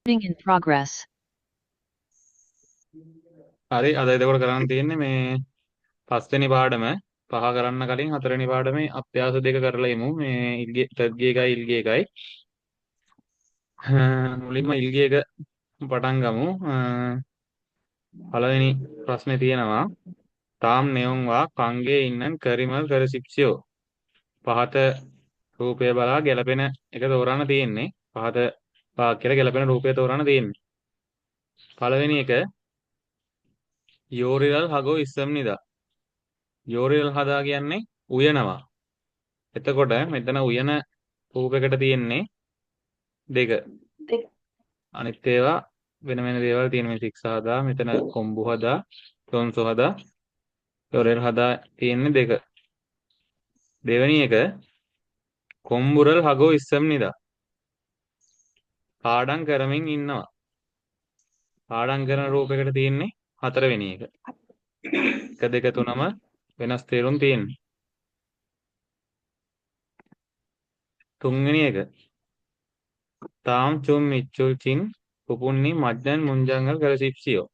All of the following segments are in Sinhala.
In progress. හරි අද එතකොට කරන්න තියෙන්නේ මේ පස්වෙනි පාඩම පහ කරන්න කලින් හතරවෙනි පාඩමේ අභ්‍යාස දෙක කරලා යමු මේ ඉල්ගේ ටග්ගේ එකයි ඉල්ගේ එකයි මුලින්ම ඉල්ගේ එක පටන් ගමු පළවෙනි ප්‍රශ්නේ තියෙනවා තාම් නෙයොන්වා කංගේ ඉන්නන් කරිමල් කරසිප්සියෝ පහත රූපය බලා ගැලපෙන එක තෝරන්න තියෙන්නේ පහත වාක්‍යයට ගැලපෙන රූපය තෝරන්න තියෙන්නේ පළවෙනි එක යෝරිරල් හගෝ ඉස්සම්නිදා යෝරිරල් හදා කියන්නේ උයනවා එතකොට මෙතන උයන රූපයකට තියෙන්නේ දෙක. අනිත් ඒවා වෙන වෙන දේවල් තියෙන මේ සික්ස හදා මෙතන කොම්බු හදා තොන්සු හදා යොරෙල් හදා තියෙන්නේ දෙක. දෙවෙනි එක කොම්බුරල් හගෝ ඉස්සම් නිදා. පාඩම් කරමින් ඉන්නවා. පාඩම් කරන රූපයකට තියෙන්නේ හතරවෙනි එක. 1 2 3ම වෙනස් තේරුම් තියෙන්නේ. තුන්වෙනි එක තාම් චුම් මිච්චුල් චින් පුපුන්නි මජ්ජන් මුංජංගල් කරසිප්සියෝ.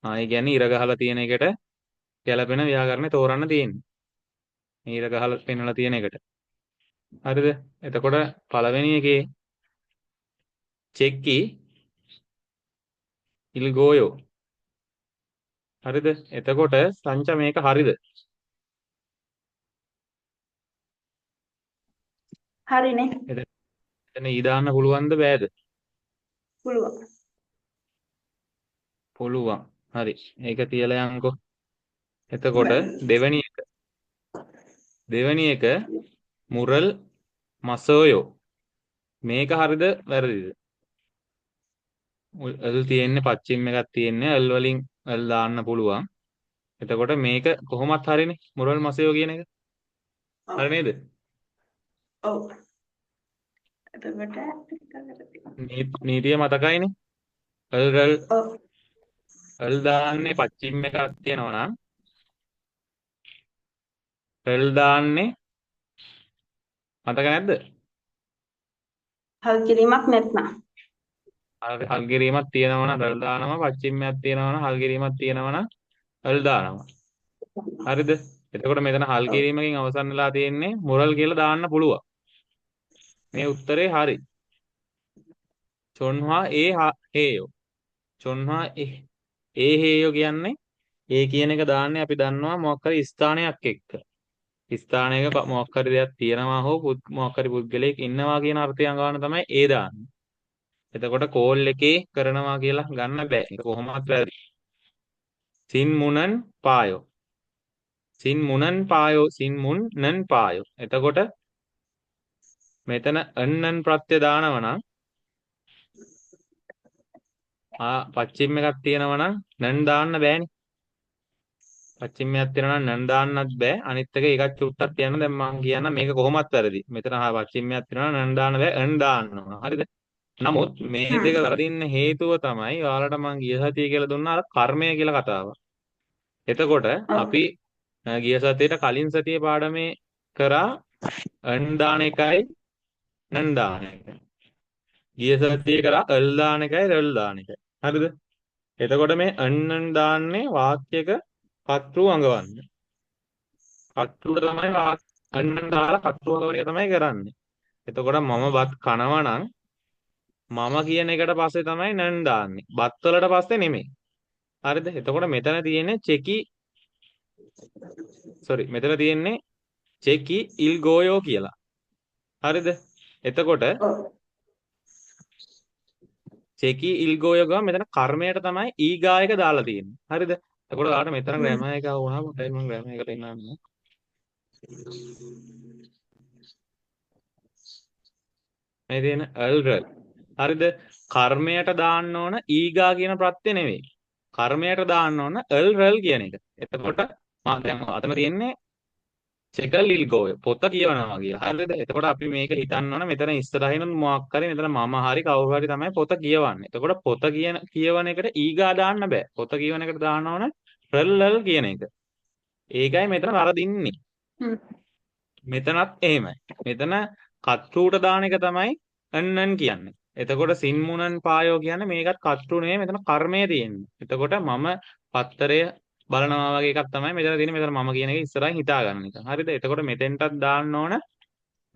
ඒ කියන්නේ ඉර ගහලා තියෙන එකට ගැලපෙන ව්‍යාකරණේ තෝරන්න තියෙන්නේ. මේ ඉර ගහලා පෙන්වලා තියෙන එකට. හරිද? එතකොට පළවෙනි එකේ චෙක්කි ඉල්ගෝයෝ. හරිද? එතකොට සංච මේක හරිද? හරිනේ. එතන ඊ දාන්න පුළුවන්ද බෑද? පුළුවන්. පුළුවන්. හරි. ඒක තියලා යන්කෝ. එතකොට දෙවෙනි එක මුරල් මසෝයෝ. මේක හරිද වැරදිද? අල් තියෙන්නේ පච්චිම් එකක් තියෙන්නේ අල් වලින් අල් දාන්න පුළුවන්. එතකොට මේක කොහොමත් හරිනේ මුරල් මසයෝ කියන එක. හරි නේද? ඔව්. එතකොට නීතිය මතකයිනේ. අල් රල් ඔව්. අල් දාන්නේ පච්චිම් එකක් තියෙනවා නම් රල් දාන්නේ මතක නැද්ද? හල් කිරීමක් නැත්නම්. හල් කිරීමක් තියෙනවා නම් රල් දානවා පච්චිම්මයක් තියෙනවා නම් හල් කිරීමක් තියෙනවා නම් රල් දානවා. හරිද? එතකොට මෙතන හල් ඔව්. කිරීමකින් අවසන් වෙලා තියෙන්නේ මුරල් කියලා දාන්න පුළුවන්. මේ උත්තරේ හරි. චොන්හා හේයෝ. චොන්හා හේයෝ කියන්නේ ඒ කියන එක දාන්නේ අපි දන්නවා මොකක් හරි ස්ථානයක් එක්ක. ස්ථානයක මොකක් හරි දෙයක් තියෙනවා හෝ මොකක් හරි පුද්ගලයෙක් ඉන්නවා කියන අර්ථයෙන් ගන්න තමයි ඒ දාන්නේ. එතකොට කෝල් එකේ කරනවා කියලා ගන්න බෑ. ඒක කොහොමවත් වැරදි. සින් මුනන් පායෝ. සින් මුනන් පායෝ සින් මුන්නන් පායෝ. එතකොට මෙතන අන්නන් ප්‍රත්‍ය දානවා නම් පච්චිම් එකක් තියෙනවා නම් නන් දාන්න බෑනේ. පච්චිම්මයක් තියෙනවා නම් නන් දාන්නත් බෑ. අනිත් එක එකක් චුට්ටක් කියන්න දැන් මම කියන්න මේක කොහොමත් වැරදි. මෙතන පච්චිම්මයක් තියෙනවා නම් නන් දාන්න බෑ. අන් දාන්න ඕන. හරිද? නමුත් මේ දෙක වරදින්න හේතුව තමයි ඔයාලට මම ගිය සතියේ කියලා දුන්නා අර කර්මය කියලා කතාව. එතකොට ඔව්. අපි ගිය සතියේට කලින් සතියේ පාඩමේ කරා අන් දාන එකයි නන් දාන එකයි. ගිය සතියේ කරා අල් දාන එකයි රල් දාන එකයි. හරිද? එතකොට මේ අන්නන් දාන්නේ වාක්‍යයක කර්තෘ අඟවන්න. කර්තෘට තමයි අන්නන් දාලා කර්තෘ අඟවන එක තමයි කරන්නේ. එතකොට මම බත් කනවා නම් මම කියන එකට පස්සේ තමයි නන් දාන්නේ. බත් වලට පස්සේ නෙමෙයි. හරිද? එතකොට මෙතන තියෙන්නේ මෙතන තියෙන්නේ චෙකි ඉල් ගෝයෝ කියලා. හරිද? එතකොට ඔව්. චෙකි ඉල් ගෝයෝ ගම මෙතන කර්මයට තමයි ඊගායක දාලා තියෙන්නේ. හරිද? එතකොට ඔයාලට මෙතන හ්ම්. ග්‍රැමර් එක වුණා පොඩ්ඩයි මම ග්‍රැමර් එකට එන්නම්. මේ තියෙන අල්රල්. හරිද? කර්මයට දාන්න ඕන ඊගා කියන ප්‍රත්‍ය නෙවෙයි. කර්මයට දාන්න ඕන අල්රල් කියන එක. එතකොට මම දැන් අතන තියෙන්නේ චෙකල් ඉල්ගෝය පොත කියවනවා කියලා. හරිද? එතකොට අපි මේක හිතන්න ඕන මෙතන ඉස්සරහින් මොකක් හරි මෙතන මම හරි කවුරු හරි තමයි පොත කියවන්නේ. එතකොට පොත කියවන එකට ඊගා දාන්න බෑ. පොත කියවන එකට දාන්න ඕන රල්රල් කියන එක. ඒකයි මෙතන වරදින්නේ. හ්ම්. මෙතනත් එහෙමයි. මෙතන කත්රුට දාන එක තමයි අන්නන් කියන්නේ. එතකොට සින්මුණන් පායෝ කියන්නේ මේකත් කර්තෘ නෙමෙයි මෙතන කර්මය තියෙන්නේ. එතකොට මම පත්තරය බලනවා වගේ එකක් තමයි මෙතන තියෙන්නේ. මෙතන මම කියන එක ඉස්සරහින් හිතා ගන්න එක. හරිද? එතකොට මෙතෙන්ටත් දාන්න ඕන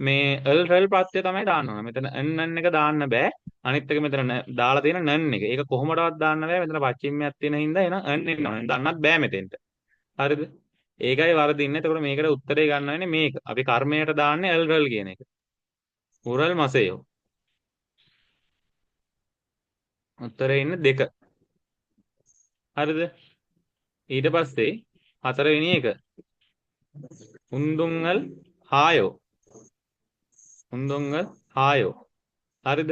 මේ එල් රෙල් ප්‍රත්‍ය තමයි දාන්න ඕන. මෙතන එන් එක දාන්න බෑ. අනිත් එක මෙතන දාලා තියෙන නන් එක. ඒක කොහොමඩවත් දාන්න බෑ. මෙතන පච්චිම්මයක් තියෙන හින්දා එන එන් එන්න ඕනේ. දන්නත් බෑ මෙතෙන්ට. හරිද? ඒකයි වරදින්නේ. එතකොට මේකට උත්තරේ ගන්න වෙන්නේ මේක. අපි කර්මයට දාන්නේ එල් රෙල් කියන එක. උරල් මසයෝ. උත්තරේ ඉන්නේ 2. හරිද? ඊට පස්සේ හතරවෙනි එක උන්දුංගල් හායෝ. උන්දුංගල් හායෝ. හරිද?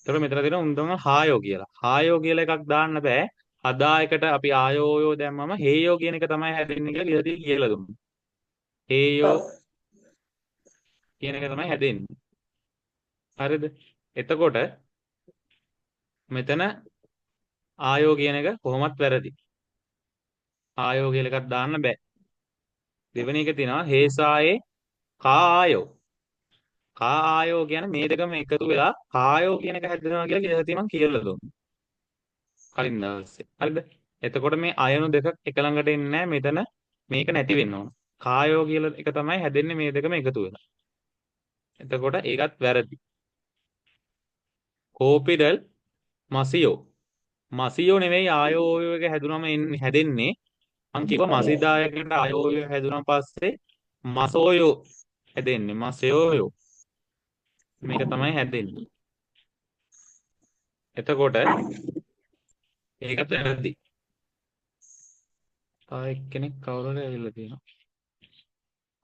එතකොට මෙතන තියෙන උන්දුංගල් හායෝ කියලා. හායෝ කියලා එකක් දාන්න බෑ. හදා එකට අපි ආයෝයෝ දැම්මම හේයෝ කියන එක තමයි හැදෙන්නේ කියලා ලියදී කියලා දුන්නා. හේයෝ ඔව්. කියන එක තමයි හැදෙන්නේ. හරිද? එතකොට මෙතන ආයෝ කියන එක කොහොමත් වැරදි. ආයෝ කියලා එකක් දාන්න බෑ. දෙවෙනි එක තියෙනවා හේසායේ කායෝ. කායෝ කියන්නේ මේ දෙකම එකතු වෙලා කායෝ කියන එක හැදෙනවා කියලා ඉතින් මම කියලා දුන්නා. කලින් දවසේ. හරිද? එතකොට මේ අයනු දෙක එක ළඟට එන්නේ නැහැ. මෙතන මේක නැති වෙන්න ඕන. කායෝ කියලා එක තමයි හැදෙන්නේ මේ දෙකම එකතු වෙලා. එතකොට ඒකත් වැරදි. කෝපිරල් මසියෝ. මසියෝ නෙවෙයි ආයෝයෝ එක හැදුනම හැදෙන්නේ. මං කිව්වා මසිදායකට ආයෝයෝ හැදුනන් පස්සේ මසෝයෝ හැදෙන්නේ. මසයෝයෝ. මේක තමයි හැදෙන්නේ. එතකොට ඒකත් වැරදි. තව එක්කෙනෙක් කවුරු හරි ඇවිල්ලා තියෙනවා.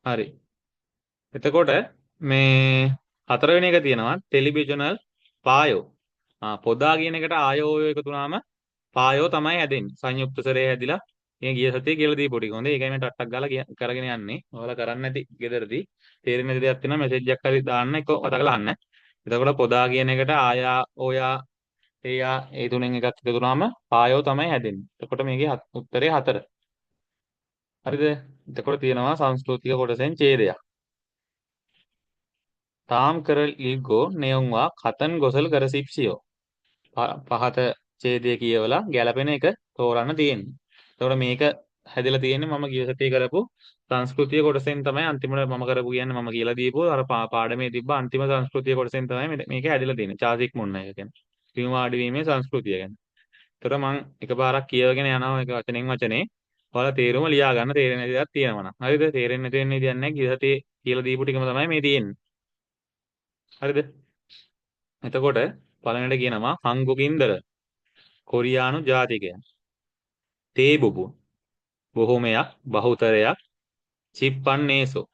හරි. එතකොට මේ හතරවෙනි එක තියෙනවා ටෙලිවිෂනල් පායෝ. පොදා කියන එකට ආයෝයෝ එකතු වුනාම පායෝ තමයි හැදෙන්නේ. සංයුක්ත සරේ හැදිලා මේ ගිය සතියේ කියලා දීපු ටික. හොඳේ. ඒකයි මම ටට්ටක් ගාලා කරගෙන යන්නේ. ඔයාලා කරන්නේ නැති ගෙදරදී තේරෙන්නේ නැති දෙයක් තියෙනවා මෙසේජ් එකක් හරි දාන්න එක මතක කරලා අහන්න. එතකොට පොදා කියන එකට ආයා ඕයා එයා ඒ තුනෙන් එකක් එකතු වුනාම පායෝ තමයි හැදෙන්නේ. එතකොට මේකේ උත්තරේ 4. හරිද? එතකොට තියෙනවා සංස්කෘතික කොටසෙන් ඡේදයක්. තාම් කරල් ඉල්ගෝ නෙයුම්වා කතන් ගොසල් කර සිප්සියෝ. පහත ඡේදය කියවලා ගැලපෙන එක තෝරන්න තියෙන්නේ. එතකොට මේක හැදලා තියෙන්නේ මම ගිය සතියේ කරපු සංස්කෘතිය කොටසෙන් තමයි අන්තිමට මම කරපු කියන්නේ මම කියලා දීපු අර පාඩමේ තිබ්බ අන්තිම සංස්කෘතිය කොටසෙන් තමයි මේක හැදලා තියෙන්නේ. චාසික් මුන්න එක කියන්නේ. බිම වාඩි වීමේ සංස්කෘතිය ගැන. ඒතර මම එකපාරක් කියවගෙන යනවා එක වචනෙන් වචනේ. ඔයාලා තේරුම ලියා ගන්න තේරෙන දේවල් තියෙනවා නම්. හරිද? තේරෙන්නේ නැති වෙන විදියක් නැහැ. ගිය සතියේ කියලා දීපු ටිකම තමයි මේ තියෙන්නේ. හරිද? එතකොට පළවෙනිට කියනවා හංගුකින්දර කොරියානු ජාතිකයන්. තේබුබු බොහෝමයක් බහුතරයක් චිප්පන්නේසෝ.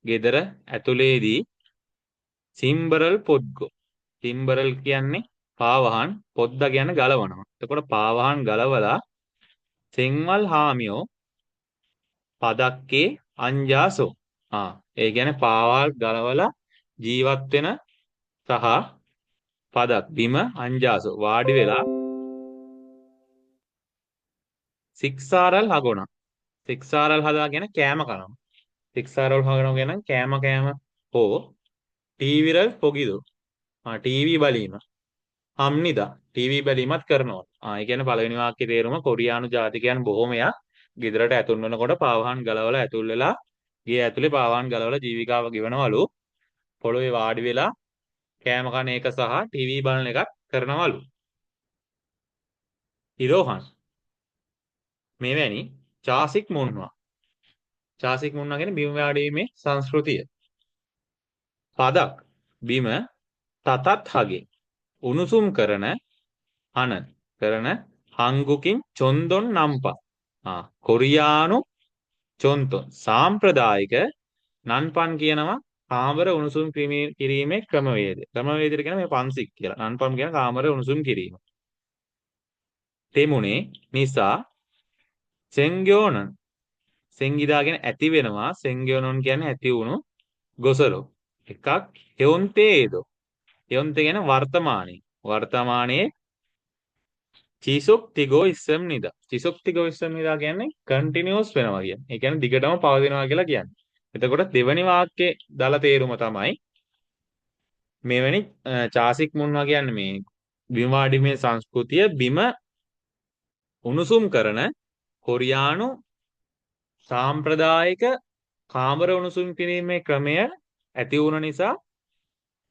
ගෙදර ඇතුලේදී සිම්බරල් පොද්ගෝ. සිම්බරල් කියන්නේ පාවහන් පොද්ද කියන්නේ ගලවනවා. එතකොට පාවහන් ගලවලා සෙන්වල් හාමියෝ පදක්කේ අංජාසෝ. ඒ කියන්නේ පාවල් ගලවලා ජීවත් වෙන සහ පදක් බිම අංජාසෝ වාඩි වෙලා සික්සාරල් හගොන. සික්සාරල් හදා කියන කෑම කනවා. සික්සාරල් හගනවා කියන කෑම හෝ ටීවිරල් පොගිදෝ. ටීවී බලීම. හම්නිදා ටීවී බැලීමත් කරනවා. ඒ කියන්නේ පළවෙනි වාක්‍යයේ තේරුම කොරියානු ජාතිකයන් බොහෝමයක් ගෙදරට ඇතුල් වෙනකොට පාවහන් ගලවලා ඇතුල් වෙලා ගේ ඇතුලේ පාවහන් ගලවලා ජීවිකාව ගෙවනවලු. පොළොවේ වාඩි වෙලා කෑම කන එක සහ ටීවී බලන එකක් කරනවලු. ඉරෝහන් මෙවැනි චාසික් මුන්වා. චාසික් මුන්වා කියන්නේ බිම වාඩි වීමේ සංස්කෘතිය. පදක් බිම තතත් හගේ උණුසුම් කරන හන කරන හංගුකින් චොන්දොන් නම්පා. කොරියානු චොන්තොන් සාම්ප්‍රදායික නන්පන් කියනවා කාමර උණුසුම් කිරීමේ ක්‍රමවේද. ක්‍රමවේදයට කියන මේ පන්සික් කියලා. නන්පන් කියන කාමර උණුසුම් කිරීම. තෙමුනේ නිසා සෙන්ග්‍යෝනන් සෙන්ගිදාගෙන ඇති වෙනවා. සෙන්ග්‍යෝනන් කියන්නේ ඇති වුණු ගොසලෝ. එකක් හෙොන්තේදෝ. හෙොන්තේ කියන වර්තමානයේ. වර්තමානයේ චිසොක් තිගෝ ඉස්සම් නිදා. චිසොක් තිගෝ ඉස්සම් නිදා කියන්නේ කන්ටිනියස් වෙනවා කියන්නේ. ඒ කියන්නේ දිගටම පවතිනවා කියලා කියන්නේ. එතකොට දෙවැනි වාක්‍යයේ දල තේරුම තමයි මෙවැනි චාසික් මුන්වා කියන්නේ මේ බිම වාඩීමේ සංස්කෘතිය බිම උණුසුම් කරන කොරියානු සාම්ප්‍රදායික කාමර උණුසුම් කිරීමේ ක්‍රමය ඇති වුණ නිසා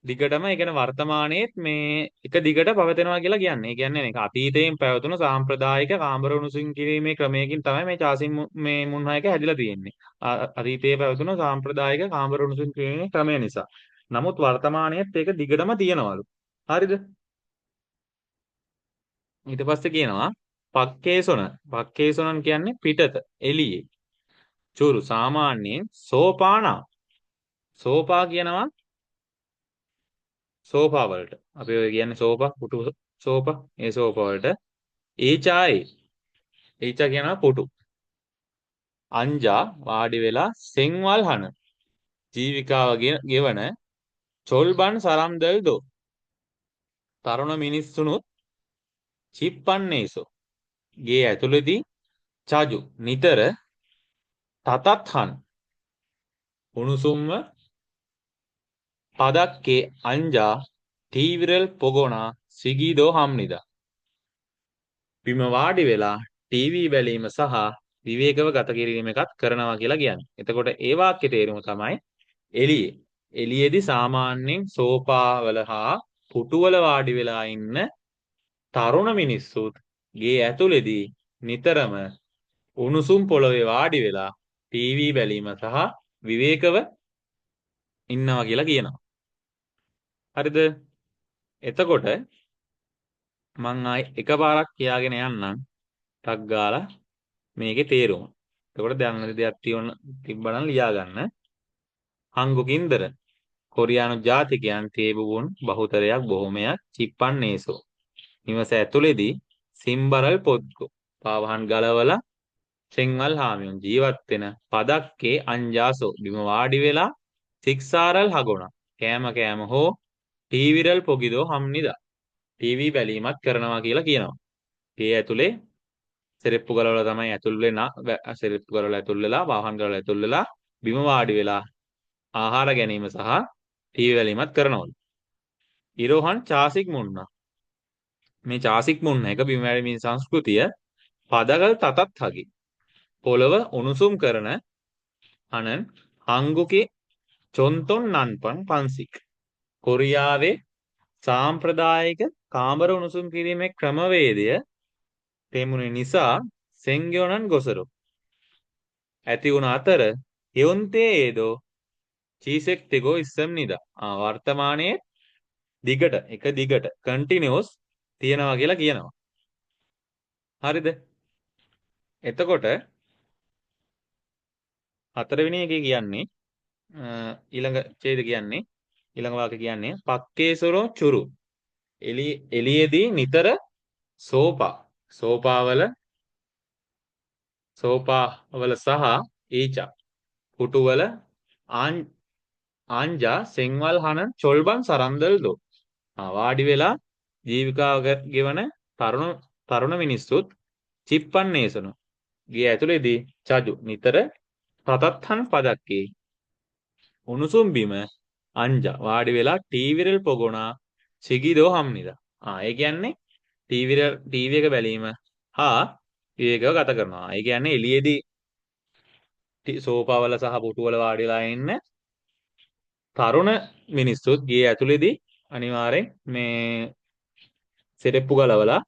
දිගටම ඒ කියන්නේ වර්තමානයේත් මේ එක දිගට පවතිනවා කියලා කියන්නේ. ඒ කියන්නේ මේක අතීතයෙන් පැවතුණු සාම්ප්‍රදායික කාමර උණුසුම් කිරීමේ ක්‍රමයකින් තමයි මේ චාසින් මේ මුන්හා එක හැදිලා තියෙන්නේ. අතීතයේ පැවතුණු සාම්ප්‍රදායික කාමර උණුසුම් කිරීමේ ක්‍රමය නිසා. නමුත් වර්තමානයේත් ඒක දිගටම තියෙනවලු. හරිද? ඊට පස්සේ කියනවා පක්කේසොන. පක්කේසොනන් කියන්නේ පිටත, එළියේ. චුරු සාමාන්‍යයෙන් සෝපානා. සෝපා කියනවා සෝෆා වලට. අපි ඔය කියන්නේ සෝෆා, පුටු සෝෆා, ඒ සෝෆා වලට. ඒචායි. ඒචා කියනවා පුටු. අංජා වාඩි වෙලා සෙන්වල් හන. ජීවිකාව ගෙවන චොල්බන් සරම්දල් දෝ. තරුණ මිනිස්සුනුත් චිප්පන්නේසෝ. ගේ ඇතුළේදී චජු නිතර තතත්හන් උණුසුම්ව පදක්කේ අංජා ටීවිරල් පොගොනා සිගීදෝ හම්නිදා. බිම වාඩි වෙලා ටීවී බැලීම සහ විවේකව ගත කිරීම එකත් කරනවා කියලා කියන්නේ. එතකොට ඒ වාක්‍යයේ තේරුම තමයි එළියේ. එළියේදී සාමාන්‍යයෙන් සෝපාවල හා පුටුවල වාඩි වෙලා ඉන්න තරුණ මිනිස්සුත් ගේ ඇතුළේදී නිතරම උණුසුම් පොළවේ වාඩි වෙලා ටීවී බැලීම සහ විවේකව ඉන්නවා කියලා කියනවා. හරිද? එතකොට මං ආයි එකපාරක් කියාගෙන යන්නම් ටක් ගාලා මේකේ තේරුම. එතකොට දැන් දෙයක් තිබ්බනම් ලියා ගන්න. හංගුකින්දර කොරියානු ජාතිකයන් තේබුවුන් බහුතරයක් බොහොමයක් චිප්පන්නේසෝ. නිවස ඇතුළේදී සිම්බරල් පොත්කු පාවහන් ගලවලා සෙන්වල් හාමියුන් ජීවත් වෙන පදක්කේ අංජාසෝ බිම වාඩි වෙලා සික්සාරල් හගොනා කෑම හෝ ටීවිරල් පොගිදෝ හම්නිදා ටීවී බැලීමත් කරනවා කියලා කියනවා. ඒ ඇතුලේ සෙරෙප්පු ගලවලා තමයි ඇතුල් සෙරෙප්පු ගලවලා ඇතුල් වෙලා වාහන ගලවලා ඇතුල් වෙලා බිම වාඩි වෙලා ආහාර ගැනීම සහ ටීවී බැලීමත් කරනවලු. ඉරෝහන් චාසික් මුන්නා. මේ චාසික් මුන්න එක බිම වැරීමේ සංස්කෘතිය පදගල් තතත් හගි. පොළව උණුසුම් කරන අනන් හංගුකේ චොන්තොන් නන්පන් පන්සික්. කොරියාවේ සාම්ප්‍රදායික කාමර උණුසුම් කිරීමේ ක්‍රමවේදය තෙමුණු නිසා සෙන්ග්‍යොනන් ගොසරෝ ඇති වුණ අතර යොන්තේ ඒදෝ චීසෙක් තෙගෝ ඉස්සම් නිදා වර්තමානයේ එක දිගට කන්ටිනියස් තියෙනවා කියලා කියනවා. හරිද? එතකොට හතරවෙනි එකේ කියන්නේ ඊළඟ ඡේද කියන්නේ ඊළඟ වාක්‍ය කියන්නේ පක්කේසරෝ චුරු. එළියේදී නිතර සෝපාවල සහ ඊචා පුටුවල ආංජා සෙන්වල් හන චොල්බන් සරන්දල් දෝ. වාඩි වෙලා ජීවිකාව ගෙවන තරුණ මිනිස්සුත් චිප්පන්නේසනු. ගේ ඇතුළේදී චජු නිතර තතත්හන් පදක්කේ උණුසුම් බිම අංජා වාඩි වෙලා ටීවිරල් පොගොනා සිගිදෝ හම්නිදා. ඒ කියන්නේ ටීවී එක බැලීම හා විවේකව ගත කරනවා. ඒ කියන්නේ එළියේදී සෝපාවල සහ පුටුවල වාඩිලා ඉන්න තරුණ මිනිස්සුත් ගේ ඇතුළේදී අනිවාර්යෙන් මේ සෙරෙප්පු ගලවලා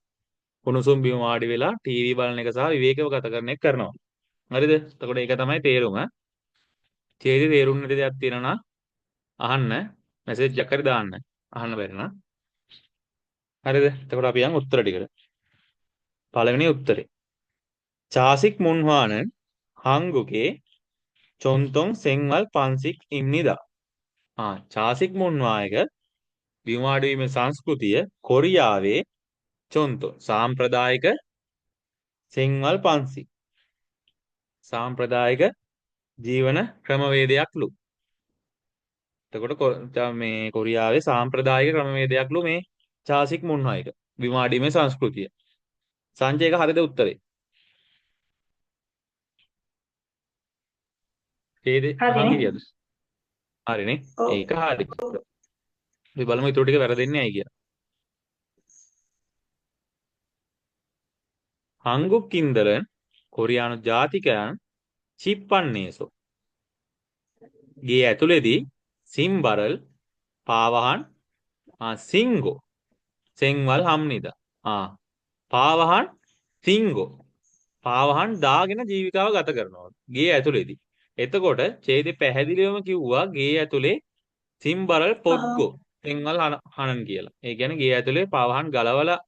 උණුසුම් බිම වාඩි වෙලා ටීවී බලන එක සහ විවේකව ගත කරන එක කරනවා. හරිද? එතකොට ඒක තමයි තේරුම. ඡේදෙ තේරුම් නැති දෙයක් තියෙනවා අහන්න මැසේජ් එකක් හරි දාන්න. අහන්න බැරි නම්. හරිද? එතකොට අපි යන් උත්තර ටිකට. පළවෙනි උත්තරේ. චාසික් මුන්හානන් හංගුගේ චොන්තොන් සෙන්වල් පන්සික් ඉම්නිදා. චාසික් මුන්වායක බිම වාඩි වීමේ සංස්කෘතිය කොරියාවේ චොන්තොන් සාම්ප්‍රදායික සෙන්වල් පන්සික් සාම්ප්‍රදායික ජීවන ක්‍රමවේදයක්ලු. එතකොට මේ කොරියාවේ සාම්ප්‍රදායික ක්‍රමවේදයක්ලු මේ චාසික් මුන්හායක බිම වාඩි වීමේ සංස්කෘතිය. සංජයක හරිද උත්තරේ? ඡේදේ අහන් හරිනේ. හිටියද? හරිනේ. ඔව්. ඒක හරි. අපි බලමු ඊටු ටික වැරදෙන්නේ ඇයි කියලා. හංගුක් ඉන්දරන් කොරියානු ජාතිකයන් චිප්පන්නේසෝ. ගේ ඇතුලේදී සිම්බරල් පාවහන් සිංගෝ සෙන්වල් හම්නිදා පාවහන් සිංගෝ පාවහන් දාගෙන ජීවිකාව ගත කරනවා ගේ ඇතුලේදී. එතකොට ඡේදෙ පැහැදිලිවම කිව්වා ගේ ඇතුලේ සිම්බරල් පොද්ගෝ සෙන්වල් හනන් කියලා. ඒ කියන්නේ ගේ ඇතුලේ පාවහන් ගලවලා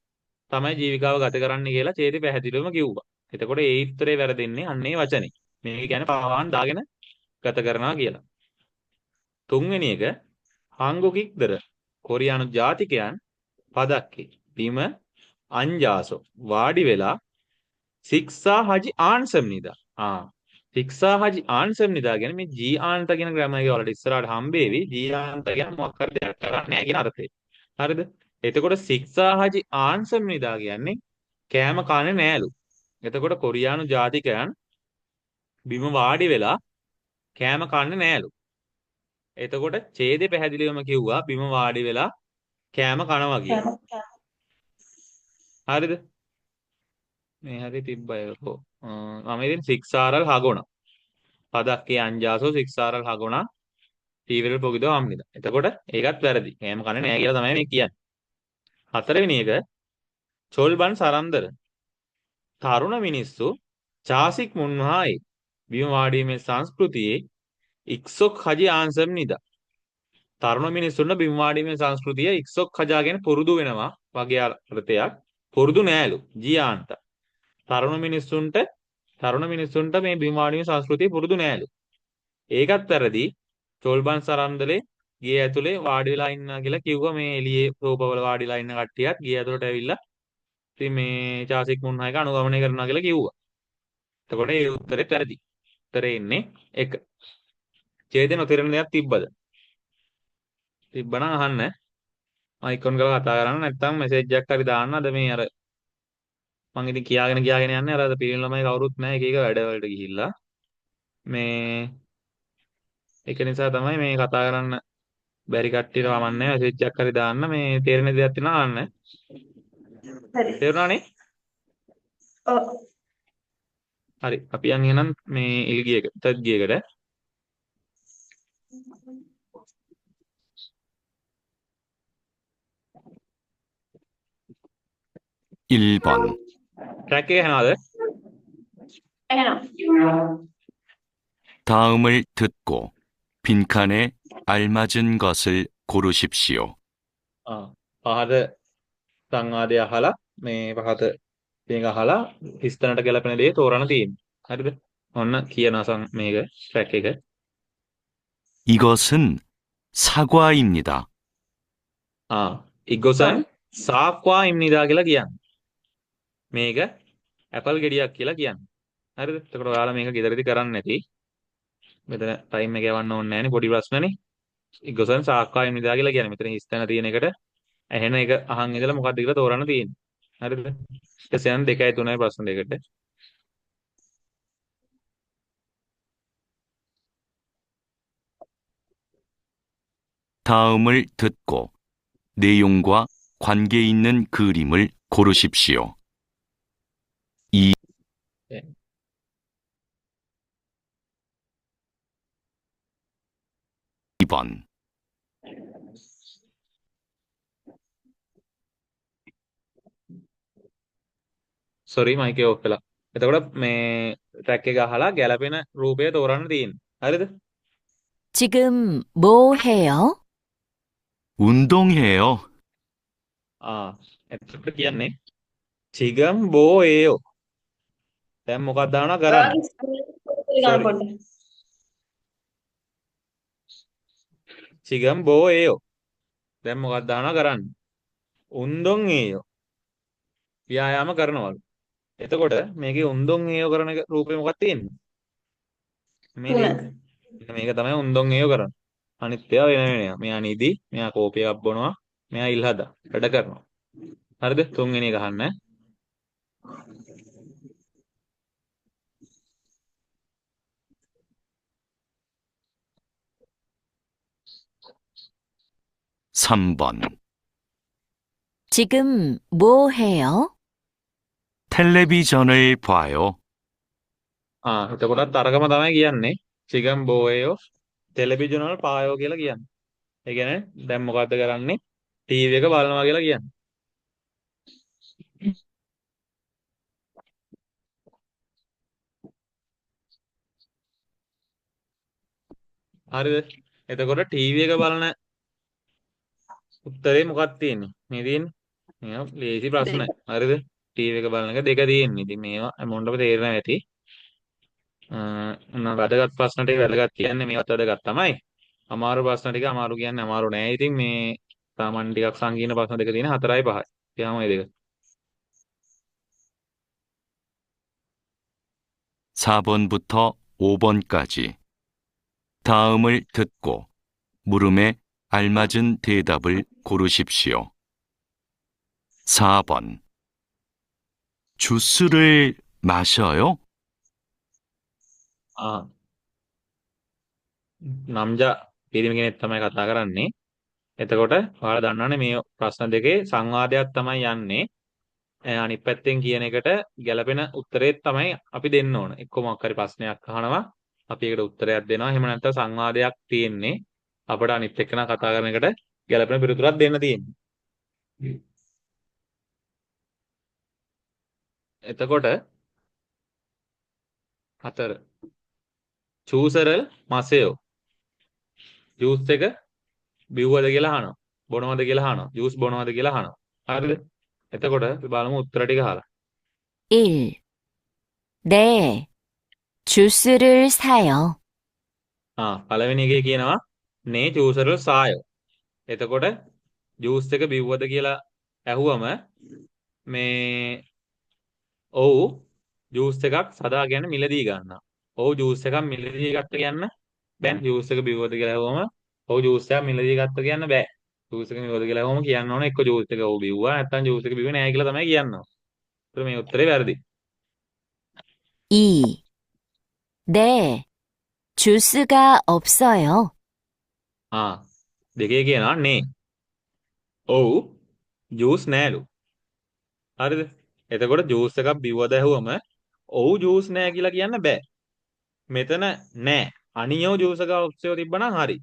තමයි ජීවිකාව ගත කරන්නේ කියලා ඡේදෙ පැහැදිලිවම කිව්වා. එතකොට ඒ උත්තරේ වැරදෙන්නේ අන්නේ වචනේ. මේ කියන්නේ පාවහන් දාගෙන ගත කරනවා කියලා. තුන්වෙනි එක හංගුකික්දර කොරියානු ජාතිකයන් පදක්කේ බිම අංජාසෝ වාඩි වෙලා සික්සා හජි ආන්සම් නිදා. සික්සා හජි ආන්සම් නිදා කියන්නේ මේ ජී ආන්ත කියන ග්‍රැමර් එක වලට ඉස්සරහට හම්බේවි. ජී ආන්ත කියන්නේ මොකක් හරි දෙයක් කරන්නේ නැහැ කියන අර්ථය. හරිද? එතකොට සික්සා හජි ආන්සම් නිදා කියන්නේ කෑම කන්නේ නෑලු. එතකොට කොරියානු ජාතිකයන් බිම වාඩි වෙලා කෑම කන්නේ නෑලු. එතකොට ඡේදෙ පැහැදිලිවම කිව්වා බිම වාඩි වෙලා කෑම කනවා කියලා. හරිද? මේ හරි තිබ්බයකෝ. මම ඉතින් සික්සාරල් හගොණ. පදක්කේ අංජාසෝ සික්සාරල් හගොණ තීවරල් පොගිදෝ අම්නිද. එතකොට ඒකත් වැරදි. කෑම කන්නේ නෑ කියලා තමයි මේ කියන්නේ. හතරවෙනි එක චොල්බන් සරන්දර. තරුණ මිනිස්සු චාසික් මුන්හායි බිම වාඩීමේ සංස්කෘතියේ ඉක්සොක් හජි ආන්සම් නිදා. තරුණ මිනිස්සුන්ට බිම් වාඩීමේ සංස්කෘතිය ඉක්සොක් හජාගෙන පුරුදු වෙනවා වගේ අර්ථයක්. පුරුදු නෑලු ජියාන්ට. තරුණ මිනිස්සුන්ට මේ බිම් වාඩීමේ සංස්කෘතිය පුරුදු නෑලු. ඒකත් වැරදි. චොල්බන් සරන්දලේ ගේ ඇතුලේ වාඩි වෙලා ඉන්නවා කියලා කිව්වා මේ එළියේ රූපවල වාඩිලා ඉන්න කට්ටියත් ගේ ඇතුලට ඇවිල්ලා ඉතින් මේ චාසික් මුන්හායක අනුගමනය කරනවා කියලා කිව්වා. එතකොට ඒ උත්තරේ වැරදි. උත්තරේ ඉන්නේ 1. ඡේදෙ නොතේරෙන දෙයක් තිබ්බද? තිබ්බනම් අහන්න. අයිකොන් කරලා කතා කරන්න නැත්නම් මෙසේජ් එකක් හරි දාන්න. අද මේ අර මම ඉතින් කියාගෙන යන්නේ අර පිරිමි ළමයි කවුරුත් නැහැ එක එක වැඩවලට ගිහිල්ලා. මේ ඒක නිසා තමයි මේ කතා කරන්න බැරි කට්ටියට වමන්නේ මෙසේජ් එකක් හරි දාන්න. මේ තේරෙන දෙයක් තියෙනවා අහන්න. හරි. තේරුණානේ? ඔව්. හරි. අපි යන් එහෙනම් මේ ඉල්ගියක තත් ගියකට. (1번) ට්‍රැක් එක යනවාද? එහෙනම්. 다음을 듣고 빈칸에 알맞은 것을 고르십시오. පහත සංවාදය අහලා මේ පහත මේක අහලා හිස්තැනට ගැලපෙන දේ තෝරන්න තියෙනවා. හරිද? ඔන්න කියනවා මේක ට්‍රැක් එක. 이것은 사과입니다. ඉගොසන් සාක්වා ඉම්නිදා කියලා කියන්නේ. මේක ඇපල් ගෙඩියක් කියලා කියන්නේ. හරිද? එතකොට ඔයාලා මේක ගෙදරදී කරන්නේ නැති. මෙතන ටයිම් එක යවන්න ඕනේ නැහැනේ පොඩි ප්‍රශ්නනේ. ඉගොසන් සාක්වා ඉම්නිදා කියලා කියන්නේ. මෙතන හිස්තැන තියෙන එකට ඇහෙන එක අහන් ඉඳලා මොකක්ද කියලා තෝරන්න තියෙන්නේ. හරිද? ඊට පස්සේ 2යි 3යි ප්‍රශ්න දෙකට. 다음을 듣고 내용과 관계 있는 그림을 고르십시오. 네. 2번 සෝරි මයික් එක ඔෆ් වෙලා. එතකොට මේ ට්‍රැක් එක අහලා ගැලපෙන රූපය තෝරන්න තියෙන්නේ. හරිද? 지금 뭐 해요? 운동해요. එතකොට කියන්නේ චිගම් බෝ ඒයෝ. දැන් මොකක්ද දානවා කරන්නේ? ගන්න පොඩ්ඩක්. චිගම් බෝ ඒයෝ. දැන් මොකක්ද දානවා කරන්නේ? උන්දොන් ඒයෝ. ව්‍යායාම කරනවලු. එතකොට මේකේ උන්දොන් ඒයෝ කරන රූපේ මොකක්ද තියෙන්නේ? මේක තමයි උන්දොන් ඒයෝ කරන්නේ. අනිත් ඒවා වෙන වෙනවා. මෙයා නිදි, මෙයා කෝපි එකක් බොනවා, මෙයා ඉල් හදා වැඩ කරනවා. හරිද? තුන්වෙනි එක අහන්න. 3번. 지금 뭐 해요? 텔레비전을 봐요. එතකොටත් අරගම තමයි කියන්නේ. චිකන් බෝයෝ ටෙලිවිෂන් වල පායෝ කියලා කියන්නේ. ඒ කියන්නේ දැන් මොකද්ද කරන්නේ? ටීවී එක බලනවා කියලා කියන්නේ. හරිද? එතකොට ටීවී එක බලන උත්තරේ මොකක්ද තියෙන්නේ? මේ තියෙන්නේ. මේවා ලේසි ප්‍රශ්න. හරිද? ටීවී එක බලන එක දෙක තියෙන්නේ. ඉතින් මේවා හැමෝටම තේරෙනවා ඇති. වැදගත් ප්‍රශ්න ටික වැදගත් කියන්නේ මේවත් වැදගත් තමයි. අමාරු ප්‍රශ්න ටික අමාරු කියන්නේ අමාරු නෑ. ඉතින් මේ සාමාන්‍ය ටිකක් සංකීර්ණ ප්‍රශ්න දෙක තියෙන 4යි 5යි. කියම මේ දෙක. 4번부터 5번까지. 다음을 듣고 물음에 알맞은 대답을 고르십시오. 4번. 주스를 마셔요? නම්ජා පිරිමි කෙනෙක් තමයි කතා කරන්නේ. එතකොට ඔයාලා දන්නවනේ මේ ප්‍රශ්න දෙකේ සංවාදයක් තමයි යන්නේ. අනිත් පැත්තෙන් කියන එකට ගැළපෙන උත්තරේ තමයි අපි දෙන්න ඕන. එක්ක මොකක් හරි ප්‍රශ්නයක් අහනවා. අපි ඒකට උත්තරයක් දෙනවා. එහෙම නැත්නම් සංවාදයක් තියෙන්නේ. අපිට අනිත් එක්කන කතා කරන එකට ගැළපෙන පිළිතුරක් දෙන්න තියෙන්නේ. එතකොට 4 චූසරල් මසයෝ ජූස් එක බිව්වද කියලා අහනවා. බොනවද කියලා අහනවා. ජූස් බොනවද කියලා අහනවා. හරිද? එතකොට අපි බලමු උත්තර ටික අහලා. 1. 네, 주스를 사요. පළවෙනි එකේ කියනවා නේ චූසරල් සායෝ. එතකොට ජූස් එක බිව්වද කියලා ඇහුවම මේ ඔව් ජූස් එකක් සදා ගැන මිලදී ගන්නවා. ඔව් ජූස් එකක් මිලදී ගත්ත කියන්න බෑ. ජූස් එක බිව්වද කියලා ඇහුවම ඔව් ජූස් එකක් මිලදී ගත්ත කියන්න බෑ. ජූස් එක බිව්වද කියලා ඇහුවම කියන්න ඕනේ එක්ක ජූස් එක ඔව් බිව්වා නැත්නම් ජූස් එක බිව්වේ නෑ කියලා තමයි කියන්න ඕනේ. ඒතර මේ උත්තරේ වැරදි. 2. 네, 주스가 없어요. දෙකේ කියනවා නේ. ඔව් ජූස් නෑලු. හරිද? එතකොට ජූස් එකක් බිව්වද ඇහුවම ඔව් ජූස් නෑ කියලා කියන්න බෑ. මෙතන නෑ. අනියෝ ජූස් එක ඔප්ෂන් තිබ්බනම් හරි.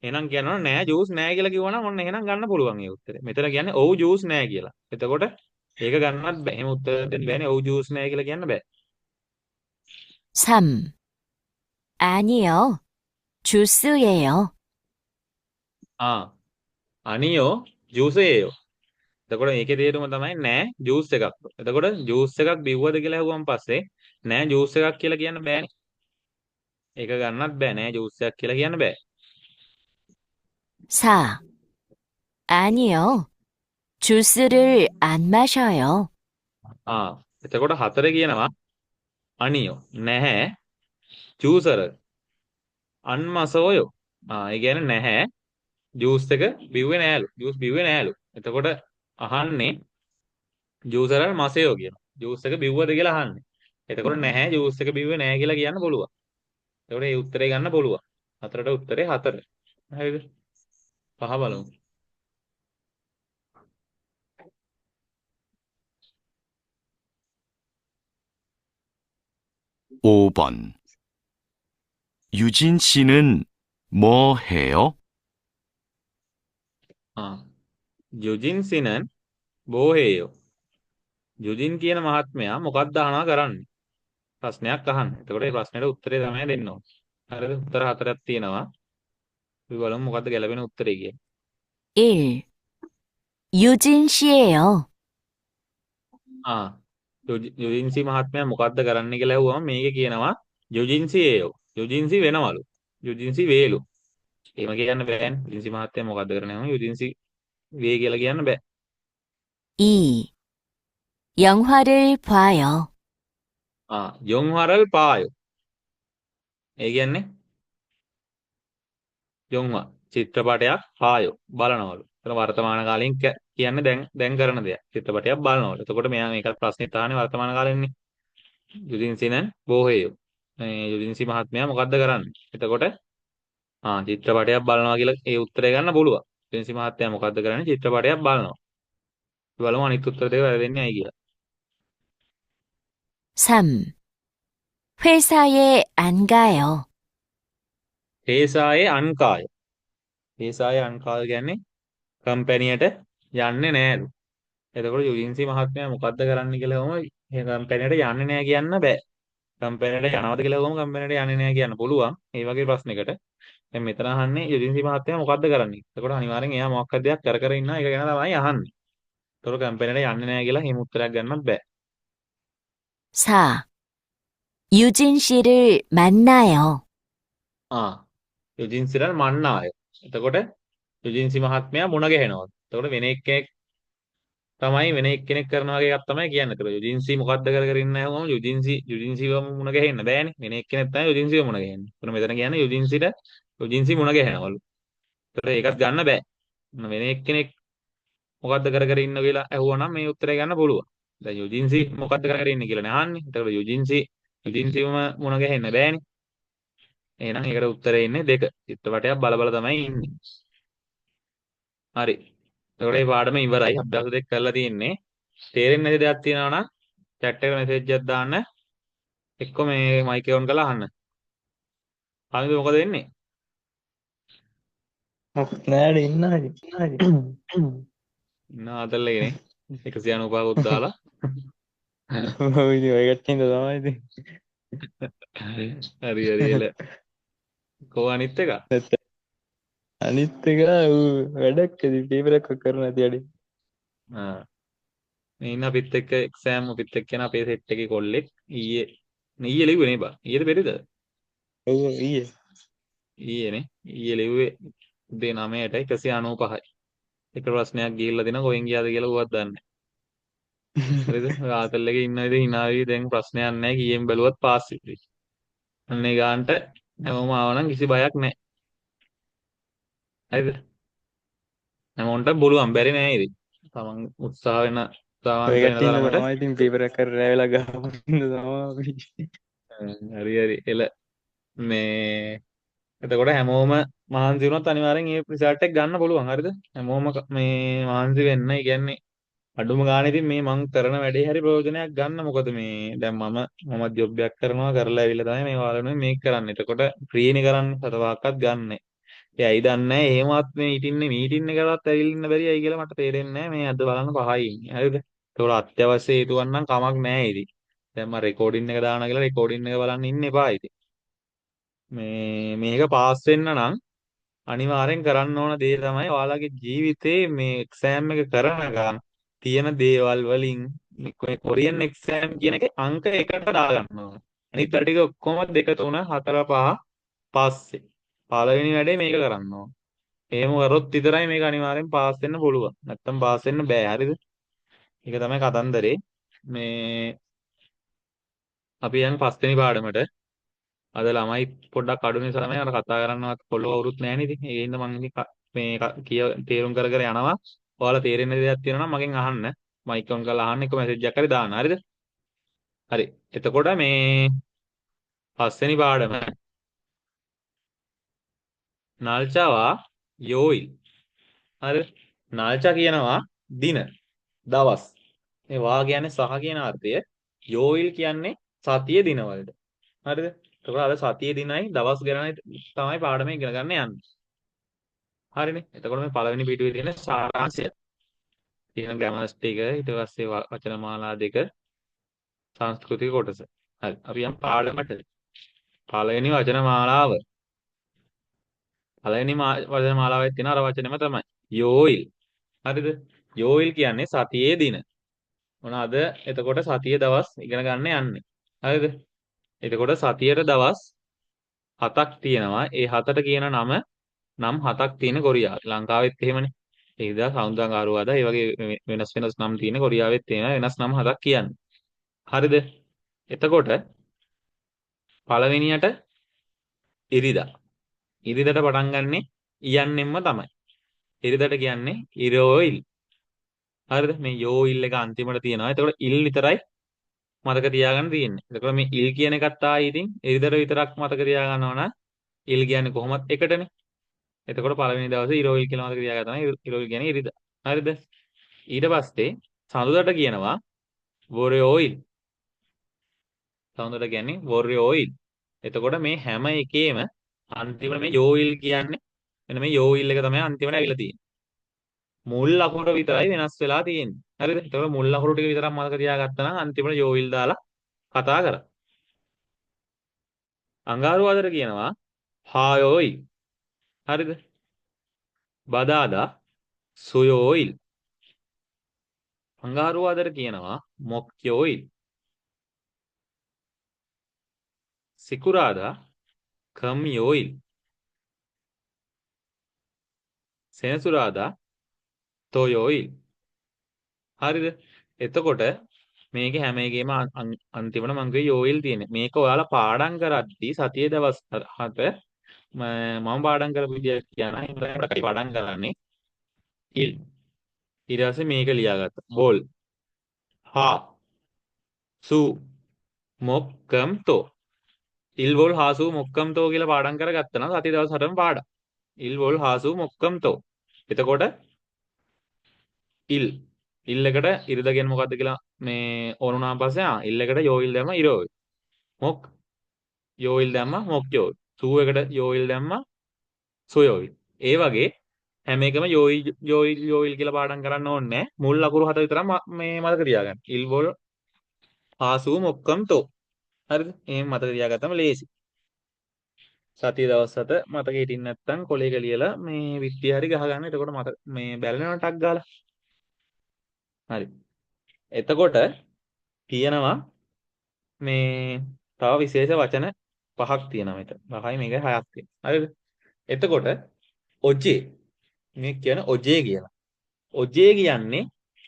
එහෙනම් කියනවා නෑ ජූස් නෑ කියලා කිව්වනම් ඔන්න එහෙනම් ගන්න පුළුවන් ඒ උත්තරේ. මෙතන කියන්නේ ඔව් ජූස් නෑ කියලා. එතකොට ඒක ගන්නවත් බෑ. එහෙම උත්තර දෙන්න බෑනේ. ඔව් ජූස් නෑ කියලා කියන්න බෑ. 3. 아니요, 주스예요. අනියෝ ජූසේයෝ. එතකොට මේකේ තේරුම තමයි නෑ ජූස් එකක්. එතකොට ජූස් එකක් බිව්වද කියලා ඇහුවම පස්සේ නෑ ජූස් එකක් කියලා කියන්න බෑනේ. ඒක ගන්නත් බෑ නෑ ජූස් එකක් කියලා කියන්න බෑ. 4. 아니요, 주스를 안 마셔요. එතකොට 4 කියනවා අනියෝ නැහැ ජූසර අන්මසෝයෝ. ඒ කියන්නේ නැහැ ජූස් එක බිව්වේ නෑලු. ජූස් බිව්වේ නෑලු. එතකොට අහන්නේ ජූසර මසයෝ කියනවා. ජූස් එක බිව්වද කියලා අහන්නේ. එතකොට නැහැ ජූස් එක බිව්වේ නෑ කියලා කියන්න පුළුවන්. එතකොට මේ උත්තරේ ගන්න පුළුවන්. 4ට උත්තරේ 4. හරිද? 5 බලමු. 5번. 유진 씨는 뭐 해요? යුජින් සිනන් බෝහේයෝ. යුජින් කියන මහත්මයා මොකක්ද අහනවා කරන්නේ? ප්‍රශ්නයක් අහන්න. එතකොට මේ ප්‍රශ්නෙට උත්තරේ තමයි දෙන්න ඕනේ. හරිද? උත්තර 4ක් තියෙනවා. අපි බලමු මොකක්ද ගැළපෙන උත්තරේ කියන්නේ. 1. 유진 씨예요. යුජින්සි මහත්මයා මොකක්ද කරන්නේ කියලා ඇහුවම මේකේ කියනවා යුජින්සි ඒයෝ. යුජින්සි වෙනවලු. යුජින්සි වේලු. එහෙම කියන්න බෑනේ. යුජින්සි මහත්මයා මොකක්ද කරන්නේ? යුජින්සි වේ කියලා කියන්න බෑ. 2. 영화를 봐요. යොන්වරල් පායෝ. ඒ කියන්නේ යොන්වා චිත්‍රපටයක් පායෝ බලනවලු. එතන වර්තමාන කාලයෙන් කියන්නේ දැන් කරන දෙයක්. චිත්‍රපටයක් බලනවලු. එතකොට මෙයා මේකත් ප්‍රශ්නේ තානේ වර්තමාන කාලෙන්නේ. යුදින්සිනන් බෝහේයෝ. මේ යුදින්සි මහත්මයා මොකද්ද කරන්නේ? එතකොට චිත්‍රපටයක් බලනවා කියලා ඒ උත්තරය ගන්න පුළුවන්. යුජින්සි මහත්තයා මොකද්ද කරන්නේ? චිත්‍රපටයක් බලනවා. බලමු අනිත් උත්තර දෙක වැරදෙන්නේ ඇයි කියලා. 3. 회사에 안 가요. හේසායේ අන්කාය. හේසායේ අන්කාය කියන්නේ කම්පැනියට යන්නේ නෑලු. එතකොට යුජින්සි මහත්මයා මොකද්ද කරන්න කියලා වම මේ කම්පැනියට යන්නේ නෑ කියන්න බෑ. කම්පැනියට යනවද කියලා වම කම්පැනියට යන්නේ නෑ කියන්න පුළුවන්. මේ වගේ ප්‍රශ්නයකට. දැන් මෙතන අහන්නේ යුජින්සි මහත්මයා මොකද්ද කරන්නේ? එතකොට අනිවාර්යෙන් එයා මොකක් හරි දෙයක් කර ඉන්නවා. ඒක ගැන තමයි අහන්නේ. එතකොට කම්පැනියට යන්නේ නෑ කියලා එහෙම උත්තරයක් ගන්නත් බෑ. 4. 유진 씨를 만나요. යුජින්සිට මන්නාය. එතකොට යුජින්සි මහත්මයා මුණ ගැහෙනවා. එතකොට වෙන එක්කෙනෙක් තමයි වෙන එක්කෙනෙක් කරන වගේ එකක් තමයි කියන්නේ. එතකොට යුජින්සි මොකද්ද කර ඉන්නේ නැවම යුජින්සිවම මුණ ගැහෙන්න බෑනේ. වෙන එක්කෙනෙක් තමයි යුජින්සිව මුණ ගැහෙන්නේ. එතකොට මෙතන කියන්නේ යුජින්සි මුණ ගැහෙනවලු. එතකොට ඒකත් ගන්න බෑ. වෙන එක්කෙනෙක් මොකද්ද කර ඉන්න කියලා ඇහුවනම් මේ උත්තරය ගන්න පුළුවන්. දැන් යුජින්සි මොකද්ද කර ඉන්නේ කියලා නේ අහන්නේ. එතකොට යුජින්සිවම මුණ ගැහෙන්න බෑනේ. එහෙනම් ඒකට උත්තරේ ඉන්නේ 2. චිත්‍රපටයක් බල තමයි ඉන්නේ. හරි. එතකොට මේ පාඩම ඉවරයි. අභ්‍යාස දෙක කරලා තියෙන්නේ. තේරෙන්නේ නැති දෙයක් තියෙනවා නම් chat එකට message එකක් දාන්න. එක්ක මේ mic එක on කරලා අහන්න. ආමිද මොකද වෙන්නේ? මොකක් නෑනේ ඉන්නයි. ඉන්න ආතල්ලේනේ. 195ක් දාලා. ඔය ඉතින් ඔය කට්ටියද තමයි ඉතින්. හරි එල. කොහොම අනිත් එක? අනිත් එක ඌ වැඩක් ඇති පේපර් එකක් කරන්න නැති අඩේ. ආ. මේ ඉන්න අපිත් එක්ක එක්සෑම් අපිත් එක්ක යන අපේ සෙට් එකේ කොල්ලෙක් ඊයේ ලිව්වේ නේ බා. ඊයේද පෙරේද? ඔව් ඊයේ. ඊයේනේ. ඊයේ ලිව්වේ උදේ 9ට 195යි. එක ප්‍රශ්නයක් ගිහිල්ලා දෙනවා කොහෙන් ගියාද කියලා ඌවත් දන්නේ නැහැ. හරිද? ආතල් එකේ ඉන්න ඉතින් hina වෙවි දැන් ප්‍රශ්නයක් නැහැ කීයෙන් බැලුවත් පාස් වෙයි. අන්නේ ගානට හැමෝම ආවනම් කිසි බයක් නැහැ. හරිද? හැමෝන්ට පුළුවන් බැරි නෑ ඉතින්. තමන් උත්සාහ වෙන ඔය උත්සාහවන්ත වෙන කට්ටියද තරමට තමයි ඉතින් පේපර් එකක් කරලා ඇවිල්ලා ගහපින්න තමයි. හරි එල මේ එතකොට හැමෝම මහන්සි වුණොත් අනිවාර්යෙන් මේ රිසල්ට් එක ගන්න පුළුවන් හරිද? හැමෝම මේ මහන්සි වෙන්න. ඒ කියන්නේ අඩුම ගානේ ඉතින් මේ මං කරන වැඩේ හරි ප්‍රයෝජනයක් ගන්න. මොකද මේ දැන් මම ජොබ් එකක් කරනවා කරලා ඇවිල්ලා තමයි මේ වාලනේ මේක කරන්නේ. එතකොට ෆ්‍රීනේ කරන්නේ සතවාක්වත් ගන්න. ඒ ඇයි දන්නේ එහෙමත් මේ මීටින් එකකට ඇවිල්ලා ඉන්න බැරි ඇයි කියලා මට තේරෙන්නේ නැහැ. මේ අද බලන්න පහයි ඉන්නේ. හරිද? ඒතකොට අත්‍යවශ්‍ය හේතුවක් නම් කමක් නැහැ ඉතින්. දැන් මම රෙකෝඩින් එක දානවා කියලා රෙකෝඩින් එක බලන්න ඉන්න එපා ඉතින්. මේක පාස් වෙන්න නම් අනිවාර්යෙන් කරන්න ඕන දේ තමයි ඔයාලගේ ජීවිතේ මේ එක්සෑම් එක කරනකම් තියෙන දේවල් වලින් කොරියන් එක්සෑම් කියන එකේ අංක 1ට දාගන්න ඕන. අනිත් පැය ටික ඔක්කොම 2 3 4 5 පස්සේ. පළවෙනි වැඩේ මේක කරන්න ඕන. එහෙම කරොත් විතරයි මේක අනිවාර්යෙන් පාස් වෙන්න පුළුවන්. නැත්තම් පාස් වෙන්න බෑ. හරිද? ඒක තමයි කතන්දරේ. මේ අපි යන් පස්වෙනි පාඩමට. අද ළමයි පොඩ්ඩක් අඩු නිසා තමයි අර කතා කරන්නවත් කොල්ලෝ වරුත් නැහැ නේද? ඒ හින්දා මම මේ තේරුම් කර යනවා. ඔයාලා තේරෙන්න දෙයක් තියෙනවා නම් මගෙන් අහන්න. මයික් ඔන් කරලා අහන්න එක මැසේජ් එකක් හරි දාන්න. හරිද? හරි. එතකොට මේ පස්වෙනි පාඩම නාල්චාවා යෝයිල්. හරිද? නාල්චා කියනවා දින, දවස්. මේ වා කියන්නේ සහ කියන අර්ථය. යෝයිල් කියන්නේ සතියේ දිනවලට. හරිද? එතකොට අද සතියේ දිනයි දවස් ගණනයි තමයි පාඩම ඉගෙන ගන්න යන්නේ. හරිනේ. එතකොට මේ පළවෙනි පිටුවේ තියෙන සාරාංශය. තියෙන ග්‍රැමර්ස් ටික ඊට පස්සේ වචන මාලා දෙක සංස්කෘතික කොටස. හරි. අපි යම් පාඩමට. පළවෙනි වචන මාලාව. පළවෙනි වචන මාලාවේ තියෙන අර වචනේම තමයි. යෝයිල්. හරිද? යෝයිල් කියන්නේ සතියේ දින. මොනවාද? එතකොට සතියේ දවස් ඉගෙන ගන්න යන්නේ. හරිද? එතකොට සතියට දවස් 7ක් තියෙනවා. ඒ 7ට කියන නම් 7ක් තියෙන කොරියාව. ලංකාවෙත් එහෙමනේ. ඒකද සෞන්දර්යාරුවාද ඒ වගේ වෙනස් නම් තියෙන කොරියාවෙත් තියෙන වෙනස් නම් 7ක් කියන්නේ. හරිද? එතකොට පළවෙනියට ඉරිදා. ඉරිදට පටන් ගන්නෙ ඉයන්නෙම්ම තමයි. ඉරිදට කියන්නේ ඉරෝයිල්. හරිද? මේ යෝයිල් එක අන්තිමට තියෙනවා. එතකොට ඉල් විතරයි මතක තියාගන්න තියෙන්නේ. එතකොට මේ ඉල් කියන එකත් ආයි ඉතින් ඉරිදට විතරක් මතක තියාගන්නවා නම් ඉල් කියන්නේ කොහොමත් එකටනේ. එතකොට පළවෙනි දවසේ ඉරෝයිල් කියලා මතක තියාගත්තා නම් ඉරෝයිල් කියන්නේ ඉරිදා. හරිද? ඊට පස්සේ සඳුදාට කියනවා වොරයෝයිල්. සඳුදාට කියන්නේ වොරයෝයිල්. එතකොට මේ හැම එකේම අන්තිමට මේ යෝයිල් කියන්නේ මෙන්න මේ යෝයිල් එක තමයි අන්තිමට ඇවිල්ලා තියෙන්නේ. මුල් අකුර විතරයි වෙනස් වෙලා තියෙන්නේ. හරිද? එතකොට මුල් අකුරු ටික විතරක් මතක තියාගත්තා නම් අන්තිමට යෝයිල් දාලා කතා කරා. අඟහරුවාදට කියනවා හායෝයිල්. හරිද? බදාදා සුයෝයිල්. අඟහරුවාදට කියනවා මොක්යෝයිල්. සිකුරාදා කම්යෝයිල්. සෙනසුරාදා තෝයෝයිල්. හරිද? එතකොට මේකේ හැම එකේම අන්තිමට මං කිව්වේ යෝයිල් තියෙන්නේ. මේක ඔයාලා පාඩම් කරද්දී සතියේ දවස් 7 මම පාඩම් කරපු විදිය කියන හින්දා පාඩම් කරන්නේ ඉල්. ඊට පස්සේ මේක ලියාගත්තා. බෝල්. හා සු මොක්කම් තෝ. ඉල් බෝල් හාසු මොක්කම් තෝ කියලා පාඩම් කරගත්තා නම් සතියේ දවස් 7ම පාඩම්. ඉල් බෝල් හාසු මොක්කම් තෝ. එතකොට ඉල් එකට ඉරිදා කියන්නේ මොකද්ද කියලා මේ ඕනුනාන් පස්සේ ඉල් එකට යෝයිල් දැම්ම ඉරෝයි. මොක් යෝයිල් දැම්ම මොක් යෝයි. සූ එකට යෝයිල් දැම්ම සොයෝයිල්. ඒ වගේ හැම එකම යෝයිල් කියලා පාඩම් කරන්න ඕනේ නැහැ. මුල් අකුරු 7 විතරක් මේ මතක තියාගන්න. ඉල් බෝල් හාසු මොක්කම් තෝ. හරිද? එහෙම මතක තියාගත්තම ලේසි. සතිය දවස් 7 මතක හිටින්න නැත්නම් කොලේක ලියලා මේ විත්තිය හරි ගහගන්න. එතකොට මත මේ බැලෙනවා ටක් ගාලා. හරි. එතකොට කියනවා මේ තව විශේෂ වචන 5ක් තියෙනවා මෙතන. 5යි මේක 6ක් තියෙනවා. හරිද? එතකොට ඔජේ මේ කියන ඔජේ කියලා. ඔජේ කියන්නේ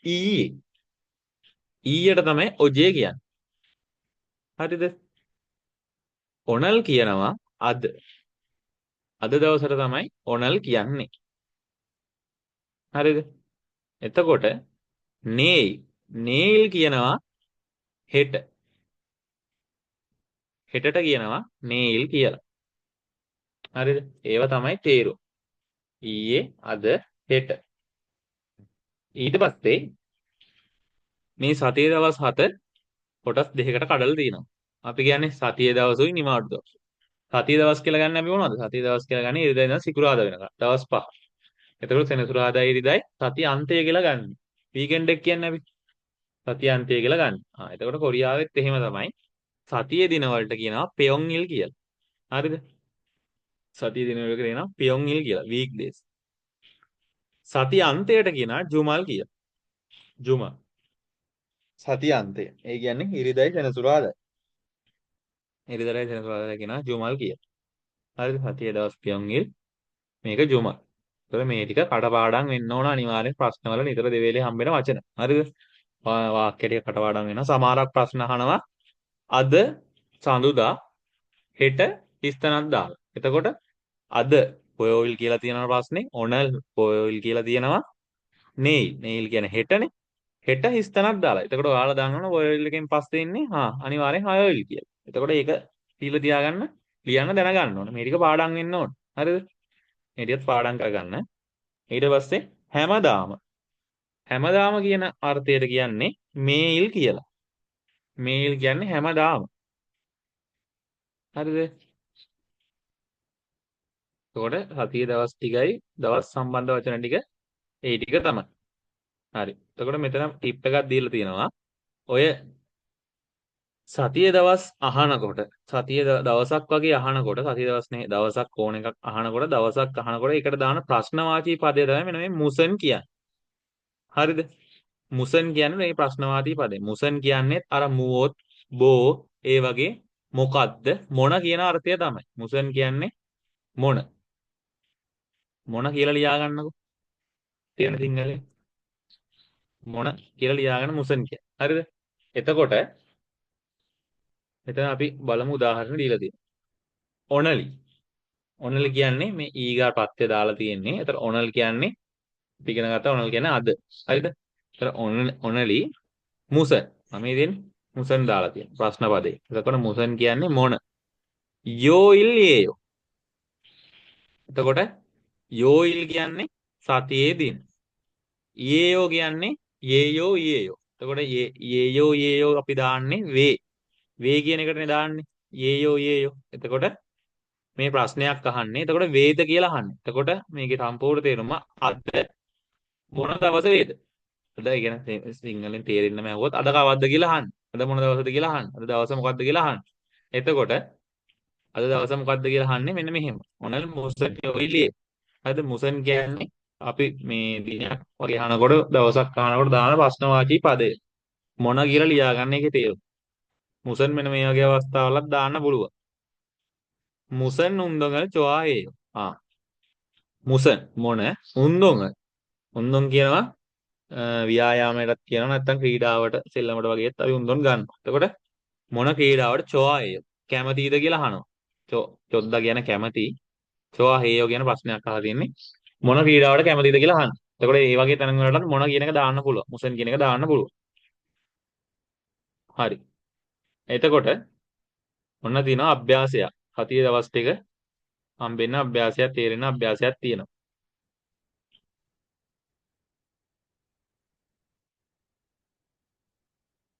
ඊයේ. ඊයට තමයි ඔජේ කියන්නේ. හරිද? ඔනල් කියනවා අද. අද දවසට තමයි ඔනල් කියන්නේ. හරිද? එතකොට නේල් කියනවා හෙට. හෙටට කියනවා නේල් කියලා. හරිද? ඒව තමයි තේරුම. ඊයේ අද හෙට. ඊට පස්සේ මේ සතියේ දවස් 7 කොටස් දෙකකට කඩලා තියෙනවා. අපි කියන්නේ සතියේ දවසුයි නිමාඩු දවස්. සතියේ දවස් කියලා ගන්න අපි මොනවද? සතියේ දවස් කියලා ගන්නේ ඉරිදා ඉඳන් සිකුරාදා වෙනකම්. දවස් 5. එතකොට සෙනසුරාදා ඉරිදායි සතිය අන්තය කියලා ගන්න. වීකෙන්ඩ් එක කියන්නේ අපි සතිය අන්තය කියලා ගන්න. එතකොට කොරියාවෙත් එහෙම තමයි. සතියේ දින වලට කියනවා පෙයොන්ගිල් කියලා. හරිද? සතියේ දින වලට කියනවා පෙයොන්ගිල් කියලා. Week days. සතිය අන්තයට කියනවා ජුමල් කියලා. ජුමා. සතිය අන්තය. ඒ කියන්නේ ඉරිදායි සෙනසුරාදායි. ඉරිදායි සෙනසුරාදායි කියනවා ජුමල් කියලා. හරිද? සතියේ දවස් පෙයොන්ගිල් මේක ජුමල්. ඒතර මේ ටික කටපාඩම් වෙන්න ඕන අනිවාර්යෙන් ප්‍රශ්නවල නිතර දෙවේලේ හම්බෙන වචන. හරිද? වාක්‍ය ටික කටපාඩම් වෙනවා. සමහරක් ප්‍රශ්න අහනවා අද සඳුදා හෙට ඉස්තනක් දාලා. එතකොට අද පොයෝයිල් කියලා තියෙනවා ප්‍රශ්නේ. ඔනල් පොයෝයිල් කියලා තියෙනවා. නේල් කියන්නේ හෙටනේ. හෙට හිස්තනක් දාලා. එතකොට ඔයාලා දන්නවනේ පොයෝයිල් එකෙන් පස්සේ ඉන්නේ අනිවාර්යෙන් හයෝයිල් කියලා. එතකොට ඒක දීලා තියාගන්න ලියන්න දැනගන්න ඕනේ. මේ ටික පාඩම් වෙන්න ඕනේ. හරිද? මේ ටිකත් පාඩම් කරගන්න. ඊට පස්සේ හැමදාම කියන අර්ථයට කියන්නේ මේල් කියලා. මේල් කියන්නේ හැමදාම. හරිද? එතකොට සතියේ දවස් ටිකයි දවස් සම්බන්ධ වචන ටික ඒ ටික තමයි. හරි. එතකොට මෙතන ටිප් එකක් දීලා තියෙනවා. ඔය සතියේ දවස් අහනකොට සතියේ දවසක් වගේ අහනකොට සතියේ දවසක් ඕන එකක් අහනකොට දවසක් අහනකොට ඒකට දාන ප්‍රශ්නවාචී පදය තමයි මෙන්න මේ මුසන් කියන්නේ. හරිද? මුසන් කියන්නේ මේ ප්‍රශ්නවාදී පදේ. මුසන් කියන්නේ අර මුවොත් බෝ ඒ වගේ මොකද්ද මොන කියන අර්ථය තමයි. මුසන් කියන්නේ මොන කියලා ලියා ගන්නකො. තියෙන සිංහලේ මොන කියලා ලියාගෙන මුසන් කිය. හරිද? එතකොට මෙතන අපි බලමු උදාහරණ දීලා තියෙනවා. ඔනලි කියන්නේ මේ ඊගා ප්‍රත්‍ය දාලා තියෙන්නේ. එතන ඔනල් කියන්නේ අපි ඉගෙන ගත්තා ඔනල් කියන්නේ අද. හරිද? එතන ඔනලි මුසන්. මම ඉතින් මුසන් දාලා තියෙනවා ප්‍රශ්න පදේ. එතකොට මුසන් කියන්නේ මොන? යෝයිල් යේයෝ. එතකොට යෝයිල් කියන්නේ සතියේ දින. යේයෝ කියන්නේ යේයෝ යේයෝ. එතකොට යේයෝ යේයෝ අපි දාන්නේ වේ. වේ කියන එකටනේ දාන්නේ. යේයෝ යේයෝ. එතකොට මේ ප්‍රශ්නයක් අහන්නේ. එතකොට වේද කියලා අහන්නේ. එතකොට මේකේ සම්පූර්ණ තේරුම අද මොන දවස වේද? අද ඒ කියන්නේ සිංහලෙන් තේරෙන්නම ඇහුවොත් අද කවද්ද කියලා අහන්නේ. අද මොන දවසද කියලා අහන්නේ. අද දවස මොකද්ද කියලා අහන්නේ. එතකොට අද දවස මොකද්ද කියලා අහන්නේ මෙන්න මෙහෙම. මොනල් මුසන් ඔයිලියේ. හරිද? මුසන් කියන්නේ අපි මේ දිනයක් වගේ අහනකොට දවසක් අහනකොට දාන ප්‍රශ්නවාචී පදය. මොන කියලා ලියාගන්න එකේ තේරුම. මුසන් මෙන්න මේ වගේ අවස්ථාවලත් දාන්න පුළුවන්. මුසන් උන්දොඟල් චොආයේයෝ. මුසන් මොන උන්දොඟල්. උන්දොන් කියනවා ව්‍යායාමයටත් කියනවා නැත්නම් ක්‍රීඩාවට සෙල්ලමට වගේත් අපි උන්දොන් ගන්නවා. එතකොට මොන ක්‍රීඩාවට චොආයේයෝ කැමතිද කියලා අහනවා. චොද්දා කියන කැමති. චොආහේයෝ කියන ප්‍රශ්නයක් අහලා තියෙන්නේ. මොන ක්‍රීඩාවට කැමතිද කියලා අහන්න. එතකොට මේ වගේ තැන් වලට මොන කියන එක දාන්න පුළුවන්. මුසන් කියන එක දාන්න පුළුවන්. හරි. එතකොට ඔන්න තියෙනවා අභ්‍යාසයක්. සතියේ දවස් ටික හම්බෙන්න අභ්‍යාසයක් තේරෙන අභ්‍යාසයක් තියෙනවා.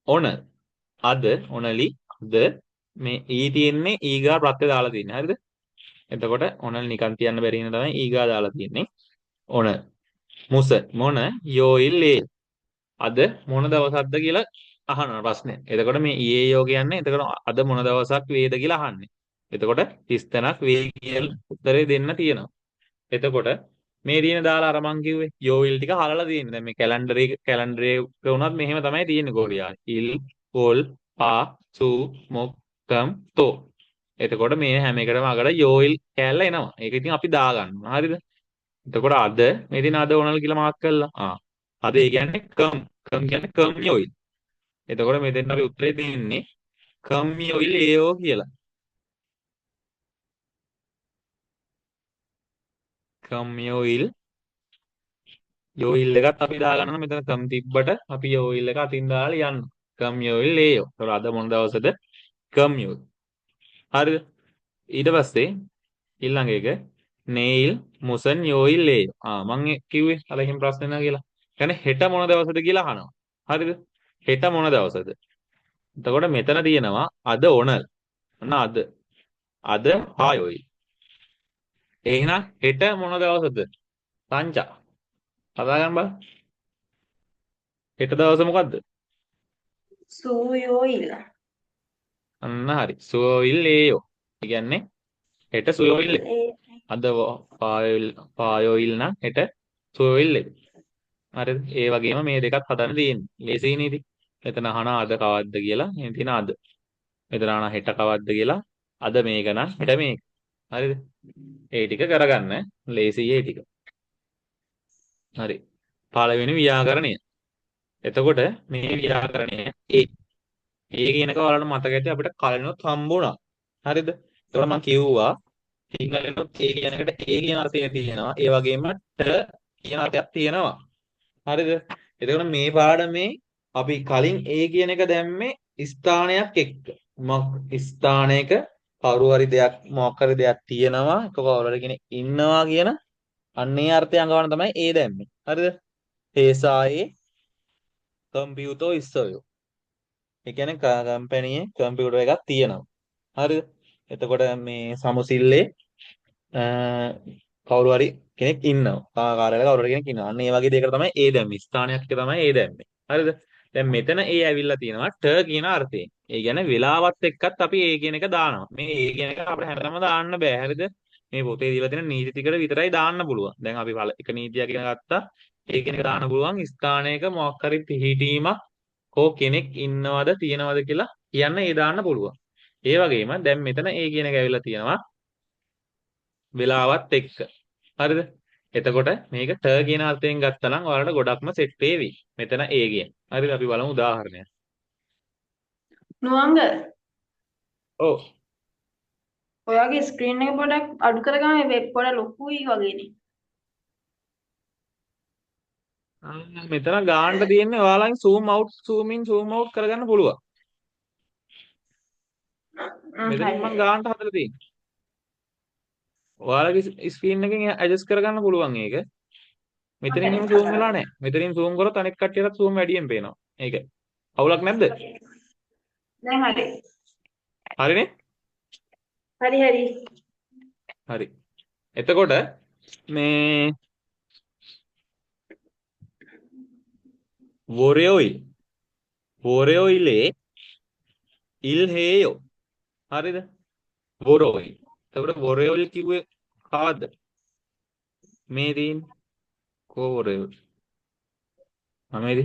ඔන අද ඔනලි අද මේ ඊ තියෙන්නේ ඊගා ප්‍රත්‍ය දාලා තියෙන්නේ. හරිද? එතකොට ඔනල් නිකන් තියන්න බැරි වෙන තමයි ඊගා දාලා තියෙන්නේ. ඔන මුස මොන යෝයිල්ලේ අද මොන දවසක්ද කියලා අහන ප්‍රශ්නේ. එතකොට මේ ඊයේ යෝ කියන්නේ එතකොට අද මොන දවසක් වේද කියලා අහන්නේ. එතකොට 30 තැනක් වේ කියලා උත්තරේ දෙන්න තියෙනවා. එතකොට මේ තියෙන දාලා අර මං කිව්වේ යෝයිල් ටික හලලා තියෙන්නේ. දැන් මේ කැලෙන්ඩරේ වුණත් මෙහෙම තමයි තියෙන්නේ කොරියාවේ. ඉල් පොල් පා සු මොක් කම් තෝ. එතකොට මේ හැම එකටම අගට යෝයිල් කැල්ල එනවා. ඒක ඉතින් අපි දාගන්නවා. හරිද? එතකොට අද මේ දින අද ඕනල් කියලා මාක් කළා. අද ඒ කියන්නේ කම් කියන්නේ කම් යෝයිල්. එතකොට මෙතෙන් අපි උත්තරේ දෙන්නේ කම් යෝයිල් ඒයෝ කියලා. කම් යෝයිල් එකත් අපි දාගන්නවා. මෙතන කම් තිබ්බට අපි යෝයිල් එක අතින් දාලා යන්න. කම් යෝයිල් ඒයෝ. එතකොට අද මොන දවසද? කම් යෝයිල්. හරිද? ඊට පස්සේ ඊළඟ එක නේල් මුසන් යෝයිල් ඒයෝ. මං කිව්වේ අර එහෙම ප්‍රශ්න නෑ කියලා. කියන්නේ හෙට මොන දවසද කියලා අහනවා. හරිද? හෙට මොන දවසද? එතකොට මෙතන තියෙනවා අද ඕනල්. ඔන්න අද හායෝයි. එහෙනම් හෙට මොන දවසද? සංචා. කතා ගන්න බලන්න. හෙට දවස මොකද්ද? සූයෝයිල්. අන්න හරි. සුයෝයිල් ඒයෝ. ඒ කියන්නේ හෙට සුයෝයිල්. අද පායෝයිල් නම් හෙට සුයෝයිල්. හරිද? ඒ වගේම මේ දෙකත් හදන්න තියෙන්නේ. ලේසියි නේද? මෙතන අහන අද කවද්ද කියලා. මේ තියෙන අද. මෙතන අහන හෙට කවද්ද කියලා. අද මේක නම් හෙට මේක. හරිද? ඒ ටික කරගන්න. ලේසියි ඒ ටික. හරි. පළවෙනි ව්‍යාකරණය. එතකොට මේ ව්‍යාකරණය ඒ කියනක ඔයාලට මතක ඇති අපිට කලිනුත් හම්බුණා. හරිද? එතකොට මම කිව්වා සිංහලෙනුත් ඒ කියන එකට ඒ කියන අර්ථය තියෙනවා. ඒ වගේම ට කියන අර්ථයක් තියෙනවා. හරිද? එතකොට මේ පාඩමේ අපි කලින් ඒ කියන එක දැම්මේ ස්ථානයක් එක්ක. ස්ථානයක කවුරු හරි දෙයක් මොකක් හරි දෙයක් තියෙනවා. එක කවුරු හරි කෙනෙක් ඉන්නවා කියන අන්නේ අර්ථය අඟවන තමයි ඒ දැම්මේ. හරිද? හේසායේ කම්පියුටර් ඉස්සයෝ. ඒ කියන්නේ කම්පැනියේ කම්පියුටර් එකක් තියෙනවා. හරිද? එතකොට මේ සමුසිල්ලේ කවුරු හරි කෙනෙක් ඉන්නවා. කාර්යාලයක කවුරු හරි කෙනෙක් ඉන්නවා. අන්න ඒ වගේ දෙයකට තමයි ඒ දැම්මේ. ස්ථානයක් එක තමයි ඒ දැම්මේ. හරිද? දැන් මෙතන ඒ ඇවිල්ලා තියෙනවා ට කියන අර්ථයෙන්. ඒ කියන්නේ වෙලාවත් එක්කත් අපි ඒ කියන එක දානවා. මේ ඒ කියන එක අපිට හැමදාම දාන්න බෑ. හරිද? මේ පොතේ දීලා තියෙන නීති ටිකට විතරයි දාන්න පුළුවන්. දැන් අපි එක නීතියක් ඉගෙන ගත්තා. ඒ කියන එක දාන්න පුළුවන් ස්ථානයක මොකක් හරි පිහිටීමක් හෝ කෙනෙක් ඉන්නවද තියනවද කියලා කියන්න ඒ දාන්න පුළුවන්. ඒ වගේම දැන් මෙතන ඒ කියන එක ඇවිල්ලා තියෙනවා වෙලාවත් එක්ක. හරිද? එතකොට මේක ට කියන අර්ථයෙන් ගත්තා නම් ඔයාලට ගොඩක්ම සෙට් වේවි. මෙතන ඒ කියන. හරිද? අපි බලමු උදාහරණයක්. නුවංග ඔව්. ඔයාගේ ස්ක්‍රීන් එක පොඩක් අඩු කරගන්න වෙබ් පොඩ ලොකුයි වගේනේ. මෙතන ගාන්න තියෙන්නේ ඔයාලන් zoom out zoom in zoom out කරගන්න පුළුවන්. මෙතන මම ගාන්න හදලා තියෙන්නේ. ඔයාලගේ ස්ක්‍රීන් එකෙන් ඇඩ්ජස්ට් කරගන්න පුළුවන් ඒක. මෙතනින් එහෙම මට zoom වෙලා නැහැ. මෙතනින් zoom කරොත් අනෙක් කට්ටියටත් zoom වැඩියෙන් පේනවා. ඒක. අවුලක් නැද්ද? දැන් හරි. හරිනේ? හරි. හරි. එතකොට මේ වොරෙොයි වොරෙොයිලේ ඉල් හේයෝ. හරිද? වොරොයි. එතකොට වොරෙොයිල් කිව්වේ කාද? මේ තියෙන්නේ කොවොරෙොයි. අමේරි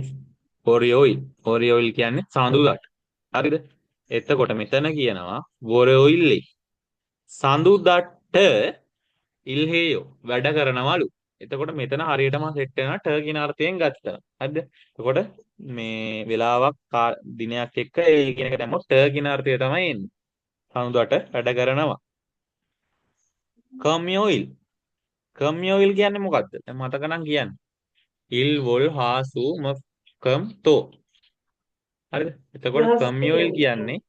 වොරෙොයිල් කියන්නේ සඳුදාට. හරිද? එතකොට මෙතන කියනවා වොරෙොයිල්ලේ සඳුදාට ඉල්හේයෝ වැඩ කරනවලු. එතකොට මෙතන හරියටම සෙට් වෙනවා ට කියන අර්ථයෙන් ගත්තා. හරිද? එතකොට මේ වෙලාවක් දිනයක් එක්ක ඒ කියන එක දැම්මොත් ට කියන අර්ථය තමයි එන්නේ. සඳුදාට වැඩ කරනවා. කම්යෝයිල් කියන්නේ මොකද්ද? දැන් මතක නම් කියන්නේ. ඉල් වොල් හාසු මකම් තෝ. හරිද? එතකොට කම්යෝයිල් කියන්නේ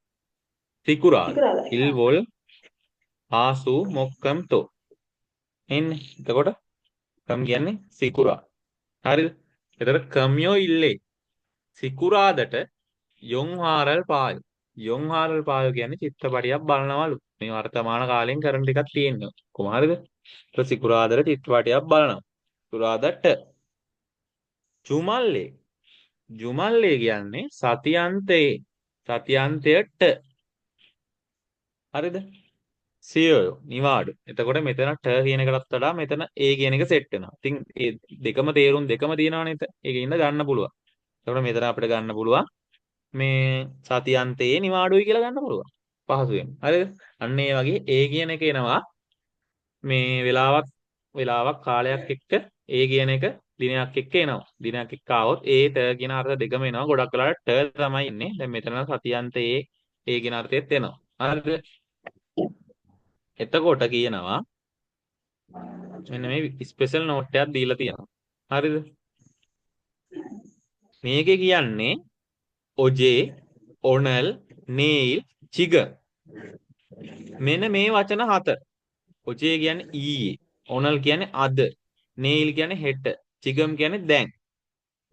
සිකුරාද. ඉල් වොල් හාසු මොක්කම් තෝ. එන්නේ. එතකොට කම් කියන්නේ සිකුරා. හරිද? එතකොට කම්යෝ ඉල්ලේ සිකුරාදට යොන්හාරල් පායු. යොන්හාරල් පායු කියන්නේ චිත්‍රපටියක් බලනවලු. මේ වර්තමාන කාලෙන් කරන ටිකක් තියෙනවා. කොහොමද? ඒක සිකුරාදට චිත්‍රපටියක් බලනවා. සිකුරාදට ජුමල්ලේ කියන්නේ සතියන්තයට. හරිද? සියයෝ නිවාඩු. එතකොට මෙතන ට කියන එකටත් වඩා මෙතන ඒ කියන එක සෙට් වෙනවා. ඉතින් ඒ දෙකම තේරුම් දෙකම තියෙනවනේ. ඒකින්ද ගන්න පුළුවන්. එතකොට මෙතන අපිට ගන්න පුළුවන් මේ සතියන්තයේ නිවාඩුයි කියලා ගන්න පුළුවන්. පහසුවෙන්. හරිද? අන්න ඒ වගේ ඒ කියන එක එනවා මේ වෙලාවක් කාලයක් එක්ක ඒ කියන එක දිනයක් එක්ක එනවා. දිනයක් එක්ක ආවොත් ඒ ට කියන අර්ථ දෙකම එනවා. ගොඩක් වෙලාවට ට තමයි ඉන්නේ. දැන් මෙතන සතියන්තයේ ඒ කියන අර්ථයත් එනවා. හරිද? එතකොට කියනවා මෙන්න මේ ස්පෙෂල් නෝට් එකක් දීලා තියෙනවා. හරිද? මේකේ කියන්නේ ඔජේ, ඔනල්, නේල්, චිග. මෙන්න මේ වචන හතර. ඔජේ කියන්නේ ඊයේ, ඔනල් කියන්නේ අද, නේල් කියන්නේ හෙට, චිගම් කියන්නේ දැන්.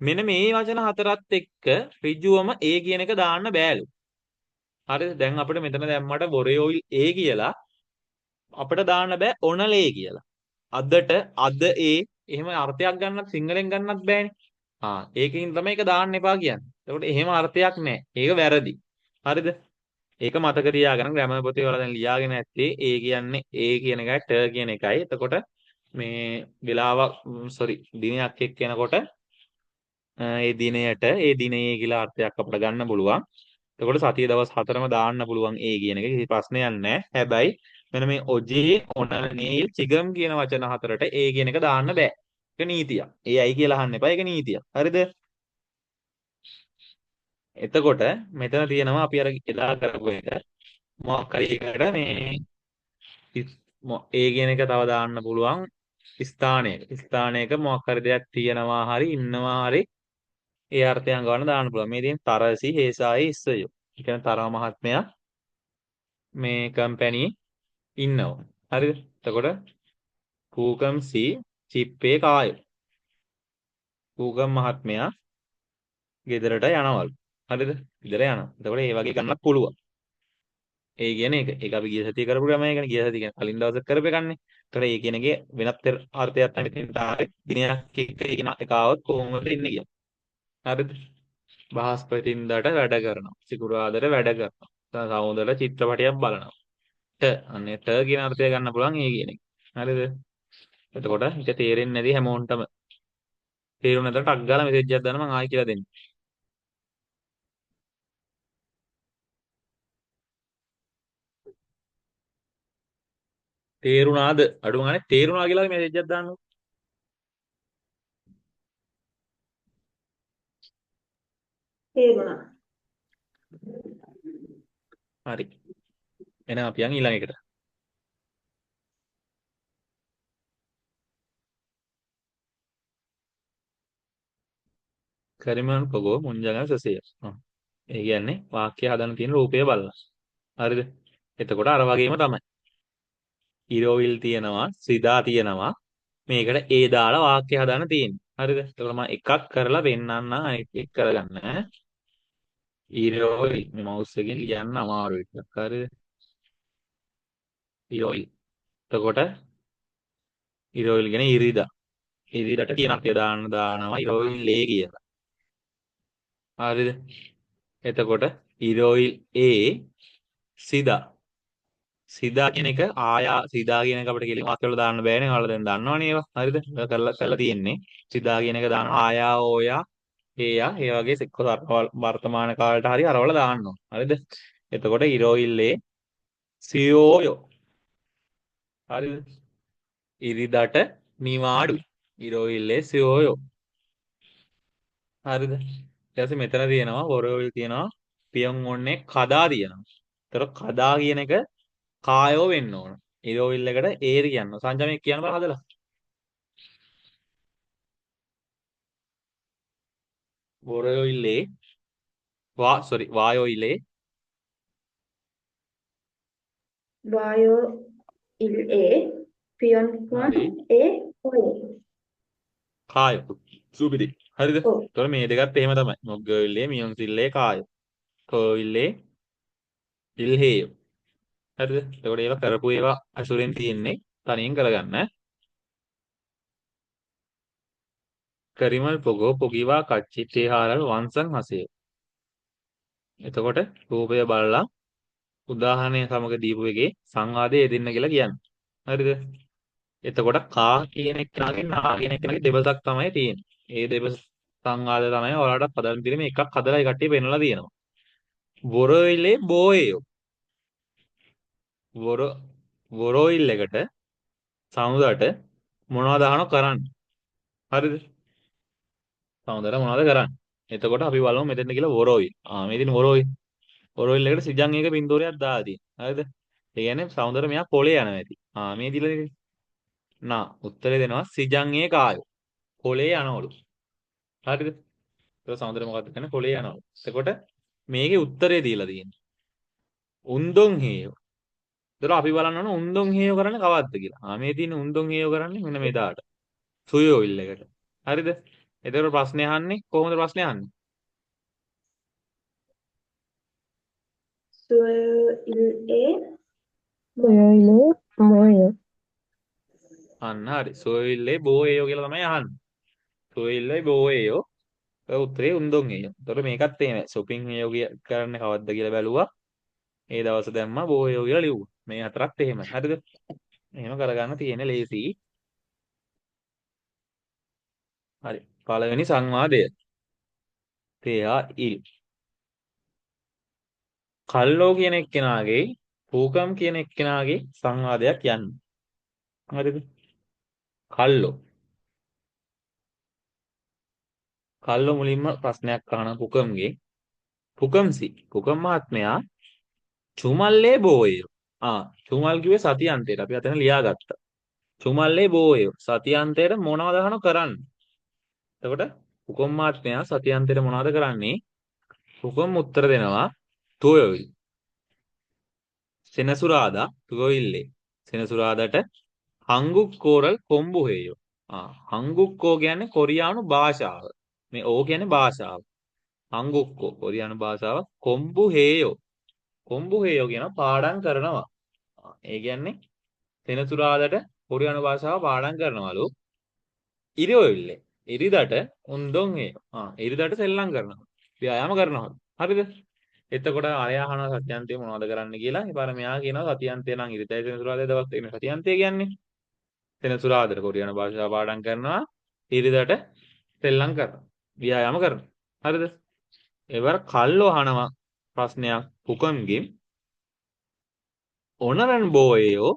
මෙන්න මේ වචන හතරත් එක්ක ඍජුවම ඒ කියන එක දාන්න බෑලු. හරිද? දැන් අපිට මෙතන දැම්මට බොරෙෝයිල් ඒ කියලා අපිට දාන්න බෑ ඔනල් ඒ කියලා. අදට අද ඒ එහෙම අර්ථයක් ගන්නත් සිංහලෙන් ගන්නත් බෑනේ. ඒකකින් තමයි ඒක දාන්න එපා කියන්නේ. එතකොට එහෙම අර්ථයක් නැහැ. ඒක වැරදි. හරිද? ඒක මතක තියාගන්න ග්‍රැමර් පොතේ වල දැන් ලියාගෙන ඇත්තේ ඒ කියන්නේ ඒ කියන එකයි ට කියන එකයි. එතකොට මේ වෙලාවක් දිනයක් එක්ක එනකොට ඒ දිනයට ඒ දිනයේ කියලා අර්ථයක් අපිට ගන්න පුළුවන්. එතකොට සතිය දවස් 4ම දාන්න පුළුවන් ඒ කියන එක කිසි ප්‍රශ්නයක් නැහැ. හැබැයි මෙන්න මේ ඔජේ, ඔනල්, නේල්, චිගම් කියන වචන හතරට ඒ කියන එක දාන්න බෑ. ඒක නීතියක්. ඒ අයි කියලා අහන්න එපා. ඒක නීතියක්. හරිද? එතකොට මෙතන තියෙනවා අපි අර එදා කරපු එක මොකක් හරි එකකට මේ ඒ කියන එක තව දාන්න පුළුවන් ස්ථානයක මොකක් හරි දෙයක් තියෙනවා හරි ඉන්නවා හරි ඒ අර්ථයන් ගන්න දාන්න පුළුවන්. මේ තියෙන තරසි හේසායි ඉස්සයෝ. ඒ කියන්නේ තරව මහත්මයා මේ කම්පැනි ඉන්නවා. හරිද? එතකොට කූකම් සී චිප්පේ කායෝ. කූකම් මහත්මයා ගෙදරට යනවලු. හරිද? ගෙදර යනවා. එතකොට ඒ වගේ ගන්නත් පුළුවන්. ඒ කියන එක. ඒක අපි ගිය සතියේ කරපු ක්‍රමයකනේ. ගිය සතියේ කියන්නේ කලින් දවසක් කරපු එකන්නේ. එතකොට ඒ කියන එකේ වෙනත් අර්ථයක් තමයි තියෙන තාරේ දිනයක් එක්ක ඒ කියන එක ආවොත් කොහොමද ඉන්නේ කියලා. හරිද? බ්‍රහස්පතින්දාට වැඩ කරනවා. සිකුරාදාට වැඩ කරනවා. සමුදල චිත්‍රපටයක් බලනවා. අන්නේ ට කියන අර්ථය ගන්න පුළුවන් ඒ කියන එක. හරිද? එතකොට ඒක තේරෙන්නේ නැති හැමෝන්ටම තේරුම් නැතට ටක් ගාලා මෙසේජ් එකක් දාන්න මම ආයි කියලා දෙන්නම්. තේරුණාද? අඩු ගානේ තේරුණා කියලා මෙසේජ් එකක් දාන්න. තේරුණා. හරි. එහෙනම් අපි යන් ඊළඟ එකට. කරිමන් පොගෝ මුංජගන සසය. ඒ කියන්නේ වාක්‍ය හදන්න තියෙන රූපය බලලා. හරිද? එතකොට අර වගේම තමයි. ඉරෝයිල් තියෙනවා, සිදා තියෙනවා. මේකට ඒ දාලා වාක්‍ය හදාන්න තියෙන්නේ. හරිද? එතකොට මම එකක් කරලා පෙන්නන්නම් අනිත් එක කරගන්න. ඉරෝයිල් මේ මවුස් එකෙන් ලියන්න අමාරු එකක්. හරිද? ඉරෝයිල්. එතකොට ඉරෝයිල් කියන ඉරිදා. ඉරිදට කියන අර්ථය දානවා ඉරෝයිල් ඒ කියලා. හරිද? එතකොට ඉරෝයිල් ඒ සිදා. සිදා කියන එක සිදා කියන එක අපිට කෙලින්ම වාක්‍ය වල දාන්න බෑනේ. ඔයාලා දැන් දන්නවනේ ඒවා. හරිද? ඒක කරලා තියෙන්නේ. සිදා කියන එක දානවා ආයා ඕයා ඒයා ඒ වගේ එක්ක වර්තමාන කාලයට හරි අරවල දාන්න ඕන. හරිද? එතකොට ඉරෝයිල්ලේ සියෝයෝ. හරිද? ඉරිදට නිවාඩු. ඉරෝයිල්ලේ සියෝයෝ. හරිද? ඊට පස්සේ මෙතන තියෙනවා වොරෝයිල් තියෙනවා පියන් ඕන්නේ කදා තියෙනවා. ඒතර කදා කියන එක කායෝ වෙන්න ඕන. ඉරෝයිල් එකට ඒරි කියනවා. සංජය කියන්න බෑ හදලා. වොරෝයිල්ලේ වායෝයිලේ Vayo il e pion kuan හරි e oye. කායෝ සුබිදි. හරිද? ඔව්. ඒතර මේ දෙකත් එහෙම තමයි. මොග්ගෝයිල්ලේ මියොන්සිල්ලේ කායෝ. කෝයිල්ලේ ඉල්හේයෝ. හරිද? එතකොට ඒවා කරපු ඒවා අසුරෙන් තියෙන්නේ තනියෙන් කරගන්න. කරිමල් පොගෝ පොගිවා කච්චිත්තේ හාරල් වංශං හසේ. එතකොට රූපය බලලා උදාහරණය සමග දීපු එකේ සංවාදයේ යෙදෙන්න කියලා කියන්නේ. හරිද? එතකොට කා කියන එකනාගේ නා කියන එකනාගේ දෙබසක් තමයි තියෙන්නේ. ඒ දෙබස සංවාදය තමයි ඔයාලට පදන් පිළිම එකක් හදලා ඒ කට්ටිය පෙන්නලා තියෙනවා. වොරොයිලේ බෝයෝ. වොරොයිල් එකට සමුදට මොනවද අහන කරන්නේ? හරිද? සමුදට මොනවද කරන්නේ? එතකොට අපි බලමු මෙතෙන්ද කියලා වොරොයිල්. මේ තියෙන වොරොයිල්. වොරොයිල් එකට සිජන් එක බින්දුවරයක් දාලා තියෙනවා. හරිද? ඒ කියන්නේ සමුදට මෙයා පොලේ යනවා ඇති. මේ දීලා නා උත්තරේ දෙනවා සිජන් ඒ කායෝ. පොලේ යනවලු. හරිද? ඒක සමුදට මොකක්ද කියන්නේ? පොලේ යනවලු. එතකොට මේකේ උත්තරේ දීලා තියෙන්නේ. උන්දොන් හේයෝ. ඒතර අපි බලන්න ඕන උන්දොන් හේයෝ කරන්නේ කවද්ද කියලා. මේ තියෙන උන්දොන් හේයෝ කරන්නේ මෙන්න මෙදාට. සුයෝයිල් එකට. හරිද? එතකොට ප්‍රශ්නේ අහන්නේ කොහොමද ප්‍රශ්නේ අහන්නේ? Suyo il e Moyo, moyo. අන්න හරි. සුයෝයිල්ලේ බෝයෝ කියලා තමයි අහන්නේ. සුයෝයිල්ලේ බෝයෝ. ඒ උත්තරේ උන්දොන් හේයෝ. එතකොට මේකත් එහෙමයි. shopping හේයෝ කරන්නේ කවද්ද කියලා බැලුවා. ඒ දවස් දැම්මා බෝයෝ කියලා ලිව්වා. මේ හතරත් එහෙමයි. හරිද? එහෙම කරගන්න තියෙන ලේසි. හරි. පළවෙනි සංවාදය. තේයා ඉල්. කල්ලෝ කියන එක්කෙනාගේ පූකම් කියන එක්කෙනාගේ සංවාදයක් යන්නේ. හරිද? කල්ලෝ. කල්ලෝ මුලින්ම ප්‍රශ්නයක් අහන පුකම්ගේ. පුකම්සි. පුකම් මහත්මයා චුමල්ලේ බෝයෝ. චුමල් කිව්වේ සතියන්තයට. අපි අතන ලියාගත්තා. චුමල්ලේ බෝයෝ. සතියන්තයට මොනවද අහන කරන්නේ? එතකොට පුකම් මහත්මයා සතියන්තයට මොනවද කරන්නේ? පුකම් උත්තර දෙනවා තුයොයි. සෙනසුරාදා තුයොයිල්ලේ. සෙනසුරාදාට හංගුක්කෝරල් කොම්බු හේයෝ. හංගුක්කෝ කියන්නේ කොරියානු භාෂාව. මේ ඕ කියන්නේ භාෂාව. හංගුක්කෝ කොරියානු භාෂාව. කොම්බු හේයෝ. කොම්බු හේයෝ කියන පාඩම් කරනවා. ඒ කියන්නේ සෙනසුරාදාට කොරියානු භාෂාව පාඩම් කරනවලු. ඉරියොයිල්ලේ. ඉරිදට උන්දොන් හේයෝ. ඉරිදට සෙල්ලම් කරනවා. ව්‍යායාම කරනවා. හරිද? එතකොට අය අහනවා සත්‍යන්තය මොනවද කරන්න කියලා. ඊපාර මෙයා කියනවා සත්‍යන්තය නම් ඉරිදයි සෙනසුරාදා දවස් දෙකේ සත්‍යන්තය කියන්නේ. සෙනසුරාදාට කොරියානු භාෂාව පාඩම් කරනවා. ඉරිදට සෙල්ලම් කරනවා. ව්‍යායාම කරනවා. හරිද? එවර කල්ලෝ අහනවා ප්‍රශ්නයක් පුකම්ගේ. ඔනරන් බෝයෝ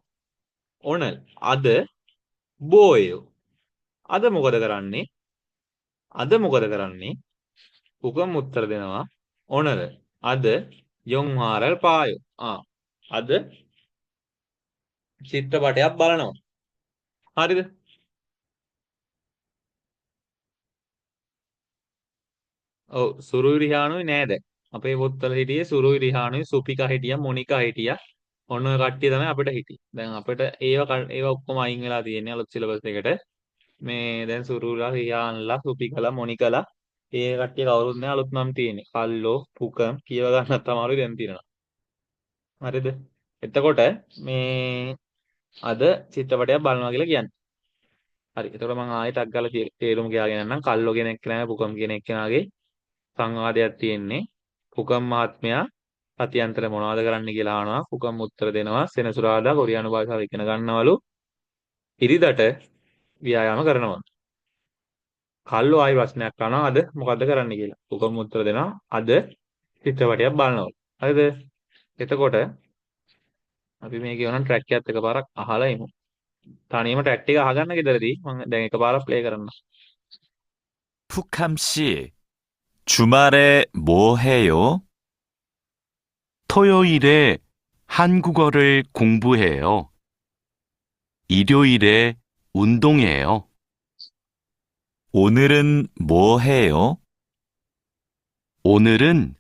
ඔනල් අද බෝයෝ අද මොකද කරන්නේ? අද මොකද කරන්නේ? පුකම් උත්තර දෙනවා ඔනර අද යොන්හාරල් පායෝ. අද චිත්‍රපටයක් බලනවා. හරිද? ඔව් සුරුයි රිහානුයි නෑ දැන්. අපේ පොත්වල හිටියේ සුරුයි රිහානුයි සුපිකා හිටියා මොනිකා හිටියා. ඔන්න ඔය කට්ටිය තමයි අපිට හිටියේ. දැන් අපිට ඒවා ඔක්කොම අයින් වෙලා තියෙන්නේ අලුත් සිලබස් එකට. මේ දැන් සුරුලා, රියාන්ලා, සුපිකලා, මොනිකලා ඒ කට්ටිය කවුරුත් නෑ අලුත් නම් තියෙන්නේ. කල්ලෝ, පුකම් කියව ගන්නත් අමාරුයි දැන් තියෙනවා. හරිද? එතකොට මේ අද චිත්‍රපටයක් බලනවා කියලා කියන්නේ. හරි. එතකොට මම ආයෙ ටක් ගාලා තේරුම කියාගෙන යන්නම්. කල්ලෝ කියන එක්කෙනා පුකම් කියන එක්කෙනාගේ සංවාදයක් තියෙන්නේ. පුකම් මහත්මයා අතියන්තර මොනවද කරන්න කියලා අහනවා. පුකම් උත්තර දෙනවා. සෙනසුරාදා කොරියානු භාෂාව ඉගෙන ගන්නවලු. ඉරිදට ව්‍යායාම කරනවා. කල්ලෝ ආයි ප්‍රශ්නයක් අහනවා අද මොකද්ද කරන්න කියලා. පුකම් උත්තර දෙනවා. අද චිත්‍රපටයක් බලනවා. හරිද? එතකොට අපි මේ කියවනම් ට්‍රැක් එකත් එකපාරක් අහලා ඉමු. තනියම ට්‍රැක් එක අහගන්න ගෙදරදී මම දැන් එකපාරක් ප්ලේ කරන්න. 푸캄 씨, 주말에 뭐 해요? 토요일에 한국어를 공부해요. 일요일에 운동해요. 오늘은 뭐 해요? 오늘은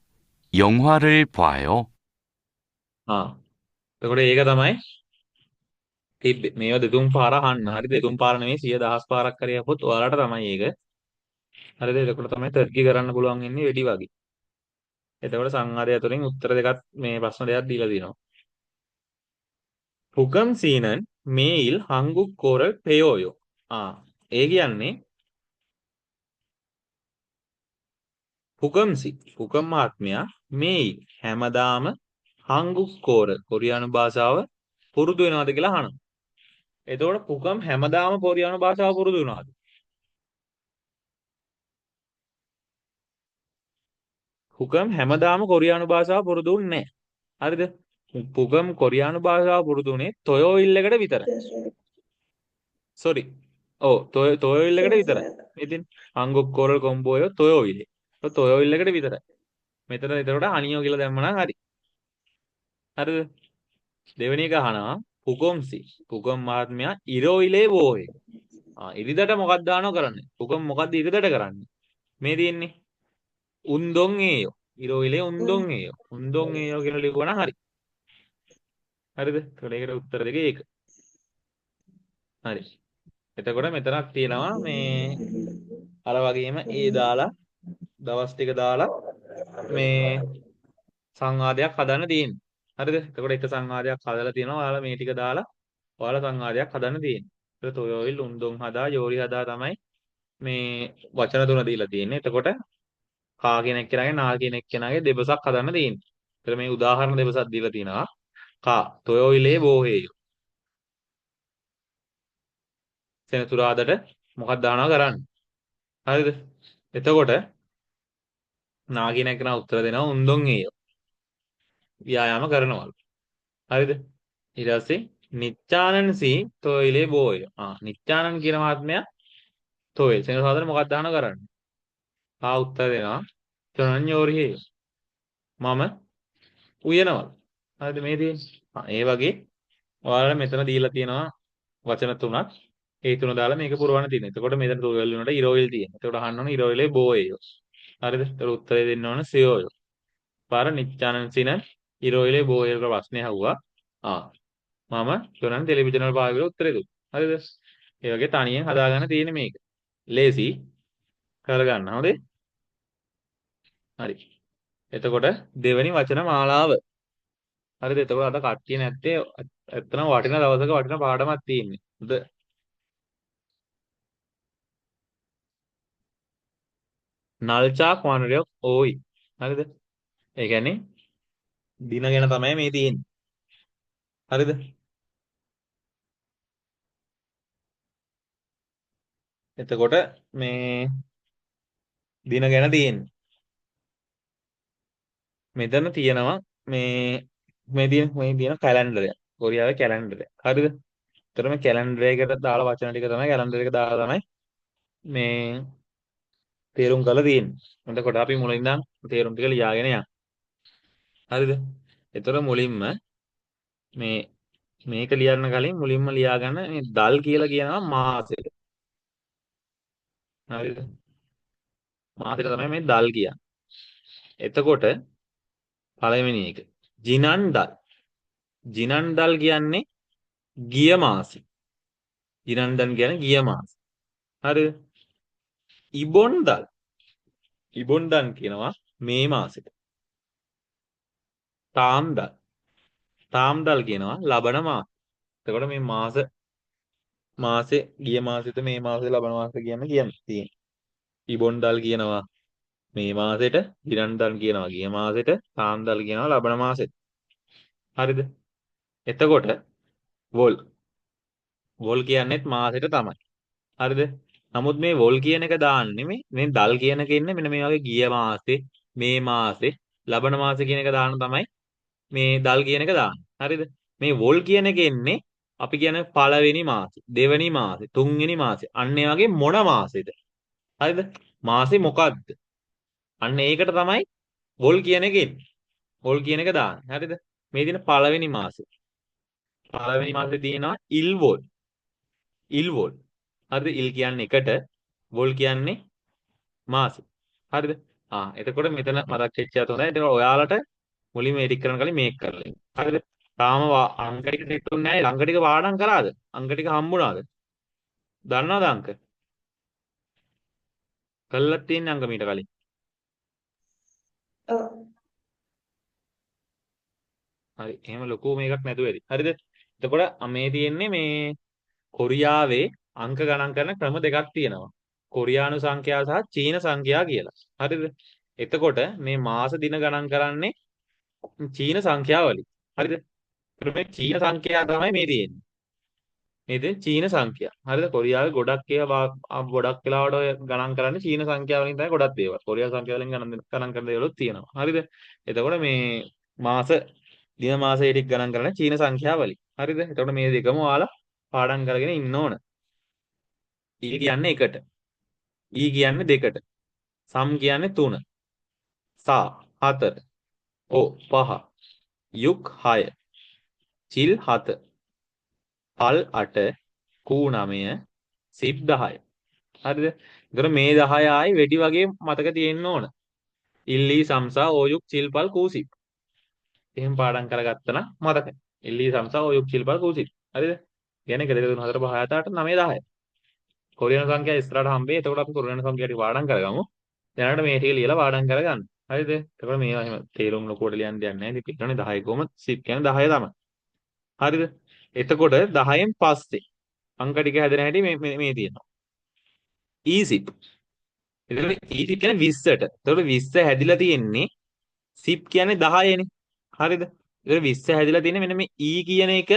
영화를 봐요. එතකොට ඒක තමයි තිබ්බේ. මේවා දෙතුන් පාර අහන්න. හරි දෙතුන් පාර නෙමෙයි 100,000 පාරක් හරි අපොත් ඔයාලට තමයි ඒක. හරිද? එතකොට තමයි තර්කී කරන්න පුළුවන් ඉන්නේ වෙඩි වගේ. එතකොට සංවාදය තුළින් උත්තර දෙකක් මේ ප්‍රශ්න දෙකක් දීලා දිනවා. පුකම් සීනන් මේල් හංගුක් කෝරල් පෙයෝයෝ. ඒ කියන්නේ පුකම් මහත්මයා මේල් හැමදාම හංගුක් කෝර කොරියානු භාෂාව පුරුදු වෙනවද කියලා අහනවා. එතකොට පුකම් හැමදාම කොරියානු භාෂාව පුරුදු වෙනවද? පුකම් හැමදාම කොරියානු භාෂාව පුරුදු වෙන්නේ නැහැ. හරිද? පුකම් කොරියානු භාෂාව පුරුදු වුණේ තොයෝයිල් එකට විතරයි. සෝරි. ඔව් තොයෝයිල් එකට විතරයි. ඉතින් හංගුක් කෝරල් කොම්බෝයෝ තොයෝයිල්. තොයෝයිල් එකට විතරයි. මෙතන එතකොට අනියෝ කියලා දැම්මනම් හරි. හරිද? දෙවෙනි එක අහනවා පුකම් මහත්මයා ඉරෝයිලේ වෝයේ. ඉරිදට මොකක්ද දානව කරන්නේ? පුකම් මොකද්ද ඉරිදට කරන්නේ? මේ තියෙන්නේ උන්දොන් ඒයෝ. ඉරෝයිලේ උන්දොන් ඒයෝ. උන්දොන් ඒයෝ කියලා ලියුවා හරි. හරිද? ඒකට ඒකට උත්තර දෙක ඒක. හරි. එතකොට මෙතනක් තියෙනවා මේ අර වගේම ඒ දාලා දවස් ටික දාලා මේ සංවාදයක් හදන්න තියෙන්නේ. හරිද? එතකොට එක සංවාදයක් හදලා තියෙනවා. ඔයාලා මේ ටික දාලා ඔයාලා සංවාදයක් හදන්න තියෙන්නේ. ඒක තොයෝයිල් උන්දොන් හදා යෝරි හදා තමයි මේ වචන තුන දීලා තියෙන්නේ. එතකොට කා කියන එක්කෙනාගේ නා කියන එක්කෙනාගේ දෙබසක් හදන්න තියෙන්නේ. ඒතර මේ උදාහරණ දෙබසක් දීලා තිනවා. කා තොයෝයිලේ බෝහේයෝ. සෙනසුරාදට මොකක්ද දානවා කරන්නේ. හරිද? එතකොට නා කියන එක්කෙනා උත්තර දෙනවා උන්දොන් ඒයෝ. ව්‍යායාම කරනවලු. හරිද? ඊට පස්සේ නිච්චානන් සී තොයිලේ බෝය. නිච්චානන් කියන මහත්මයා තොයිල් සෙනසුරාදට මොකක්ද දානවා කරන්නේ. උත්තර දෙනවා චොනන් යෝරිහේ. මම උයනවලු. හරිද මේ තියෙන්නේ. ඒ වගේ ඔයාලා මෙතන දීලා තියෙනවා වචන තුනක්. ඒ තුන දාලා මේක පුරවන්න තියෙනවා. එතකොට මෙතන තොයිල් වලට ඉරෝයිල් තියෙනවා. එතකොට අහන්න ඕනේ ඉරෝයිලේ බෝයෝ. හරිද? එතකොට උත්තරේ දෙන්න ඕන සියෝයෝ. පාර නිච්චානන් සින ඉරෝයිලේ බෝයෝ කියලා ප්‍රශ්නේ අහුවා. මම චොනන් ටෙලිවිෂන් වල පාවිච්චි කරලා උත්තරේ දුන්නා. හරිද? ඒ වගේ තනියෙන් හදාගන්න තියෙන්නේ මේක. ලේසි කරගන්න. හොඳේ? හරි. එතකොට දෙවෙනි වචන මාලාව. හරිද? එතකොට අද කට්ටිය නැත්තේ ඇත්තම වටින දවසක වටින පාඩමක් තියෙන්නේ. හොඳ. නල්චා ක්වාන්ටිටියක් ඕයි. හරිද? ඒ කියන්නේ දින ගැන තමයි මේ තියෙන්නේ. හරිද? එතකොට මේ දින ගැන තියෙන්නේ. මෙතන තියෙනවා මේ තියෙන කැලෙන්ඩරය. කොරියාවේ කැලෙන්ඩරය. හරිද? ඒතර මේ කැලෙන්ඩර් එකට දාලා වචන ටික තමයි කැලෙන්ඩර් එක දාලා තමයි මේ තේරුම් කරලා තියෙන්නේ. එතකොට අපි මුලින් ඉඳන් තේරුම් ටික ලියාගෙන යන්න. හරිද? ඒතර මුලින්ම මේක ලියන්න කලින් මුලින්ම ලියාගන්න මේ දල් කියලා කියනවා මාසෙට. හරිද? මාසෙට තමයි මේ දල් කියන්නේ. එතකොට පළවෙනි එක ජිනන් දල්. ජිනන්ඩල් කියන්නේ ගිය මාසෙ. ජිනන්ඩන් කියන්නේ ගිය මාසෙ. හරිද? ඉබොන්දල්. ඉබොන්ඩන් කියනවා මේ මාසෙට. තාම්දල්. තාම්දල් කියනවා ලබන මාස. එතකොට මේ මාසේ ගිය මාසෙට මේ මාසේ ලබන මාසෙට කියන්නේ තියෙන්නේ. ඉබොන්ඩල් කියනවා මේ මාසෙට, ජිනන්ඩන් කියනවා ගිය මාසෙට, තාම්දල් කියනවා ලබන මාසෙට. හරිද? එතකොට වොල්. වොල් කියන්නේත් මාසෙට තමයි. හරිද? නමුත් මේ වොල් කියන එක දාන්නේ මේ දල් කියන එක ඉන්නේ මෙන්න මේ වගේ ගිය මාසේ, මේ මාසේ, ලබන මාසේ කියන එක දාන්න තමයි මේ දල් කියන එක දාන්නේ. හරිද? මේ වොල් කියන එක එන්නේ අපි කියන පළවෙනි මාසේ, දෙවෙනි මාසේ, තුන්වෙනි මාසේ. අන්න ඒ වගේ මොන මාසෙද? හරිද? මාසේ මොකද්ද? අන්න ඒකට තමයි වොල් කියන එක එන්නේ. වොල් කියන එක දාන්නේ. හරිද? මේ දින පළවෙනි මාසේ. පළවෙනි මාසේ තියෙනවා ඉල් වොල්. ඉල් වොල්. හරිද? ඉල් කියන්නේ එකට, වොල් කියන්නේ මාසෙ. හරිද? එතකොට මෙතන මතක් වෙච්චත් හොඳයි. එතකොට ඔයාලට මුලින්ම මේ ටික කරන කලින් මේක කරලා ඉන්න. හරිද? තාම අංක ටික සෙට් වුනේ නැහැ. අංක ටික පාඩම් කරාද? අංක ටික හම්බුණාද? දන්නවද අංක? කළා තියෙන අංක මීට කලින්. ඔව්. හරි. එහෙම ලොකු මේකක් නැතුව ඇති. හරිද? එතකොට මේ තියෙන්නේ මේ කොරියාවේ අංක ගණන් කරන ක්‍රම දෙකක් තියෙනවා. කොරියානු සංඛ්‍යා සහ චීන සංඛ්‍යා කියලා. හරිද? එතකොට මේ මාස දින ගණන් කරන්නේ චීන සංඛ්‍යාවලින්. හරිද? ඒත් මේ චීන සංඛ්‍යා තමයි මේ තියෙන්නේ. නේද? චීන සංඛ්‍යා. හරිද? කොරියාවේ ගොඩක් ඒවා ගොඩක් වෙලාවට ඔය ගණන් කරන්නේ චීන සංඛ්‍යා වලින් තමයි ගොඩක් දේවල්. කොරියා සංඛ්‍යා වලින් ගණන් කරන දේවලුත් තියෙනවා. හරිද? එතකොට මේ මාස දින මාසයේ ටික ගණන් කරන්නේ චීන සංඛ්‍යා වලින්. හරිද? එතකොට මේ දෙකම ඔයාලා පාඩම් කරගෙන ඉන්න ඕන. ඊ කියන්නේ එකට. ඊ කියන්නේ දෙකට. සම් කියන්නේ 3. සා 4. ඕ 5. යුක් 6. චිල් 7. පල් 8. කූ 9. සිප් 10. හරිද? ඒතර මේ 10 ආයි වෙඩි වගේ මතක තියෙන්න ඕන. ඉල්ලී සම්සා ඕයුක් චිල් පල් කූ සිප්. එහෙම පාඩම් කරගත්තා නම් මතකයි. ඉල්ලී සම්සා ඕයුක් චිල් පල් කූ සිප්. හරිද? කියන්නේ 1 2 3 4 5 6 7 8 9 10. කොරියානු සංඛ්‍යා ඉස්සරහට හම්බෙයි. එතකොට අපි කොරියානු සංඛ්‍යා ටික පාඩම් කරගමු. දැනට මේ ටික ලියලා පාඩම් කරගන්න. හරිද? එතකොට මේවා එහෙම තේරුම් ලොකුවට ලියන්න දෙයක් නැහැ. ඉතින් පිටරනේ 10 කොහොම සිප් කියන්නේ 10 තමයි. හරිද? එතකොට 10න් පස්සේ අංක ටික හැදෙන හැටි මේ තියෙනවා. ඊසිප්. එතකොට ඊසිප් කියන්නේ 20ට. එතකොට 20 හැදිලා තියෙන්නේ සිප් කියන්නේ 10නේ. හරිද? එතකොට 20 හැදිලා තියෙන්නේ මෙන්න මේ ඊ කියන එක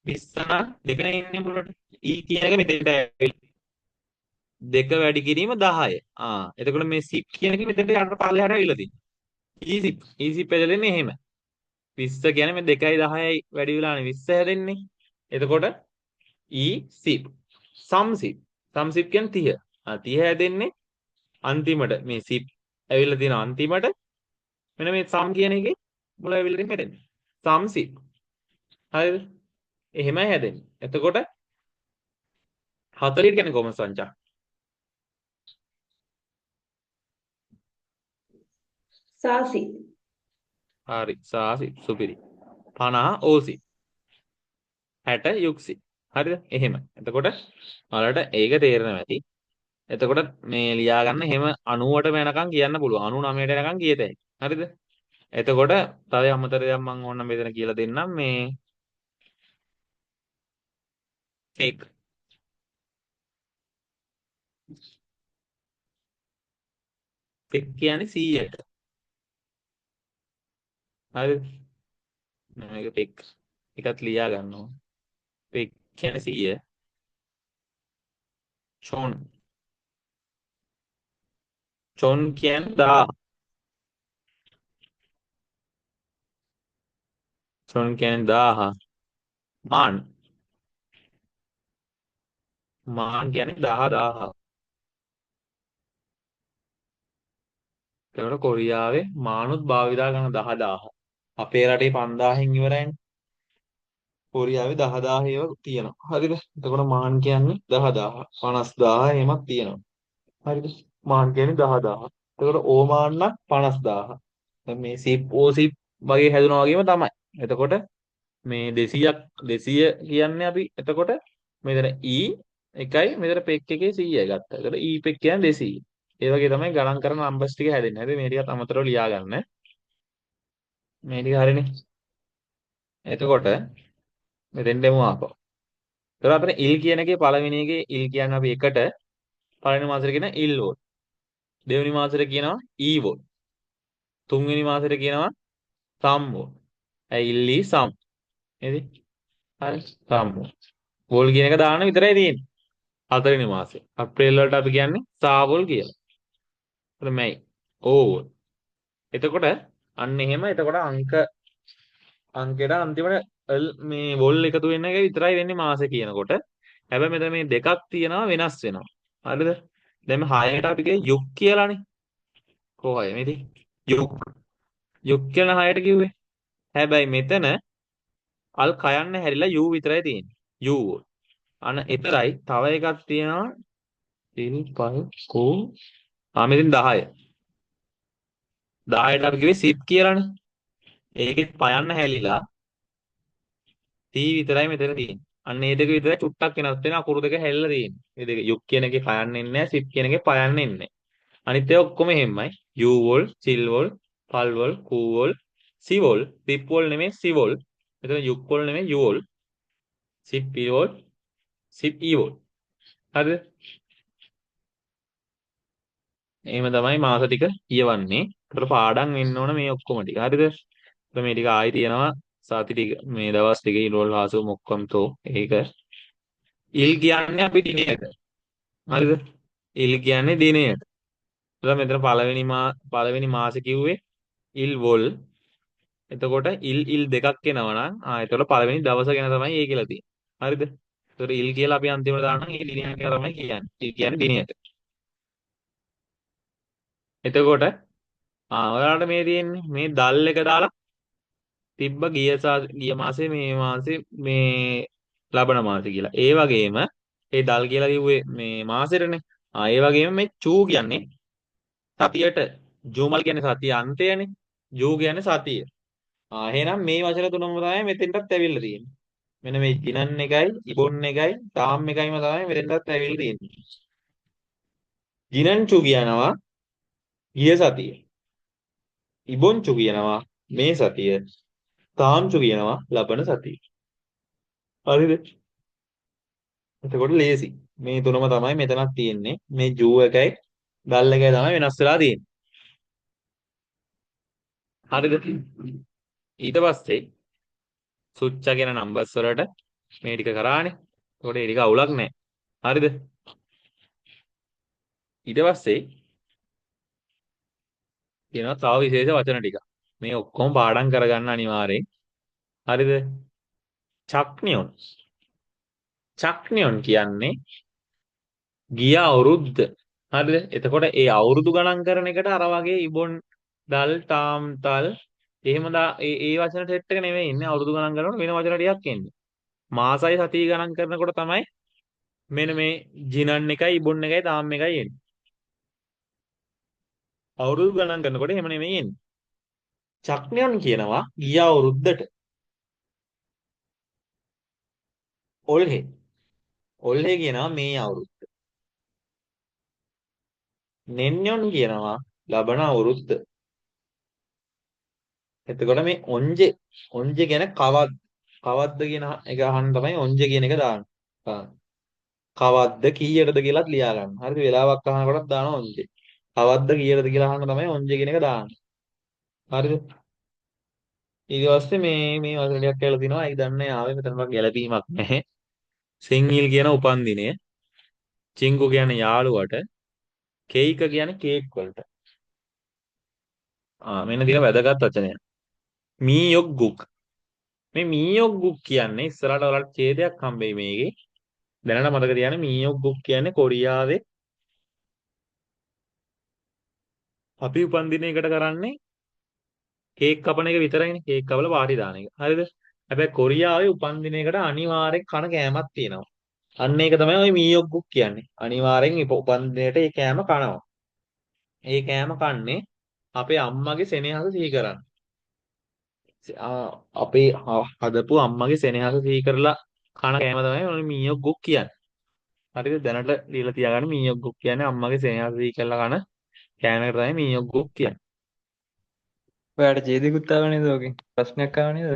20 නම් දෙකනේ ඉන්නේ මුලට. ඊ කියන එක මෙතෙන්ට ඇවිල්ලා. දෙක වැඩි කිරීම 10. එතකොට මේ සිප් කියන එක මෙතෙන්ට යනට පල්ලෙහාට ඇවිල්ලා තියෙනවා. ඊසිප්. ඊසිප් හැදෙන්නේ එහෙම. 20 කියන්නේ මේ 2යි 10යි වැඩි වෙලානේ 20 හැදෙන්නේ. එතකොට ඊ සිප්. සම්සිප්. සම්සිප් කියන්නේ 30. 30 හැදෙන්නේ අන්තිමට මේ සිප් ඇවිල්ලා තියෙන අන්තිමට මෙන්න මේ සම් කියන එකේ මුල ඇවිල්ලා තියෙන මෙතෙන්. සම්සිප්. හරිද? එහෙමයි හැදෙන්නේ. එතකොට 40 කියන්නේ කොහොමද සංචා? සාසි. හරි. සාසි සුපිරි. 50 ඕසි. 60 යුක්සි. හරිද? එහෙම. එතකොට ඔයාලට ඒක තේරෙනවා ඇති. එතකොට මේ ලියා ගන්න එහෙම 90ටම යනකම් කියන්න පුළුවන්. 99ට යනකම් කියත හැකියි. හරිද? එතකොට තව අමතර දෙයක් මම ඕනනම් මෙතන කියලා දෙන්නම් මේ එක පෙක් කියන්නේ 100ට. හරිද? මේක පෙක් එකත් ලියා ගන්න ඕන. පෙක් කියන්නේ 100. චොන්. චොන් කියන්නේ 1000. චොන් කියන්නේ 1000. මාන්. මාන් කියන්නේ 10,000. ඒකට කොරියාවේ මානුත් භාවිතා කරන 10,000. අපේ රටේ 5000න් ඉවරයිනේ. කොරියාවේ 10,000 ඒවා තියෙනවා. හරිද? එතකොට මාන් කියන්නේ 10,000. 50,000 එහෙමත් තියෙනවා. හරිද? මාන් කියන්නේ 10,000. එතකොට ඕමාන් නම් 50,000. දැන් මේ සිප් ඕසිප් වගේ හැදුනා වගේම තමයි. එතකොට මේ 200ක් 200 කියන්නේ අපි එතකොට මෙතන e එකයි මෙතන පෙක් එකේ 100යි ගත්තා. එතකොට e පෙක් කියන්නේ 200. ඒ වගේ තමයි ගණන් කරන නම්බර්ස් ටික හැදෙන්නේ. හරි මේ ටිකත් අමතරව ලියා ගන්න. මේ ටික හරිනේ. එතකොට මෙතෙන්ට එමු ආපහු. එතකොට අපිට ඉල් කියන එකේ පළවෙනි එකේ ඉල් කියන්නේ අපි එකට පළවෙනි මාසෙට කියන ඉල් වෝල්. දෙවෙනි මාසෙට කියනවා ඊ වෝල්. තුන්වෙනි මාසෙට කියනවා සම් වෝල්. ඇයි ඉල්ලි සම්. නේද? හරි සම් වෝල්. වෝල් කියන එක දාන්න විතරයි තියෙන්නේ. හතරවෙනි මාසේ. අප්‍රේල් වලට අපි කියන්නේ සාවෝල් කියලා. එතකොට මැයි ඕවෝල්. එතකොට අන්න එහෙම එතකොට අංකයට අන්තිමට මේ වෝල් එකතු වෙන එක විතරයි වෙන්නේ මාසේ කියනකොට. හැබැයි මෙතන මේ දෙකක් තියෙනවා වෙනස් වෙනවා. හරිද? දැන් මේ 6ට අපි කියේ යුක් කියලානේ. කොහොමද මේක? යුක් කියන 6ට කිව්වේ. හැබැයි මෙතන අල් කයන්න හැරිලා යූ විතරයි තියෙන්නේ. යූ. අන එතරයි තව එකක් තියෙනවා. තිල් පහ කෝ මෙතන 10. 10ට අපි කිව්වේ සිප් කියලානේ. ඒකෙත් පයන්න හැලිලා තී විතරයි මෙතන තියෙන්නේ. අන්න ඒ දෙක විතරයි චුට්ටක් වෙනස් වෙන අකුරු දෙක හැල්ලලා තියෙන්නේ. මේ දෙක යුක් කියන එකේ පයන්න එන්නේ නැහැ, සිප් කියන එකේ පයන්න එන්නේ නැහැ. අනිත් ඒවා ඔක්කොම එහෙමයි. යූ වෝල්, සිල් වෝල්, පල් වෝල්, කූ වෝල්, සි වෝල්, සිප් වෝල් නෙමෙයි සි වෝල්. මෙතන යුක් වෝල් නෙමෙයි you wall. Sip e wall, sip e wall. හරිද? එහෙම තමයි මාස ටික කියවන්නේ. ඒකට පාඩම් වෙන්න ඕන මේ ඔක්කොම ටික. හරිද? ඒත් මේ ටික ආයි තියෙනවා සති ටික මේ දවස් ටිකේ ඉරෝල් හාසු මොක්කම් තෝ ඒක ඉල් කියන්නේ අපි දිනයට. හරිද? ඉල් කියන්නේ දිනයට. එතකොට මෙතන පළවෙනි මාසෙ කිව්වේ ඉල් වොල්. එතකොට ඉල් දෙකක් එනවා නම් එතකොට පළවෙනි දවස ගැන තමයි ඒ කියලා තියෙන්නේ. හරිද? එතකොට ඉල් කියලා අපි අන්තිමට දානවා ඒ දිනය කියලා තමයි කියන්නේ. ඉල් කියන්නේ දිනයට. එතකොට ඔයාලට මේ තියෙන්නේ මේ දල් එක දාලා තිබ්බ ගිය මාසේ මේ මාසේ මේ ලබන මාසේ කියලා. ඒ වගේම ඒ දල් කියලා කිව්වේ මේ මාසෙටනේ. ඒ වගේම මේ චූ කියන්නේ සතියට ජූමල් කියන්නේ සතිය අන්තයනේ. ජූ කියන්නේ සතිය. එහෙනම් මේ වචන තුනම තමයි මෙතෙන්ටත් ඇවිල්ලා තියෙන්නේ. මෙන්න මේ ජිනන් එකයි, ඉබොන් එකයි, තාම් එකයිම තමයි මෙතෙන්ටත් ඇවිල්ලා තියෙන්නේ. ජිනන්චු කියනවා ගිය සතිය. ඉබොන්චු කියනවා මේ සතිය. තාම්චු කියනවා ලබන සතිය. හරිද? එතකොට ලේසි. මේ තුනම තමයි මෙතනක් තියෙන්නේ. මේ ජූ එකයි දල් එකයි තමයි වෙනස් වෙලා තියෙන්නේ. හරිද? ඊට පස්සේ සුච්චා කියන නම්බර්ස් වලට මේ ටික කරානේ. එතකොට ඒ ටික අවුලක් නැහැ. හරිද? ඊට පස්සේ කියනවා තව විශේෂ වචන ටික. මේ ඔක්කොම පාඩම් කරගන්න අනිවාර්යෙන්. හරිද? චක්නියොන්. චක්නියොන් කියන්නේ ගිය අවුරුද්ද. හරිද? එතකොට ඒ අවුරුදු ගණන් කරන එකට අර වගේ ඉබොන් දල් තාම් තල් එහෙම ඒ වචන සෙට් එක නෙමෙයි ඉන්නේ අවුරුදු ගණන් කරනකොට වෙන වචන ටිකක් එන්නේ. මාසයි සතිය ගණන් කරනකොට තමයි මෙන්න මේ ජිනන් එකයි ඉබොන් එකයි තාම් එකයි එන්නේ. අවුරුදු ගණන් කරනකොට එහෙම නෙමෙයි එන්නේ. චක්නියොන් කියනවා ගිය අවුරුද්දට. ඔල්හෙ. ඔල්හෙ කියනවා මේ අවුරුද්ද. නෙන්යොන් කියනවා ලබන අවුරුද්ද. එතකොට මේ ඔන්ජේ කියන්නේ කවද්ද කියන එක අහන්න තමයි ඔන්ජේ කියන එක දාන්නේ. කවද්ද කීයටද කියලාත් ලියා ගන්න. හරිද? වෙලාවක් අහනකොටත් දානවා ඔන්ජේ. කවද්ද කීයටද කියලා අහන්න තමයි ඔන්ජේ කියන එක දාන්නේ. හරිද? ඊට පස්සේ මේ වචන ටිකක් කියලා තිනවා. ඒක දන්නේ ආවේ මෙතන ගැළපීමක් නැහැ. සිංහිල් කියන උපන්දිනය. චිංකු කියන්නේ යාළුවට. කේක කියන්නේ කේක් වලට. මෙන්න තියෙන වැදගත් වචනය. මීයොග්ගුක්. මේ මීයොග්ගුක් කියන්නේ ඉස්සරහට ඔයාලට ඡේදයක් හම්බෙයි මේකේ. දැනට මතක තියාගන්න මීයොග්ගුක් කියන්නේ කොරියාවේ අපි උපන්දිනයකට කරන්නේ කේක් කපන එක විතරයිනේ. කේක් කපලා පාටි දාන එක. හරිද? හැබැයි කොරියාවේ උපන්දිනයකට අනිවාර්යෙන් කන කෑමක් තියෙනවා. අන්න ඒක තමයි ওই මීයොග්ගුක් කියන්නේ. අනිවාර්යෙන් උපන්දිනයට ඒ කෑම කනවා. ඒ කෑම කන්නේ අපේ අම්මගේ සෙනෙහස සිහි කරන්න. අපේ හදපු අම්මගේ සෙනෙහස සිහි කරලා කන කෑම තමයි ඔය මීයොක් ගුක් කියන්නේ. හරිද? දැනට ලියලා තියාගන්න මීයොක් ගුක් කියන්නේ අම්මගේ සෙනෙහස සිහි කරලා කන කෑමකට තමයි මීයොක් ගුක් කියන්නේ. ඔයාලට ජේදිකුත් ආව නේද ඔකෙන්? ප්‍රශ්නයක් ආව නේද?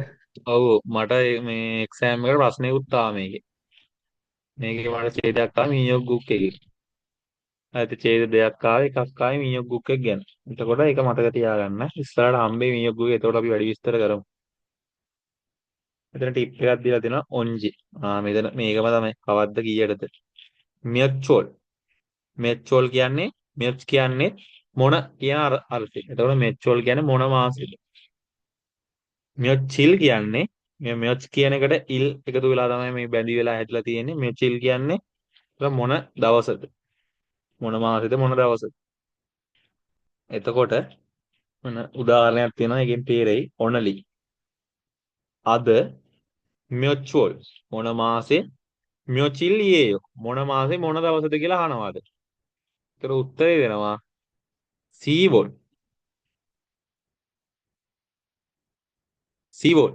ඔව් මට මේ එක්සෑම් එකට ප්‍රශ්නෙකුත් ආවා මේකේ. මේකේ මට ඡේදයක් ආවා මීයොක් ගුක් එකේ. හරිද? ඡේද දෙකක් ආවා එකක් ආවේ මීයොක් ගුක් එක ගැන. එතකොට ඒක මතක තියාගන්න. ඉස්සරහට හම්බෙයි මීයොක් ගුක්. එතකොට අපි වැඩි විස්තර කරමු. මෙතන ටිප් එකක් දීලා තියෙනවා ඔන්ජි. මෙතන මේකම තමයි. කවද්ද කීයටද? මියොච්චෝල්. මෙච්චෝල් කියන්නේ මෙච් කියන්නේ මොන කියන අර්ථය. එතකොට මෙච්චෝල් කියන්නේ මොන මාසෙද? මෙච්චිල් කියන්නේ මේ මෙච් කියන එකට ඉල් එකතු වෙලා තමයි මේ බැඳි වෙලා හැදලා තියෙන්නේ. මෙච්චිල් කියන්නේ මොන දවසද? මොන මාසෙද මොන දවසද? එතකොට මොන උදාහරණයක් තියෙනවා එකෙන් තේරෙයි. ඔනලි. අද මෙච්චෝල් මොන මාසේ මෙච්චිල් ඊයෝ මොන මාසේ මොන දවසද කියලා අහනවාද? ඒතර උත්තරේ දෙනවා සීවොල්. සීවොල්.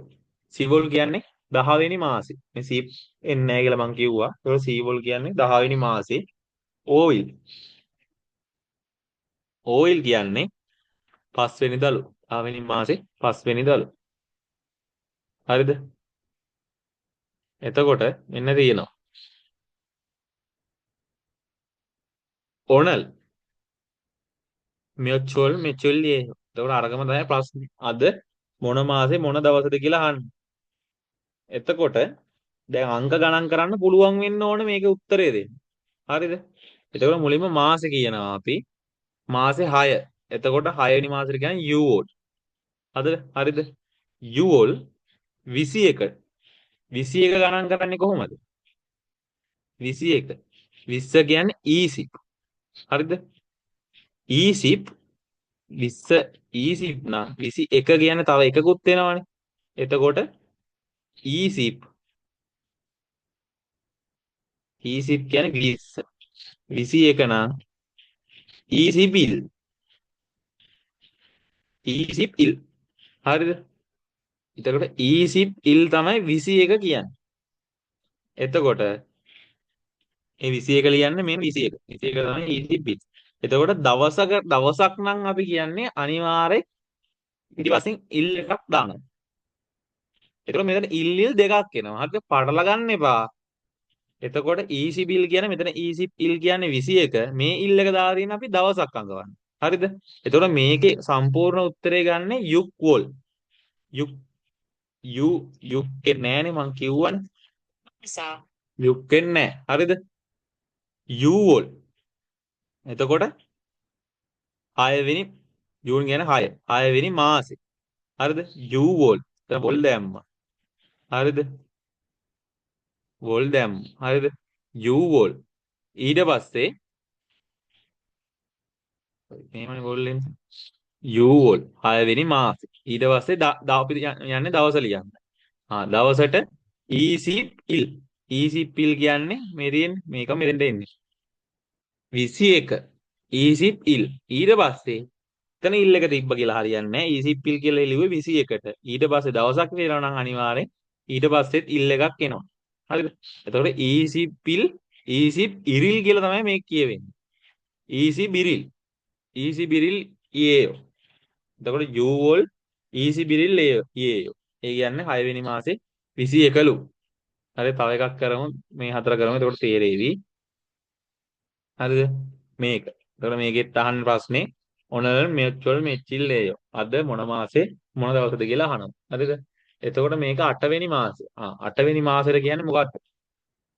සීවොල් කියන්නේ 10 වෙනි මාසේ. මේ සීප් එන්නේ නැහැ කියලා මං කිව්වා. ඒක සීවොල් කියන්නේ 10 වෙනි මාසේ. ඕයිල්. ඕයිල් කියන්නේ 5 වෙනි දළු. 10 වෙනි මාසේ 5 වෙනි දළු. හරිද? එතකොට මෙන්න තියෙනවා. ඔනල් මෙචුවල් මෙචුවල්ලියේ. එතකොට අරගම තමයි ප්‍රශ්නේ. අද මොන මාසේ මොන දවසද කියලා අහන්නේ. එතකොට දැන් අංක ගණන් කරන්න පුළුවන් වෙන්න ඕන මේකේ උත්තරේ දෙන්න. හරිද? එතකොට මුලින්ම මාසේ කියනවා අපි. මාසේ 6. එතකොට 6 වෙනි මාසෙට කියන්නේ යූල්. හරිද? යූල් 21. 21 ගණන් කරන්නේ කොහොමද? 21. 20 කියන්නේ ඊසිප්. හරිද? ඊසිප් 20 ඊසිප් නා 21 කියන්නේ තව එකකුත් වෙනවනේ. එතකොට ඊසිප් කියන්නේ 20. 21 නම් ඊසිපිල්. ඊසිපිල්. හරිද? එතකොට ඊසිපිල් තමයි 21 කියන්නේ. එතකොට ඒ 21 ලියන්නේ මෙන්න 21. 21 තමයි ඊසිපිල්. එතකොට දවසක් නම් අපි කියන්නේ අනිවාර්යෙන් ඊට ඉල් එකක් දානවා. එතකොට මෙතන ඉල් දෙකක් එනවා. හරිද? පටල ගන්න එපා. එතකොට ඊසි බිල් කියන්නේ මෙතන ඊසි ඉල් කියන්නේ 21. මේ ඉල් එක දාලා තියෙන අපි දවසක් අඟවන්න. හරිද? එතකොට මේකේ සම්පූර්ණ උත්තරේ ගන්න යුක් වෝල්. යුක් යුක් නෑනේ මං කිව්වනේ. යුක් නෑ. හරිද? You wall. එතකොට 6 වෙනි ජූන් කියන්නේ 6. 6 වෙනි මාසේ. හරිද? You wall. දැන් වෝල් දැම්මා. හරිද? වෝල් දැම්ම. හරිද? You wall. ඊට පස්සේ මේමනේ වෝල් එන්නේ. යූ වෝල් 6 වෙනි මාසේ. ඊට පස්සේ අපි යන්නේ දවස ලියන්න. දවසට ඊසිප් ඉල්. ඊසිප් ඉල් කියන්නේ මේ තියෙන්නේ මේක මෙතෙන්ට එන්නේ. 21 ඊසිප් ඉල්. ඊට පස්සේ එතන ඉල් එක තිබ්බ කියලා හරියන්නේ නැහැ. ඊසිප් ඉල් කියලා ලිව්වේ 21ට. ඊට පස්සේ දවසක් වෙනවා නම් අනිවාර්යෙන් ඊට පස්සෙත් ඉල් එකක් එනවා. හරිද? එතකොට ඊසිපිල් ඊසිප් ඉරිල් කියලා තමයි මේක කියවෙන්නේ. ඊසි බිරිල්. ඊසි බිරිල් ඊයෝ. එතකොට යූවෝල් ඊසි බිරිල් ඊයෝ. ඒ කියන්නේ 6 වෙනි මාසේ 21ලු. හරි තව එකක් කරමු. මේ හතර කරමු. එතකොට තේරෙවි. හරිද? මේක. එතකොට මේකෙත් අහන්න ප්‍රශ්නේ ඔනල් මෙච්චොල් මෙච්චිල් ඊයෝ. අද මොන මාසේ මොන දවසද කියලා අහනවා. හරිද? එතකොට මේක 8 වෙනි මාසේ. 8 වෙනි මාසෙට කියන්නේ මොකක්ද?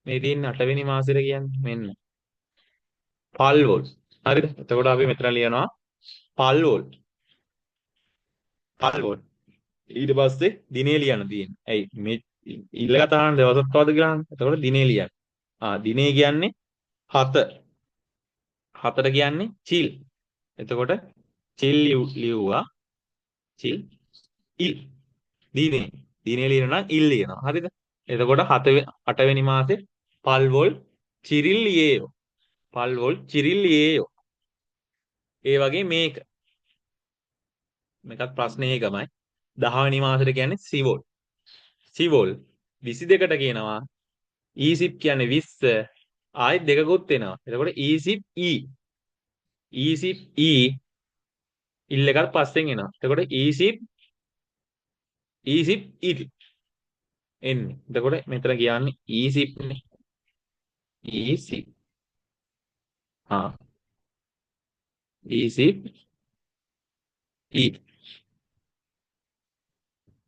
මේ තියෙන 8 වෙනි මාසෙට කියන්නේ මෙන්න. පල්වොල්. හරිද? එතකොට අපි මෙතන ලියනවා පල්වොල්. පල්වොල්. ඊට පස්සේ දිනේ ලියන්න තියෙන්නේ. ඇයි මේ ඉල්ලගත ගන්න දවසක් කවද කියලා අහන්න. එතකොට දිනේ ලියන්න. දිනේ කියන්නේ 7. 7ට කියන්නේ චිල්. එතකොට චිල් ලියුවා. චිල් ඉල්. දිනේ ලියන නම් ඉල් ලියනවා. හරිද? එතකොට 8 වෙනි මාසේ පල්වොල් චිරිල් ලියේයෝ. පල්වොල් චිරිල් ලියේයෝ. ඒ වගේ මේකත් ප්‍රශ්නේ ඒකමයි. 10 වෙනි මාසෙට කියන්නේ සිවොල්. සිවොල් 22ට කියනවා ඊසිප් කියන්නේ 20 ආයෙත් දෙකකුත් එනවා. එතකොට ඊසිප් ඊ. ඊසිප් ඊ ඉල් එකත් පස්සෙන් එනවා. එතකොට ඊසිප් ඉල් එන්නේ. එතකොට මෙතන කියන්නේ ඊසිප් නේ. ඊසිප්. ආ ඊසිප් ඊ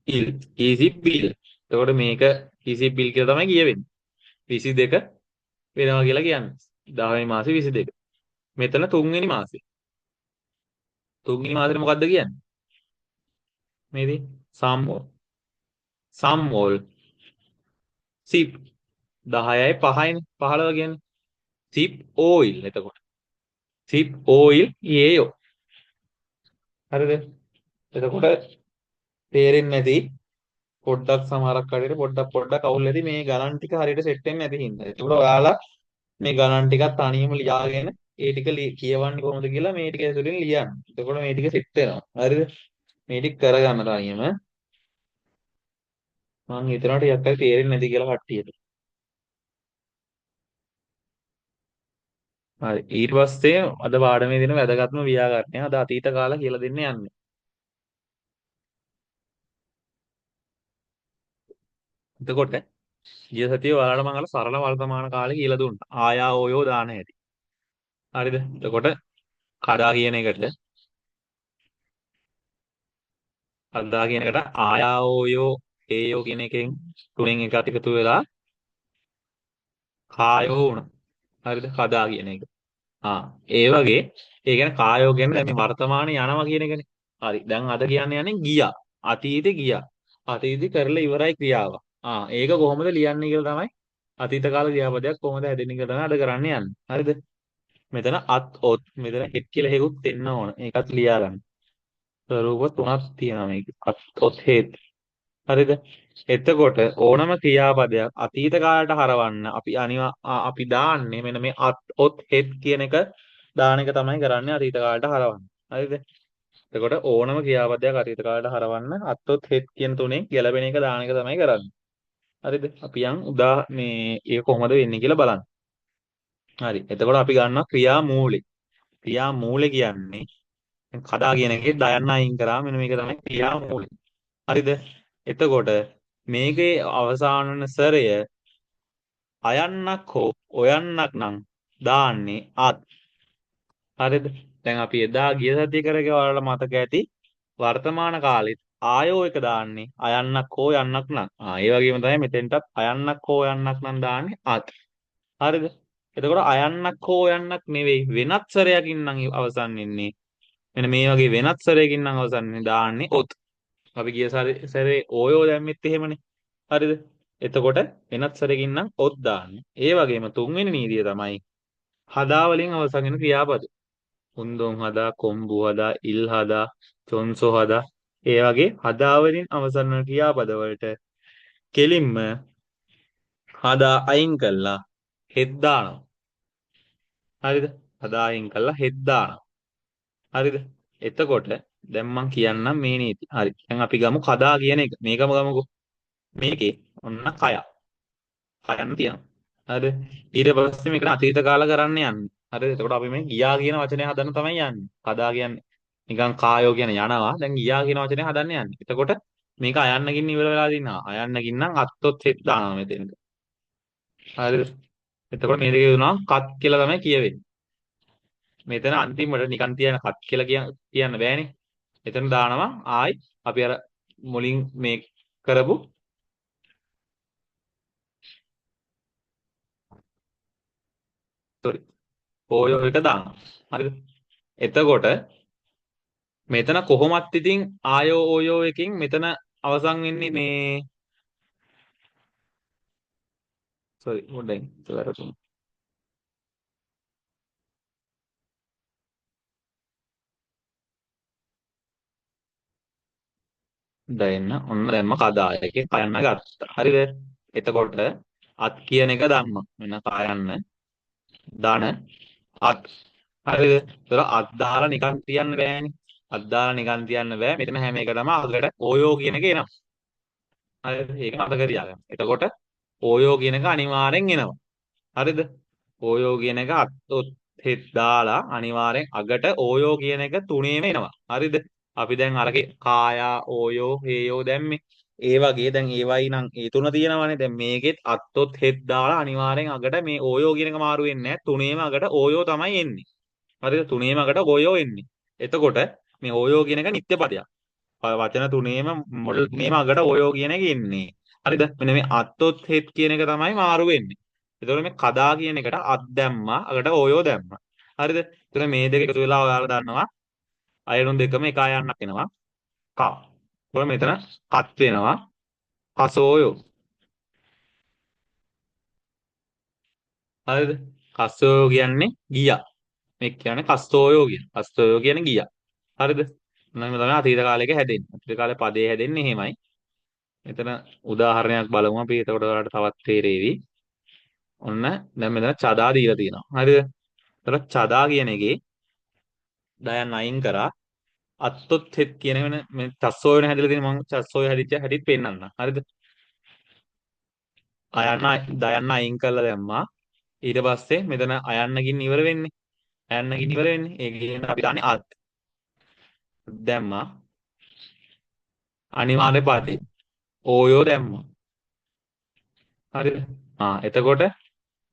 ඉල් ඊසිප් බිල්. එතකොට මේක ඊසිප් බිල් කියලා තමයි කියවෙන්නේ. 22 වෙනවා කියලා කියන්නේ. 10 වෙනි මාසේ 22. මෙතන 3 වෙනි මාසේ. 3 වෙනි මාසෙට මොකද්ද කියන්නේ? මේදී සම්මෝල්. සම්මෝල් සිප් 10යි 5යිනේ 15 කියන්නේ. සිප් ඕයිල් එතකොට. සිප් ඕයිල් යේයෝ. හරිද? එතකොට තේරෙන්නේ නැති පොඩ්ඩක් සමහරක් කඩේට පොඩ්ඩක් අවුල් ඇති මේ ගණන් ටික හරියට සෙට් වෙන්නේ නැති හින්දා. ඒකට ඔයාලා මේ ගණන් ටිකත් තනියම ලියාගෙන ඒ ටික කියවන්නේ කොහොමද කියලා මේ ටික ඇතුලෙන් ලියන්න. එතකොට මේ ටික සෙට් වෙනවා. හරිද? මේ ටික කරගන්න තනියම. මම හිතනවා ටිකක් හරි තේරෙන්නේ නැති කියලා කට්ටියට. හරි. ඊට පස්සේ අද පාඩමේ දෙන වැදගත්ම ව්‍යාකරණය අද අතීත කාල කියලා දෙන්න යන්නේ. එතකොට ගිය සතියේ ඔයාලට මම අර සරල වර්තමාන කාලේ කියලා දුන්නා. ආයා ඕයෝ දාන හැටි. හරිද? එතකොට කඩා කියන එකට ආයා ඕයෝ ඒයෝ කියන එකෙන් තුනෙන් එකක් එකතු වෙලා කායෝ වුණා. හරිද? කඩා කියන එක. ඒ වගේ ඒ කියන්නේ කායෝ කියන්නේ දැන් මේ වර්තමානයේ යනවා කියන එකනේ. හරි. දැන් අද යන්නේ ගියා. අතීතේ ගියා. අතීතේ කරලා ඉවරයි ක්‍රියාව. ඒක කොහොමද ලියන්නේ කියලා තමයි අතීත කාල ක්‍රියාපදයක් කොහොමද හැදෙන්නේ කියලා තමයි අද කරන්න යන්නේ. හරිද? මෙතන අත් ඔත් මෙතන හෙට් කියලා හේකුත් දෙන්න ඕන. ඒකත් ලියා ගන්න. ස්වරූප තුනක් තියෙනවා මේක. අත් ඔත් හෙත්. හරිද? එතකොට ඕනම ක්‍රියාපදයක් අතීත කාලයට හරවන්න අපි දාන්නේ මෙන්න මේ අත් ඔත් හෙත් කියන එක දාන එක තමයි කරන්නේ අතීත කාලයට හරවන්න. හරිද? එතකොට ඕනම ක්‍රියාපදයක් අතීත කාලයට හරවන්න අත් ඔත් හෙත් කියන තුනෙන් ගැලපෙන එක දාන එක තමයි කරන්නේ. හරිද? අපි මේ ඒක කොහොමද වෙන්නේ කියලා බලන්න. හරි. එතකොට අපි ගන්නවා ක්‍රියා මූලේ. ක්‍රියා මූලේ කියන්නේ කඩා කියන එකේ දයන්න අයින් කරා මෙන්න මේක තමයි ක්‍රියා මූලේ. හරිද? එතකොට මේකේ අවසාන වන සරය අයන්නක් හෝ ඔයන්නක් නම් දාන්නේ අත්. හරිද? දැන් අපි එදා ගිය සතියේ කරගේ ඔයාලට මතක ඇති වර්තමාන කාලෙත් ආයෝ එක දාන්නේ අයන්නක් හෝ යන්නක් නම්. ඒ වගේම තමයි මෙතෙන්ටත් අයන්නක් හෝ යන්නක් නම් දාන්නේ අත්. හරිද? එතකොට අයන්නක් හෝ යන්නක් නෙවෙයි වෙනත් සරයකින් නම් අවසන් වෙන්නේ. මෙන්න මේ වගේ වෙනත් සරයකින් නම් අවසන් වෙන්නේ දාන්නේ ඔත්. අපි ගිය සැරේ ඕයෝ දැම්මෙත් එහෙමනේ. හරිද? එතකොට වෙනත් සරයකින් නම් ඔත් දාන්නේ. ඒ වගේම තුන්වෙනි නීතිය තමයි හදා වලින් අවසන් වෙන ක්‍රියාපද. උන්දොන් හදා, කොම්බු හදා, ඉල් හදා, චොන්සෝ හදා. ඒ වගේ හදා වලින් අවසන් වෙන ක්‍රියාපද වලට කෙලින්ම හදා අයින් කළා හෙත් දානවා. හරිද? හදා අයින් කළා හෙත් දානවා. හරිද? එතකොට දැන් මම කියන්නම් මේ නීති. හරි. දැන් අපි ගමු කදා කියන එක. මේකම ගමුකෝ. මේකේ ඔන්න කය. කයන්න තියනවා. හරිද? ඊට පස්සේ මේකට අතීත කාල කරන්න යන්නේ. හරිද? එතකොට අපි මේ ගියා කියන වචනේ හදන්න තමයි යන්නේ. කදා කියන්නේ නිකන් කායෝ කියන යනවා. දැන් ගියා කියන වචනේ හදන්න යන්නේ. එතකොට මේක අයන්නකින් ඉවර වෙලා දිනවා. අයන්නකින් නම් අත්තොත් හෙත් දානවා මෙතෙන්ට. හරිද? එතකොට මේ දෙකේ දුනා කත් කියලා තමයි කියවෙන්නේ. මෙතන අන්තිමට නිකන් තියන කත් කියලා කියන්න බෑනේ. එතන දානවා ආයි අපි අර මුලින් මේ කරපු ඕයෝ එක දානවා. හරිද? එතකොට මෙතන කොහොමත් ඉතින් ආයෝ ඕයෝ එකකින් මෙතන අවසන් වෙන්නේ මේ පොඩ්ඩක් ඉතලට දැන් ඔන්න දැම්ම කදා එකේ කයන්න ගත්තා. හරිද? එතකොට අත් කියන එක දැම්මා. මෙන්න කයන්න දාන අත්. හරිද? ඒතර අත් දාලා නිකන් තියන්න බෑනේ. අත් දාලා නිකන් තියන්න බෑ. මෙතන හැම එකටම අගට ඕයෝ කියන එක එනවා. හරිද? ඒක මතක තියාගන්න. එතකොට ඕයෝ කියන එක අනිවාර්යෙන් එනවා. හරිද? ඕයෝ කියන එක අත්තොත් හෙත් දාලා අනිවාර්යෙන් අගට ඕයෝ කියන එක තුනේම එනවා. හරිද? අපි දැන් අරගේ කායා ඕයෝ හේයෝ දැම්මේ. ඒ වගේ දැන් ඒවයි නම් ඒ තුන තියෙනවානේ. දැන් මේකෙත් අත්තොත් හෙත් දාලා අනිවාර්යෙන් අගට මේ ඕයෝ කියන එක මාරු වෙන්නේ නැහැ. තුනේම අගට ඕයෝ තමයි එන්නේ. හරිද? තුනේම අගට ඕයෝ එන්නේ. එතකොට මේ ඕයෝ කියන එක නිත්‍ය පදයක්. වචන තුනේම මොඩල් තුනේම අගට ඕයෝ කියන එක එන්නේ. හරිද? මෙන්න මේ අත්තොත් හෙත් කියන එක තමයි මාරු වෙන්නේ. එතකොට මේ කදා කියන එකට අත් දැම්මා අකට ඕයෝ දැම්මා. හරිද? එතකොට මේ දෙක එකතු වෙලා ඔයාලා දන්නවා අයනුන් දෙකම එක අයන්නක් එනවා. කා. එතකොට මෙතන කත් වෙනවා. කසෝයෝ. හරිද? කස්සෝයෝ කියන්නේ ගියා. මේ කියන්නේ කස්සෝයෝ කියන. කස්සෝයෝ කියන්නේ ගියා. හරිද? එහෙනම් මේ තමයි අතීත කාලයක හැදෙන්නේ. අතීත කාලේ පදේ හැදෙන්නේ එහෙමයි. මෙතන උදාහරණයක් බලමු අපි. එතකොට ඔයාලට තවත් තේරෙවි. ඔන්න දැන් මෙතන චදා දීලා තියෙනවා. හරිද? එතකොට චදා කියන එකේ දයන් අයින් කරා අත්තොත් හෙත් කියන වෙන මේ චස්සෝයන හැදලා තියෙන මම චස්සෝය හැදිච්ච හැදිත් පෙන්නන්න. හරිද? දයන්න අයින් කරලා දැම්මා. ඊට පස්සේ මෙතන අයන්නකින් ඉවර වෙන්නේ. අයන්නකින් ඉවර වෙන්නේ. ඒ කියන්නේ අපි දන්නේ අත් දැම්මා. අනිවාර්ය පදේ ඕයෝ දැම්මා. හරිද? එතකොට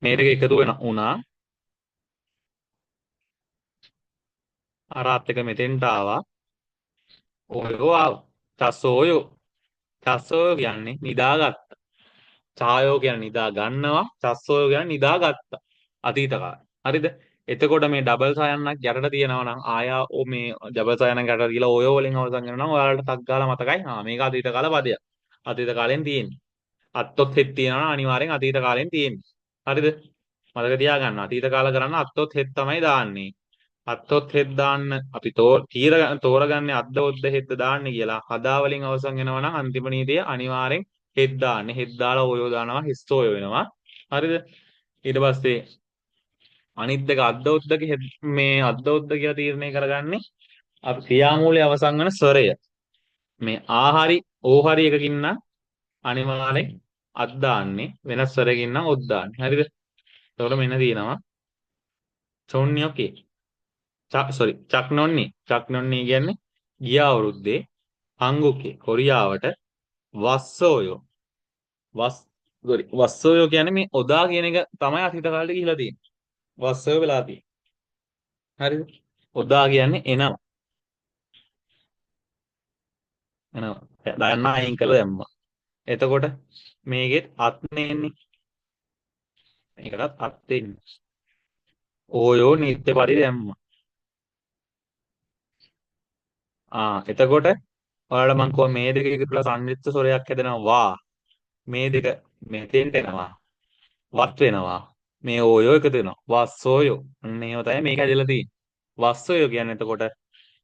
මේ දෙක එකතු වෙන උනා. අර අත් එක මෙතෙන්ට ආවා. ඕයෝ ආවා. චස්සෝයෝ. චස්සෝයෝ කියන්නේ නිදාගත්තා. ඡායෝ කියන්නේ නිදා ගන්නවා. චස්සෝයෝ කියන්නේ නිදා ගත්තා. අතීත කාලේ. හරිද? එතකොට මේ ඩබල් සයන්නක් යටට තියෙනවා නම් ආයා මේ ඩබල් සයන්නක් යටට කියලා ඔය වලින් අවසන් වෙනවා නම් ඔයාලට ටක් ගාලා මතකයි. මේක අතීත කාල පදයක්. අතීත කාලෙන් තියෙන්නේ. අත්තොත් හෙත් තියෙනවා අනිවාර්යෙන් අතීත කාලෙන් තියෙන්නේ. හරිද? මතක තියාගන්න. අතීත කාල කරන්න අත්තොත් හෙත් තමයි දාන්නේ. අත්තොත් හෙත් දාන්න අපි තෝරගන්නේ අද්ද ඔද්ද හෙත් දාන්නේ කියලා. හදා වලින් අවසන් වෙනවා නම් අන්තිම නීතිය අනිවාර්යෙන් හෙත් දාන්නේ. හෙත් දාලා ඔයෝ දානවා හිස්සෝය වෙනවා. හරිද? ඊට පස්සේ අනිත් දෙක අද්ද ඔද්ද මේ අද්ද ඔද්ද කියලා තීරණය කරගන්නේ අපි ක්‍රියාමූලයේ අවසන් වෙන ස්වරය. මේ ආහරි ඕහරි එකකින් නම් අනිවාර්යෙන් අත් දාන්නේ වෙනස් ස්වරයකින් නම් ඔත් දාන්නේ. හරිද? එතකොට මෙන්න තියෙනවා චොන්නියෝකේ. චක්නොන්නි. චක්නොන්නි කියන්නේ ගිය අවුරුද්දේ හංගුකේ කොරියාවට වස්සෝයෝ. වස්සෝයෝ කියන්නේ මේ ඔදා කියන එක තමයි අතීත කාලේ ගිහිලා තියෙන්නේ. වස්සෝයෝ වෙලා තියෙන්නේ. හරිද? ඔදා කියන්නේ එනවා. දයන්න අයින් කළා දැම්මා. එතකොට මේකෙත් අත් නෙන්නේ. මේකටත් අත් දෙන්නේ. ඕයෝ නිත්‍ය පරිදි දැම්මා. එතකොට ඔයාලට මං කිව්වා මේ දෙක එකතුලා සංයුක්ත ස්වරයක් හැදෙනවා වා. මේ දෙක මෙතෙන්ට එනවා. වත් වෙනවා. මේ ඕයෝ එකතු වෙනවා. වස්සෝයෝ. අන්න එහෙම තමයි මේක ඇදලා තියෙන්නේ. වස්සෝයෝ කියන්නේ එතකොට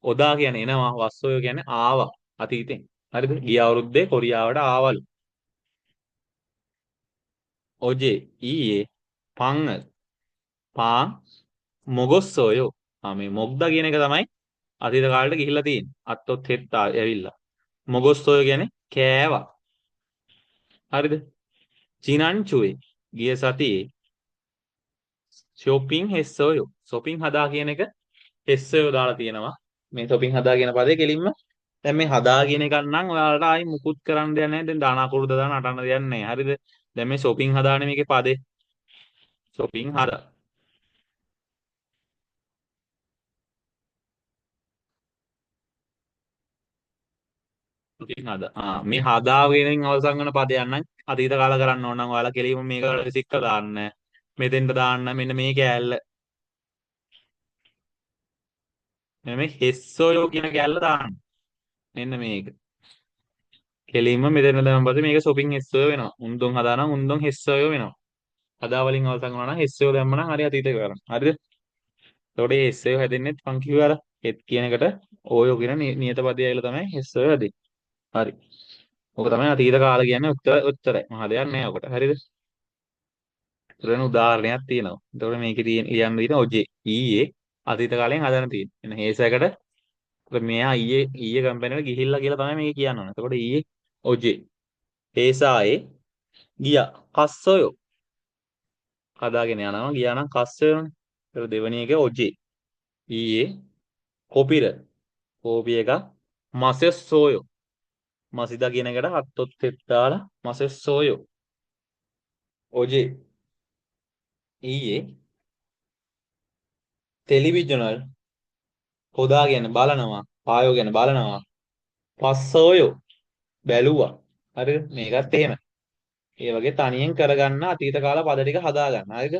ඔදා කියන්නේ එනවා. වස්සෝයෝ කියන්නේ ආවා අතීතෙන්. හරිද? ගිය අවුරුද්දේ කොරියාවට ආවලු. ඔජේ ඊයේ පංගල් පාන් මොගොස්සෝයෝ. මේ මොග්දා කියන එක තමයි අතීත කාලෙට ගිහිල්ලා තියෙන්නේ. අත්තොත් හෙත් ඇවිල්ලා. මොගොස්සෝයෝ කියන්නේ කෑවා. හරිද? චිනන්චුවේ ගිය සතියේ shopping හෙස්සෝයෝ. shopping හදා කියන එක හෙස්සෝයෝ දාලා තියෙනවා. මේ shopping හදා කියන පදේ කෙලින්ම දැන් මේ හදා කියන එකක් නම් ඔයාලට ආයි මුකුත් කරන්න දෙයක් නැහැ. දැන් දාන අකුරු දාන නටන්න දෙයක් නැහැ. හරිද? දැන් මේ shopping හදානේ මේකේ පදේ. shopping හදා. shopping හදා. මේ හදා වෙනින් අවසන් වෙන පදයක් නම් අතීත කාල කරන්න ඕන නම් ඔයාලා කෙලින්ම මේකට සික්ක දාන්න. මෙතෙන්ට දාන්න මෙන්න මේ කෑල්ල. මෙන්න මේ හෙස්සෝයෝ කියන කෑල්ල දාන්න. මෙන්න මේක. කෙලින්ම මෙතන දාන්න පස්සේ මේක shopping හෙස්සෝයෝ වෙනවා. උන්දුන් හදා නම් උන්දුන් හෙස්සෝයෝ වෙනවා. හදා වලින් අවසන් වුණා නම් හෙස්සෝයෝ දැම්ම නම් හරි අතීත කරන්න. හරිද? එතකොට මේ හෙස්සෝයෝ හැදෙන්නේ මං කිව්වා අර හෙත් කියන එකට ඕයෝ කියන නියත පදය ඇවිල්ලා තමයි හෙස්සෝයෝ හැදෙන්නේ. හරි. ඔක තමයි අතීත කාල කියන්නේ උත්තරයි. මහ දෙයක් නෑ ඔකට. හරිද? ඒතරන උදාහරණයක් තියෙනවා. එතකොට මේකේ ලියන්න තියෙන ඔජේ ඊයේ අතීත කාලයෙන් හදන්න තියෙන්නේ. එන්න හේසයකට එතකොට මෙයා ඊයේ කම්පැනි එකට ගිහිල්ලා කියලා තමයි මේක කියන්න ඕනේ. එතකොට ඊයේ ඔජේ ඒසායේ ගියා කස්සයෝ හදාගෙන යනවා ගියා නම් කස්සයෝනේ. ඒක දෙවෙනි එක ඔජේ ඊයේ කොපිර කෝපි එක මසෙස්සෝයෝ මසිදා කියන එකට හත්තොත් තෙත් දාලා මසෙස්සෝයෝ ඔජේ ඊයේ ටෙලිවිෂනල් හොදාගෙන බලනවා පායෝ ගැන බලනවා පස්සෝයෝ බැලුවා. හරිද? මේකත් එහෙම. ඒ වගේ තනියෙන් කරගන්න අතීත කාල පද ටික හදා ගන්න. හරිද?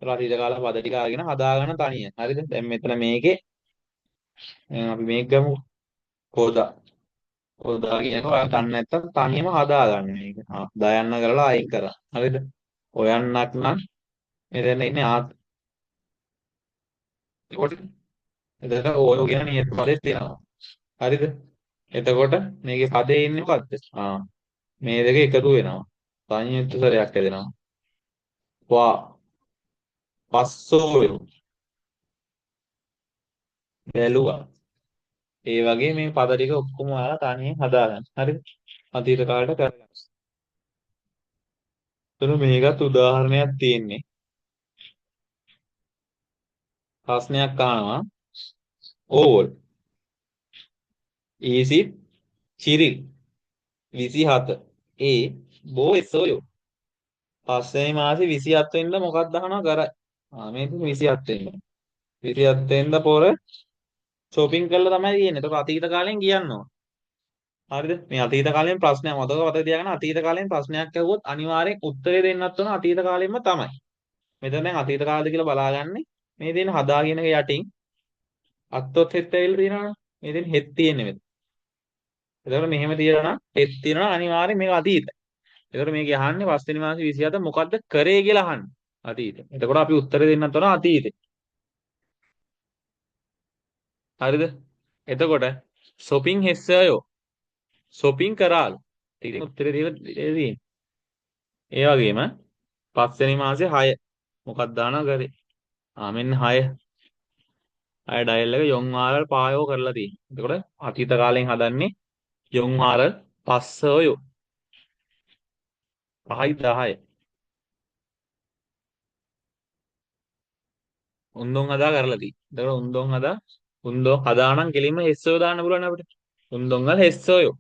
අතීත කාල පද ටික අරගෙන හදා ගන්න තනියෙන්. හරිද? දැන් මෙතන මේකේ අපි මේක ගමු. හොදා. හොදා කියනවා ඔයා දන්නේ නැත්තම් තනියම හදා ගන්න මේක. දයන්න කරලා අයින් කරා. හරිද? හොයන්නක් නම් මෙතන ඉන්නේ එතකොට ඔය කියන නියත පදේ තියෙනවා. හරිද? එතකොට මේකේ පදේ ඉන්නේ මොකද්ද? මේ දෙක එකතු වෙනවා. සංයුක්ත ස්වරයක් හැදෙනවා. වා පස්සෝයෝ බැලුවා. ඒ වගේ මේ පද ටික ඔක්කොම ඔයාලා තනියෙන් හදාගන්න. හරිද? අතීත කාලයට කරගන්න. එතන මේකත් උදාහරණයක් තියෙන්නේ. ප්‍රශ්නයක් අහනවා. ඕල් is it චිරිල් 27 ඒ බෝයසෝයෝ පස්වෙනි මාසේ 27 වෙනිදා මොකක්ද අහනවා කරයි. මේ 27 වෙනිදා. 27 වෙනිදා පොර shopping කරලා තමයි කියන්නේ. ඒක අතීත කාලෙන් කියනවා. හරිද? මේ අතීත කාලෙන් ප්‍රශ්නයක් මතක තියාගන්න. අතීත කාලෙන් ප්‍රශ්නයක් ඇහුවොත් අනිවාර්යෙන් උත්තරේ දෙන්නත් ඕන අතීත කාලෙන්ම තමයි. මෙතන දැන් අතීත කාලෙද කියලා බලාගන්නේ. මේ දෙන හදාගෙන යටින් අත්තොත් හෙත් ඇවිල්ලා තියෙනවනේ. මේ දෙන හෙත් තියෙන්නේ මෙතන. එතකොට මෙහෙම තියනවා නම් හෙත් තියෙනවා අනිවාර්යෙන් මේක අතීත. එතකොට මේක අහන්නේ පස්වෙනි මාසේ 27 මොකද්ද කරේ කියලා අහන්නේ. අතීත. එතකොට අපි උත්තරේ දෙන්නත් ඕන අතීතේ. හරිද? එතකොට shopping හෙස්සයෝ shopping කරාලු. ඉතින් උත්තරේ දීලා තියෙන්නේ. ඒ වගේම පස්වෙනි මාසේ 6 මොකක්ද දානවා කරේ. මෙන්න 6 ඩයල් එක යොන් ආරල් පායෝ කරලා තියෙනවා. එතකොට අතීත කාලෙන් හදන්නේ යොන් ආරල් පස්සයෝ 5යි 10යි. උන්දොන් හදා කරලා තියෙනවා. එතකොට උන්දොන් හදානම් කෙලින්ම හෙස්සයෝ දාන්න පුළුවන් අපිට. උන්දොන් වල හෙස්සයෝ.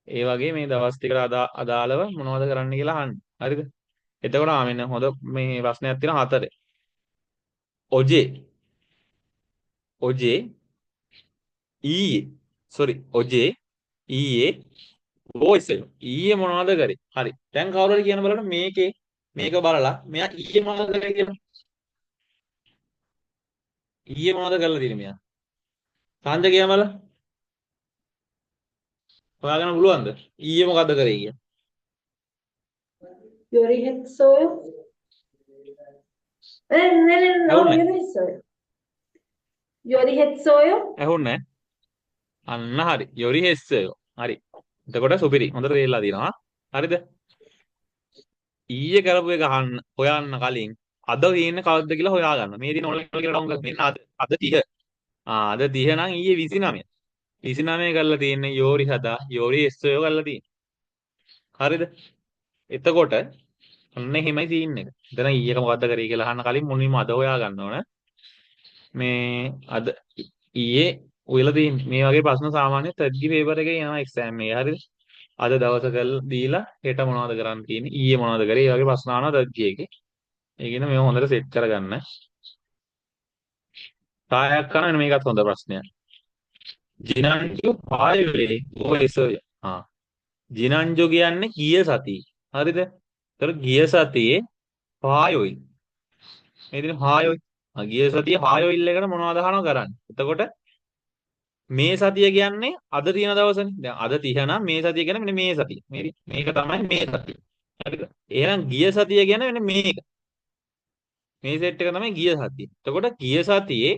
ඒ වගේ මේ දවස් ටිකට අදාළව මොනවද කරන්න කියලා අහන්න. හරිද? එතකොට මෙන්න හොඳ මේ ප්‍රශ්නයක් තියෙනවා 4. ඔජේ ඔජේ ඊයේ වොයිස් එක ඊයේ මොනවද කරේ? හරි. දැන් කවුරු හරි කියන බලන්න මේක බලලා මෙයා ඊයේ මොනවද කරේ කියලා. ඊයේ මොනවද කරලා තියෙන්නේ මෙයා? සංජය කියන බලන්න. හොයාගන්න පුළුවන්ද? ඊයේ මොකද්ද කරේ කියලා? Yori Hetsoyo. No, Yori Hetsoyo. Yori Hetsoyo. ඇහුන්නේ අන්න හරි. යොරි හෙස්සයෝ. හරි. එතකොට සුපිරි. හොඳට තේරලා තියෙනවා. හරිද? ඊයේ කරපු එක හොයන්න කලින් අද තියෙන්නේ කවද්ද කියලා හොයාගන්න. මේ දින ඔන්ලයින් කියලා ඩවුන්ලෝඩ් කරලා මෙන්න අද 30. අද 30 නම් ඊයේ 29. 29 කරලා තියෙන්නේ යෝරි හදා යෝරි හෙස්සයෝ කරලා තියෙන්නේ. හරිද? එතකොට ඔන්න එහෙමයි තියෙන්නේ. එතන ඊයක මොකද්ද කරේ කියලා අහන්න කලින් මුලින්ම අද හොයා ගන්න ඕන. මේ අද ඊයේ ඔයලා තියෙන මේ වගේ ප්‍රශ්න සාමාන්‍ය තර්ජි පේපර් එකේ එනවා එක්සෑම් එකේ. හරිද? අද දවස කරලා දීලා හෙට මොනවද කරන්න තියෙන්නේ? ඊයේ මොනවද කරේ? මේ වගේ ප්‍රශ්න අහනවා තර්ජි එකේ. ඒකින මේව හොඳට සෙට් කරගන්න. තායක් කරන මේකත් හොඳ ප්‍රශ්නයක්. ජිනන්ජු පායුලේ ඔයසොය. ජිනන්ජු කියන්නේ ගිය සතියේ. හරිද? ඒතර ගිය සතියේ පායොයි. මේ දින පායොයි. ගිය සතියේ පායොයිල් එකට මොනවද අහනවා කරන්නේ? එතකොට මේ සතිය කියන්නේ අද තියෙන දවසනේ. දැන් අද 30 නම් මේ සතිය කියන්නේ මෙන්න මේ සතිය. මේක තමයි මේ සතිය. හරිද? එහෙනම් ගිය සතිය කියන්නේ මෙන්න මේක. මේ සෙට් එක තමයි ගිය සතිය. එතකොට ගිය සතියේ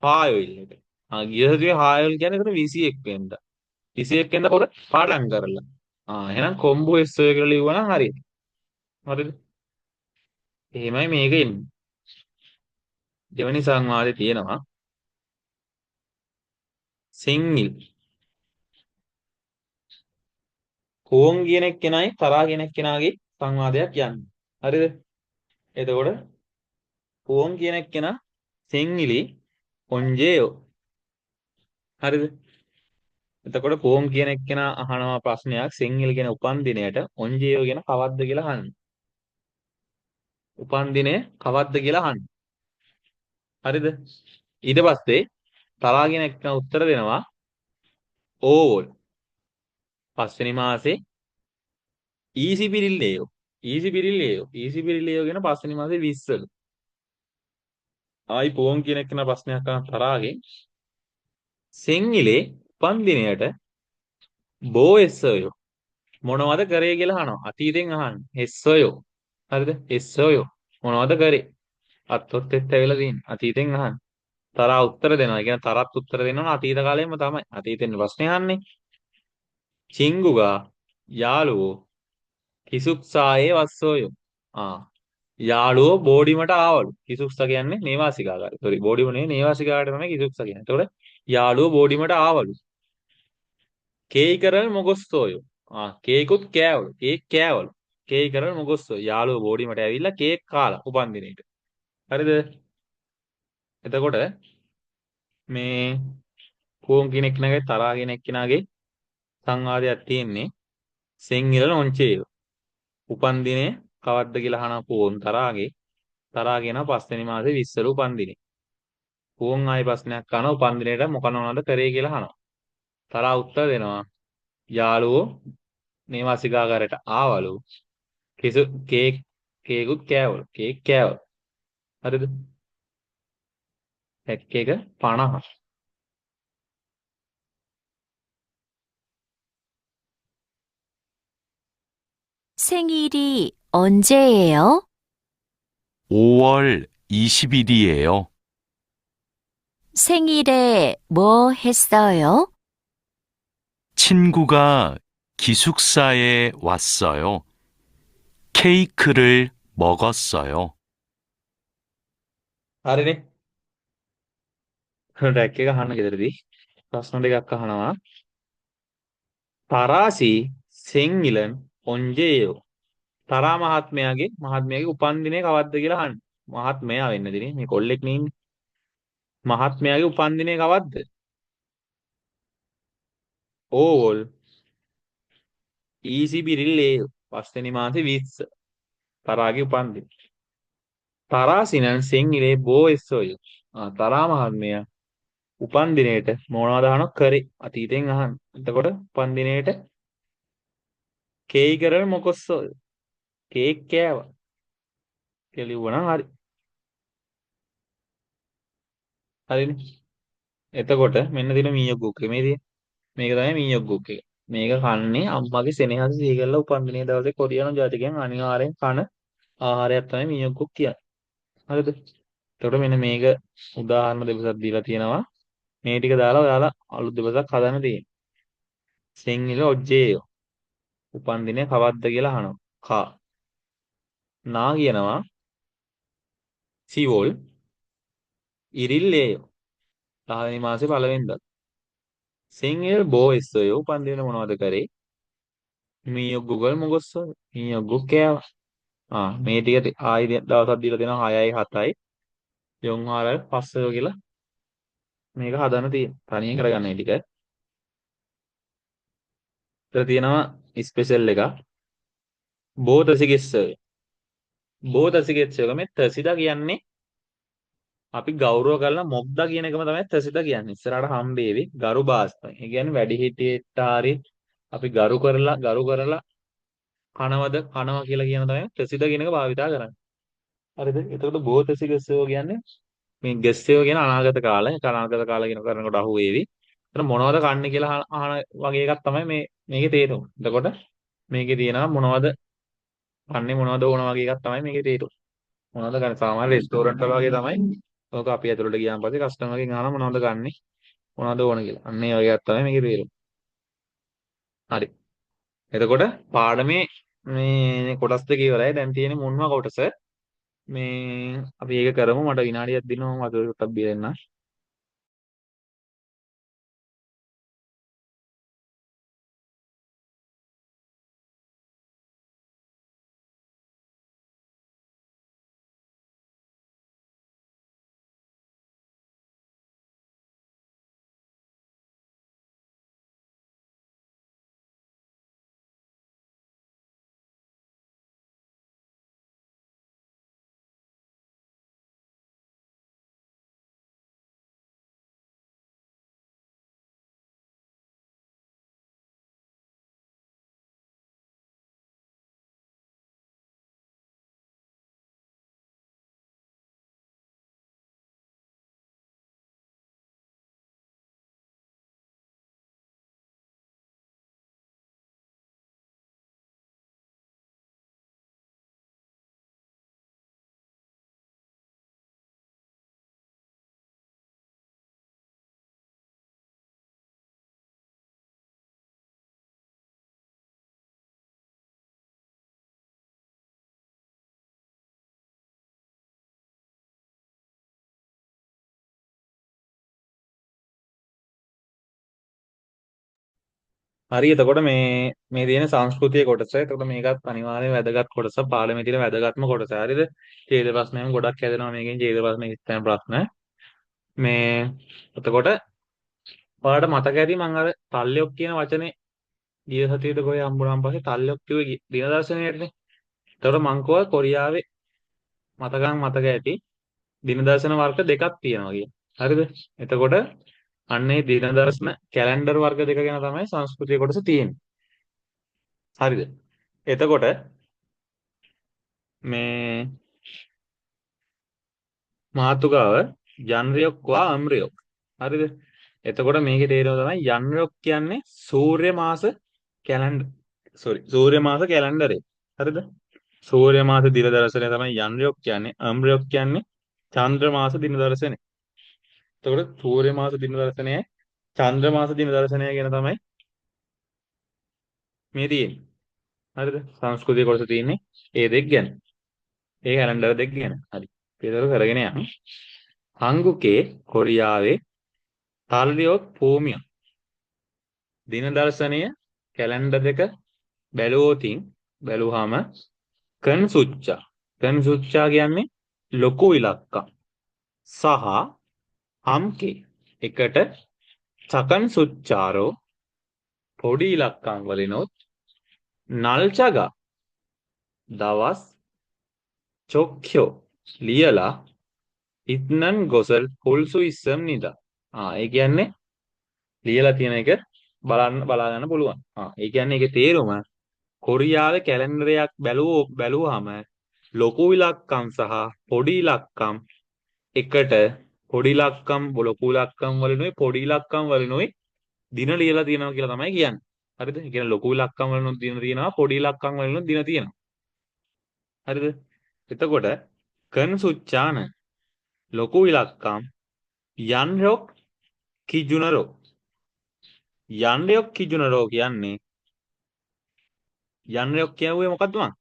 පායොයිල් එක. ගිය සතියේ පායොයිල් කියන්නේ එතන 21 වෙනිදා. 21 වෙනිදා පොර පාඩම් කරලා. එහෙනම් කොම්බෝ එස් ඔය කියලා ලිව්වනම් හරියට. හරිද? එහෙමයි මේක එන්නේ. දෙවෙනි සංවාදේ තියෙනවා සිංහිල්. කෝන් කියන එක්කෙනයි තරහා කියන එක්කෙනාගේ සංවාදයක් යන්නේ. හරිද? එතකොට කෝන් කියන එක්කෙනා සිංහිලි ඔංජේයෝ. හරිද? එතකොට කෝන් කියන එක්කෙනා අහනවා ප්‍රශ්නයක් සිංහිල් කියන උපන්දිනයට ඔංජේයෝ කියන කවද්ද කියලා අහන්නේ. උපන්දිනය කවද්ද කියලා අහන්නේ. හරිද? ඊට පස්සේ තරහා කියන එක්කෙනා උත්තර දෙනවා ඕවල්. පස්වෙනි මාසේ ඊසිපිරිල්ලේයෝ. ඊසිපිරිල්ලේයෝ කියන පස්වෙනි මාසේ 20 ලු. ආයි පෝන් කියන එක්කෙනා ප්‍රශ්නයක් අහන තරහාගෙන් සිංහිලේ උපන්දිනයට බෝ එස්සයෝ මොනවද කරේ කියලා අහනවා. අතීතෙන් අහන්නේ. එස්සයෝ. හරිද? එස්සයෝ මොනවද කරේ? අත්ොත් එත් ඇවිල්ලා තියෙන්නේ. අතීතෙන් අහන්නේ. තරහා උත්තර දෙනවා. කියන තරත් උත්තර දෙනවා අතීත කාලෙම තමයි. අතීතෙන් ප්‍රශ්නේ අහන්නේ. චිංගුගා යාළුවෝ කිසුක්සායේ වස්සෝයෝ. යාළුවෝ බෝඩිමට ආවලු. කිසුක්සා කියන්නේ නේවාසිකාගාරය. සෝරි බෝඩිම නෙවෙයි නේවාසිකාගාරය තමයි කිසුක්සා කියන්නේ. එතකොට යාළුවෝ බෝඩිමට ආවලු. කේයි කරල් මොගොස්සෝයෝ. කේකුත් කෑවලු. කේක් කෑවලු. කේයි කරල් මොගොස්සෝ. යාළුවෝ බෝඩිමට ඇවිල්ලා කේක් කාලා උපන්දිනේට. හරිද? එතකොට මේ කෝන් කෙනෙක් නගේ තරහා කෙනෙක් කෙනාගේ සංවාදයක් තියෙන්නේ සිංහිල නොංචේයෝ. උපන්දිනේ කවද්ද කියලා අහන කෝන් තරහාගේ තරහා කියනවා පස්වෙනි මාසේ 20 ලු උපන්දිනේ. කෝන් ආයි ප්‍රශ්නයක් අහනවා උපන්දිනේට මොකනවද කරේ කියලා අහනවා. තරහා උත්තර දෙනවා යාළුවෝ නේවාසිකාගාරයට ආවලු. කේකුත් කෑවලු. කේක් කෑවලු. හරිද? හැක් එක 50. 생일이 언제예요? 5월 20일이에요. 생일에 뭐 했어요? 친구가 기숙사에 왔어요. 케이크를 먹었어요. හරිනේ. රැක් එක අහන්න ගෙදරදී ප්‍රශ්න ටිකක් අහනවා. තරාසි සිංහිලන් ඔංජේයෝ. තරා මහත්මයාගේ උපන්දිනේ කවද්ද කියලා අහන්නේ. මහත්මයා වෙන්න දිනේ මේ කොල්ලෙක් නේ ඉන්නේ. මහත්මයාගේ උපන්දිනේ කවද්ද? ඕවල් ඊසිබිරිල්ලේයෝ. පස්වෙනි මාසේ 20. තරාගේ උපන්දින. තරාසිනන් සිංහිලේ බෝ එස්සෝයෝ. තරා මහත්මයා උපන්දිනේට මොනවද අහනවා කරේ අතීතෙන් අහන්න. එතකොට උපන්දිනේට කේයි කරල් මොකොස්සෝ කේක් කෑවා කියලා ලිව්වනම් හරි. හරිනේ. එතකොට මෙන්න දින මීයොග්ගුක් එක. මේක තමයි මීයොග්ගුක් එක. මේක කන්නේ අම්මගේ සෙනෙහස සිහි කරලා උපන්දිනේ දවසේ කොරියානු ජාතිකයන් අනිවාර්යෙන් කන ආහාරයක් තමයි මීයොග්ගුක් කියන්නේ. හරිද? එතකොට මෙන්න මේක උදාහරණ දෙකක් දීලා තියෙනවා. මේ ටික දාලා ඔයාලා අලුත් දෙකක් හදන්න තියෙනවා. සිංහිල ඔජ්ජේයෝ. උපන්දිනේ කවද්ද කියලා අහනවා. කා. නා කියනවා සිවොල් ඉරිල්ලේයෝ. 10 වෙනි මාසේ පළවෙනිදා. සිංහිල් බෝ එස්සයෝ උපන්දිනේ මොනවද කරේ? මීයොග්ගුගල් මොගොස්සෝ. මීයොග්ගු කෑවා. මේ ටික ආයි දවසක් දීලා දෙනවා 6යි 7යි. යොන් 4යි 5 කියලා මේක හදන්න තියෙනවා. තනියෙන් කරගන්න මේ ටික. ඉතල තියෙනවා ස්පෙෂල් එක. බෝතසිගෙස්සය. බෝතසිගෙස්සය මේ තසිදා කියන්නේ අපි ගෞරව කරලා මොග්දා කියන එකම තමයි තසිදා කියන්නේ. ඉස්සරහට හම්බේවි ගරු බාස්පයි. ඒ කියන්නේ වැඩිහිටියෙක්ට හරි අපි ගරු කරලා කනවා කියලා කියන තමයි තසිදා කියන එක භාවිතා කරන්නේ. හරිද? එතකොට බෝතසිගෙස්සය කියන්නේ මේ ගෙස්සයෝ කියන අනාගත කාලය. ඒක අනාගත කාලය කියන කරනකොට අහුවේවි. එතන මොනවද කන්නේ කියලා අහන වගේ එකක් තමයි මේකේ තේරුම. එතකොට මේකේ තියෙනවා මොනවද කන්නේ මොනවද ඕන වගේ එකක් තමයි මේකේ තේරුම. මොනවද කන්නේ සාමාන්‍ය රෙස්ටෝරන්ට් වල වගේ තමයි. ඔක අපි ඇතුළට ගියාන් පස්සේ කස්ටමර්ගෙන් අහනවා මොනවද ගන්නෙ මොනවද ඕන කියලා. අන්න ඒ වගේ එකක් තමයි මේකේ තේරුම. හරි. එතකොට පාඩමේ මේ කොටස් දෙක ඉවරයි. දැන් තියෙන්නේ මුල්ම කොටස. මේ අපි ඒක කරමු. මට විනාඩියක් දෙන්න මම වතුර ටබ් බිය දෙන්න. හරි එතකොට මේ තියෙන සංස්කෘතිය කොටස. එතකොට මේකත් අනිවාර්යයෙන් වැදගත් කොටස. පාඩමේ තියෙන වැදගත්ම කොටස. හරිද? ඡේද ප්‍රශ්න එහෙම ගොඩක් හැදෙනවා මේකෙන්. ඡේද ප්‍රශ්න ඉස්තැන ප්‍රශ්න. මේ එතකොට ඔයාලට මතක ඇති මම අර තල්ලෙක් කියන වචනේ ගිය සතියේද කොහේ හම්බුනාන් පස්සේ තල්ලෙක් කිව්වේ දින දර්ශනයේනේ. එතකොට මං කෝවා කොරියාවේ මතක ඇති දින දර්ශන වර්ග දෙකක් තියෙනවා කියලා. හරිද? එතකොට අන්නේ දින දර්ශන කැලෙන්ඩර් වර්ග දෙක ගැන තමයි සංස්කෘතිය කොටස තියෙන්නේ. හරිද? එතකොට මේ මාතුකාව ජන්රියොක් වා අම්රියොක්. හරිද? එතකොට මේකේ තේරුම තමයි ජන්රියොක් කියන්නේ සූර්ය මාස සූර්ය මාස කැලෙන්ඩරේ. හරිද? සූර්ය මාස දින දර්ශනය තමයි ජන්රියොක් කියන්නේ. අම්රියොක් කියන්නේ චන්ද්‍ර මාස දින දර්ශනය. එතකොට සූර්ය මාස දින දර්ශනයයි චන්ද්‍ර මාස දින දර්ශනය ගැන තමයි මේ තියෙන්නේ. හරිද? සංස්කෘතිය කොටස තියෙන්නේ ඒ දෙක ගැන. ඒ කැලෙන්ඩර් දෙක ගැන. හරි. පිටතට කරගෙන යන්න. හංගුකේ කොරියාවේ තල්ලියොක් භූමිය. දින දර්ශනය කැලෙන්ඩර් දෙක බැලුවාම කන්සුච්චා කියන්නේ ලොකු ඉලක්කම් සහ හම්කේ එකට චකන් සුච්චාරෝ පොඩි ඉලක්කම් වලිනොත් නල්චගා දවස් චොක්ඛ්‍යෝ ලියලා ඉත්නන් ගොසල් පුල්සු ඉස්සම් නිදා. ඒ කියන්නේ ලියලා තියෙන එක බලා ගන්න පුළුවන්. ඒ කියන්නේ ඒකේ තේරුම කොරියාවේ කැලෙන්ඩරයක් බැලුවාම ලොකු ඉලක්කම් සහ පොඩි ඉලක්කම් එකට පොඩි ඉලක්කම් ලොකු ඉලක්කම් වලිනුයි පොඩි ඉලක්කම් වලිනුයි දින ලියලා තියෙනවා කියලා තමයි කියන්නේ. හරිද? ඒ කියන්නේ ලොකු ඉලක්කම් වලිනුත් දින තියෙනවා පොඩි ඉලක්කම් වලිනුත් දින තියෙනවා. හරිද? එතකොට කන්සුච්චාන ලොකු ඉලක්කම් යන්රොක් කිජුනරෝ කියන්නේ යන්රොක් කියන්නේ මොකද්ද මං?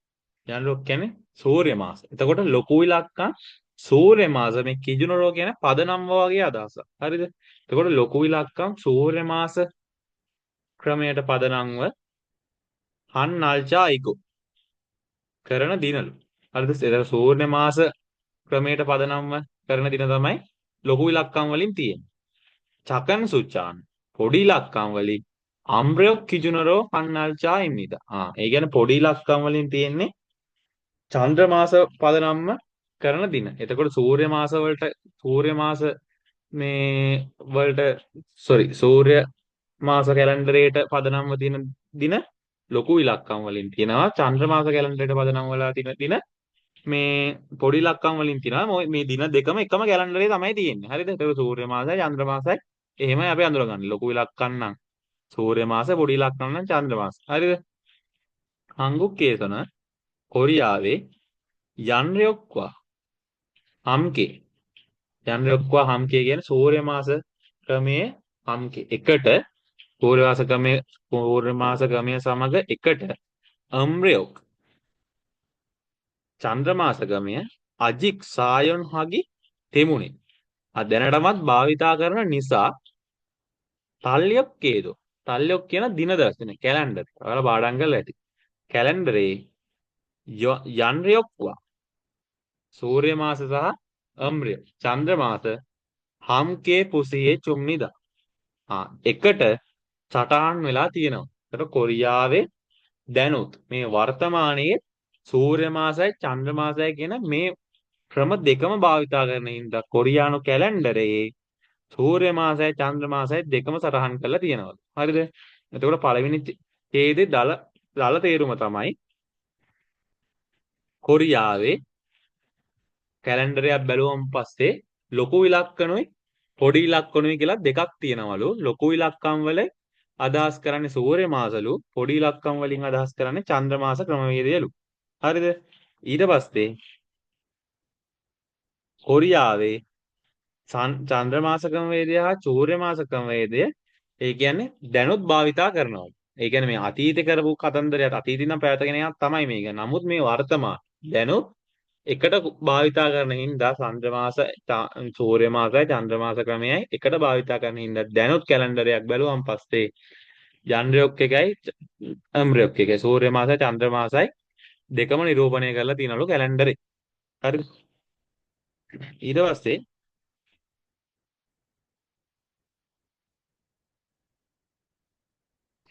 යන්රොක් කියන්නේ සූර්ය මාස. එතකොට ලොකු ඉලක්කම් සූර්ය මාස මේ කිජුනරෝ කියන්නේ පදනම් වගේ අදහසක්. හරිද? එතකොට ලොකු ඉලක්කම් සූර්ය මාස ක්‍රමයට පදනම්ව හන්නල්චායිකෝ කරන දිනලු. හරිද? ඒක සූර්ය මාස ක්‍රමයට පදනම්ව කරන දින තමයි ලොකු ඉලක්කම් වලින් තියෙන්නේ. චකන් සුචාන් පොඩි ඉලක්කම් වලින් අම්රයොක් කිජුනරෝ හන්නල්චා ඉම්නිදා. ඒ කියන්නේ පොඩි ඉලක්කම් වලින් තියෙන්නේ චන්ද්‍ර මාස පදනම්ම කරන දින. එතකොට සූර්ය මාස කැලෙන්ඩරේට පදනම්ව තියෙන දින ලොකු ඉලක්කම් වලින් තියෙනවා. චන්ද්‍ර මාස කැලෙන්ඩරේට පදනම් වල තියෙන දින මේ පොඩි ඉලක්කම් වලින් තියෙනවා. මේ දින දෙකම එකම කැලෙන්ඩරේ තමයි තියෙන්නේ. හරිද? ඒක සූර්ය මාසයි චන්ද්‍ර මාසයි එහෙමයි අපි අඳුරගන්නේ. ලොකු ඉලක්කම් නම් සූර්ය මාස, පොඩි ඉලක්කම් නම් චන්ද්‍ර මාස. හරිද? හංගුක්කේසන කොරියාවේ යන්රයොක්වා හම්කේ කියන්නේ සූර්ය මාස ක්‍රමයේ හම්කේ එකට සූර්ය මාස ක්‍රමයේ සමග එකට අම්රයොක් චන්ද්‍ර මාස ක්‍රමය අජික් සායොන් හගි තෙමුනේ. දැනටමත් භාවිතා කරන නිසා තල්ලියොක් කියන දින දර්ශන කැලෙන්ඩර්. ඔයාලා පාඩම් කරලා ඇති. කැලෙන්ඩරේ යන්රයොක්වා සූර්ය මාස සහ අම්රය චන්ද්‍ර මාස හම්කේ පුසියේ චුම්නිදා. එකට සටහන් වෙලා තියෙනවා. ඒකට කොරියාවේ දැනුත් මේ වර්තමානයේ සූර්ය මාසයි චන්ද්‍ර මාසයි කියන මේ ක්‍රම දෙකම භාවිතා කරන හින්දා කොරියානු කැලෙන්ඩරේ සූර්ය මාසයි චන්ද්‍ර මාසයි දෙකම සටහන් කරලා තියෙනවා. හරිද? එතකොට පළවෙනි ඡේදේ දල තේරුම තමයි කොරියාවේ කැලෙන්ඩරයක් බැලුවම පස්සේ ලොකු ඉලක්කණුයි පොඩි ඉලක්කණුයි කියලා දෙකක් තියෙනවලු. ලොකු ඉලක්කම් වල අදහස් කරන්නේ සූර්ය මාසලු, පොඩි ඉලක්කම් වලින් අදහස් කරන්නේ චන්ද්‍ර මාස ක්‍රමවේදයලු. හරිද? ඊට පස්සේ කොරියාවේ චන්ද්‍ර මාස ක්‍රමවේදය හා සූර්ය මාස ක්‍රමවේදය ඒ කියන්නේ දැනුත් භාවිතා කරනවා. ඒ කියන්නේ මේ අතීතේ කරපු කතන්දරයක් අතීතේ නම් පැවතගෙන යන තමයි මේක. නමුත් මේ වර්තමාන දැනුත් එකට භාවිතා කරන හින්දා චන්ද්‍ර මාස සූර්ය මාසයි චන්ද්‍ර මාස ක්‍රමයයි එකට භාවිතා කරන හින්දා දැනුත් කැලෙන්ඩරයක් බැලුවම පස්සේ යන්ත්‍රයක් එකයි අම්රයක් එකයි සූර්ය මාසයි චන්ද්‍ර මාසයි දෙකම නිරූපණය කරලා තියෙනවලු කැලෙන්ඩරේ. හරිද? ඊට පස්සේ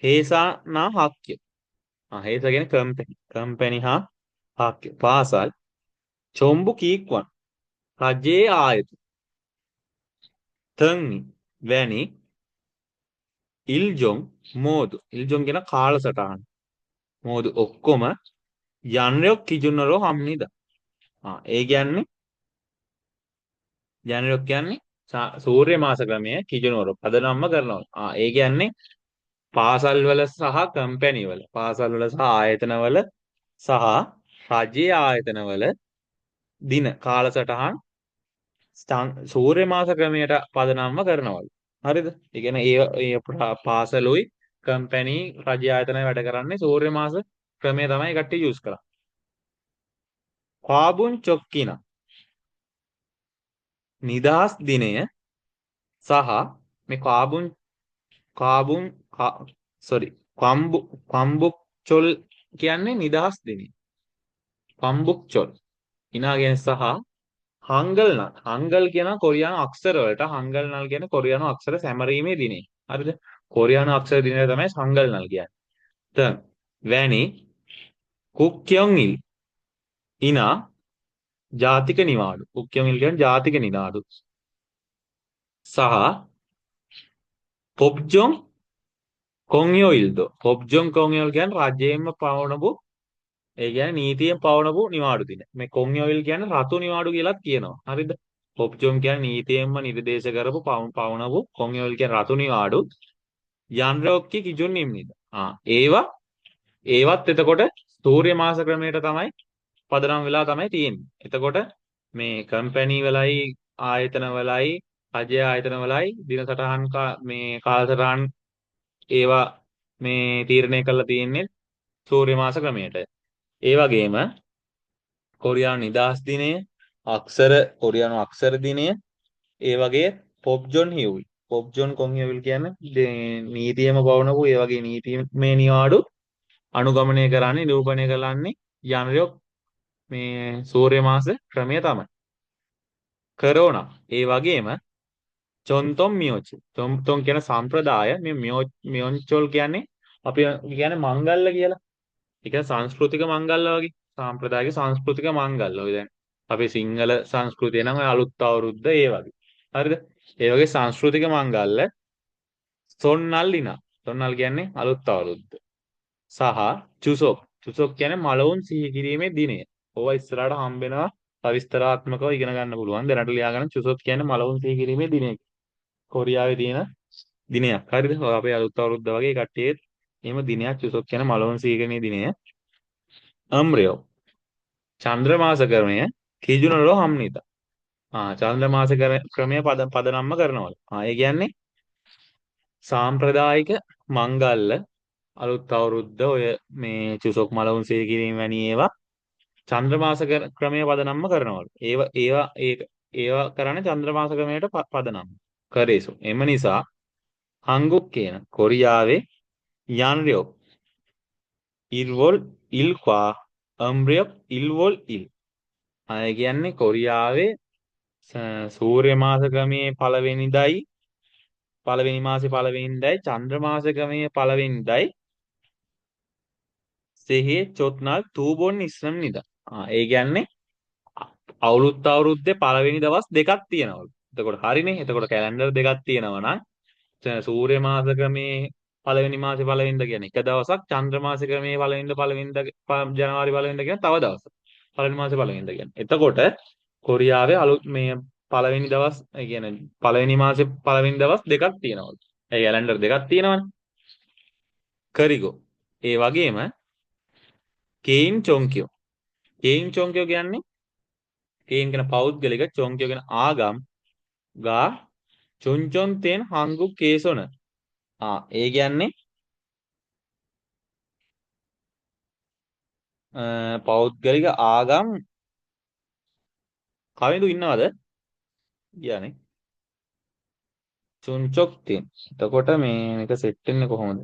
හේසානා හක්්‍ය. හේස කියන්නේ කම්පැනි. කම්පැනි හා හක්්‍ය. පාසල් චොම්බු කීක්වන් රජයේ ආයතන තන්හි වැනි ඉල්ජොන් මෝදු ඉල්ජොන් කියන කාලසටහන මෝදු ඔක්කොම යන්රයක් කිජුනරෝ හම්නිද. ඒ කියන්නේ යන්රයක් කියන්නේ සූර්ය මාස ක්‍රමය කිජුනරෝ පදනම්ම කරනවා. ඒ කියන්නේ පාසල් වල සහ කම්පැනි වල පාසල් වල සහ ආයතන වල සහ රජයේ ආයතන වල දින කාලසටහන් සූර්ය මාස ක්‍රමයට පදනම්ම කරනවලු. හරිද? ඒ කියන්නේ ඒ පාසලුයි කම්පැනි රජ්‍ය ආයතනය වැඩ කරන්නේ සූර්ය මාස ක්‍රමය තමයි කට්ටිය යූස් කරන්නේ. කාබුන් චොක්කින නිදහස් දිනය සහ මේ කාබුන් සෝරි කම්බුක් චොල් කියන්නේ නිදහස් දිනය. කම්බුක් චොල් ඉනාගෙන සහ හංගල් නල් හංගල් කියන කොරියානු අක්ෂර වලට හංගල් නල් කියන කොරියානු අක්ෂර සැමරීමේ දිනේ. හරිද? කොරියානු අක්ෂර දිනය තමයි හංගල් නල් කියන්නේ. දැන් වැනි කුක්යොන් ඉල් ඉනා ජාතික නිවාඩු. කුක්යොන් ඉල් කියන්නේ ජාතික නිවාඩු. සහ පොප්ජොන් කොන්යෝ ඉල්දෝ. පොප්ජොන් කොන්යෝ කියන්නේ රජයෙන්ම පවනපු ඒ කියන්නේ නීතියෙන් පවනපු නිවාඩු දින. මේ කොන්යෝ ඉල් කියන්නේ රතු නිවාඩු කියලාත් කියනවා. හරිද? පොප්ජොන් කියන්නේ නීතියෙන්ම නිර්දේශ කරපු පවනපු කොන්යෝ ඉල් කියන්නේ රතු නිවාඩු. යන්රෝක්කි කිජුන් නිම්නිද. ඒවත් එතකොට සූර්ය මාස ක්‍රමයට තමයි පදනම් වෙලා තමයි තියෙන්නේ. එතකොට මේ කම්පැනි වලයි ආයතන වලයි රජ්‍ය ආයතන වලයි දින සටහන් මේ කාලසටහන් ඒවා මේ තීරණය කරලා තියෙන්නේ සූර්ය මාස ක්‍රමයට. ඒ වගේම කොරියානු නිදහස් දිනය, කොරියානු අක්ෂර දිනය, ඒ වගේ පොප්ජොන් හියුයි. පොප්ජොන් කොන්හියුල් කියන්නේ නීතියම පවනපු ඒ වගේ නීතිමය නිවාඩු අනුගමනය කරන්නේ නිරූපණය කරන්නේ යන්රයක් මේ සූර්ය මාස ක්‍රමය තමයි. කරෝනා ඒ වගේම චොන්තොම් මියොචි. චොන්තොම් කියන සම්ප්‍රදාය මේ මියොන්චොල් කියන්නේ අපි කියන්නේ මංගල්ල කියලා. ඒ කියන්නේ සංස්කෘතික මංගල්ල වගේ. සාම්ප්‍රදායික සංස්කෘතික මංගල්ල. ඔය දැන් අපේ සිංහල සංස්කෘතිය නම් ඔය අලුත් අවුරුද්ද ඒ වගේ. හරිද? ඒ වගේ සංස්කෘතික මංගල්ල සොන්නල් ඉනා. සොන්නල් කියන්නේ අලුත් අවුරුද්ද. සහ චුසොක්. චුසොක් කියන්නේ මලවුන් සිහි කිරීමේ දිනය. ඕවා ඉස්සරහට හම්බෙනවා සවිස්තරාත්මකව ඉගෙන ගන්න පුළුවන්. දැනට ලියා ගන්න චුසොක් කියන්නේ මලවුන් සිහි කිරීමේ දිනය. කොරියාවේ තියෙන දිනයක්. හරිද? ඔය අපේ අලුත් අවුරුද්ද වගේ කට්ටියෙත් එහෙම දිනයක් චුසොක් කියන මලවුන් සිහි කිරීමේ දිනය. අම්රයෝ චන්ද්‍ර මාස ක්‍රමය කිජුනරෝ හම්නිත. චන්ද්‍ර මාස ක්‍රමය පදනම්ම කරනවලු. ඒ කියන්නේ සාම්ප්‍රදායික මංගල්ල අලුත් අවුරුද්ද ඔය මේ චුසොක් මලවුන් සිහි කිරීම වැනි ඒවා චන්ද්‍ර මාස ක්‍රමය පදනම්ම කරනවලු. ඒවා කරන්නේ චන්ද්‍ර මාස ක්‍රමයට පදනම් කරේසු. එම නිසා හංගුක් කියන කොරියාවේ යන්රයොක් ඉල්වොල් ඉල්ක්වා අම්රයොක් ඉල්වොල් ඉල්. ඒ කියන්නේ කොරියාවේ සූර්ය මාස ක්‍රමයේ පළවෙනි මාසේ පළවෙනිදයි චන්ද්‍ර මාස ක්‍රමයේ පළවෙනිදයි සෙහි චොත්නල් තූබොන් ඉස්නම් නිදා. ඒ කියන්නේ අවුරුද්දේ පළවෙනි දවස් දෙකක් තියෙනවලු. එතකොට හරිනේ. එතකොට කැලෙන්ඩර් දෙකක් තියෙනවා නම් සූර්ය මාස ක්‍රමේ පළවෙනි මාසේ පළවෙනිදා කියන්නේ එක දවසක්, චන්ද්‍ර මාස ක්‍රමේ පළවෙනිදා ජනවාරි පළවෙනිදා කියන්නේ තව දවසක්. පළවෙනි මාසේ පළවෙනිදා කියන්නේ. එතකොට කොරියාවේ අලුත් මේ පළවෙනි දවස් ඒ කියන්නේ පළවෙනි මාසේ පළවෙනි දවස් දෙකක් තියෙනවලු. ඒ කැලෙන්ඩර් දෙකක් තියෙනවනේ. කරිගෝ. ඒ වගේම කෙයින් චොන්කියෝ. කෙයින් චොන්කියෝ කියන්නේ කෙයින් කියන පෞද්ගලික, චොන්කියෝ කියන ආගම් ගා චොන්චොන් තෙන් හංගු කේසොන. ඒ කියන්නේ පෞද්ගලික ආගම් කවිඳු ඉන්නවද? කියන්නේ චුන්චොක් තෙන්. එතකොට මේක සෙට් වෙන්නේ කොහොමද?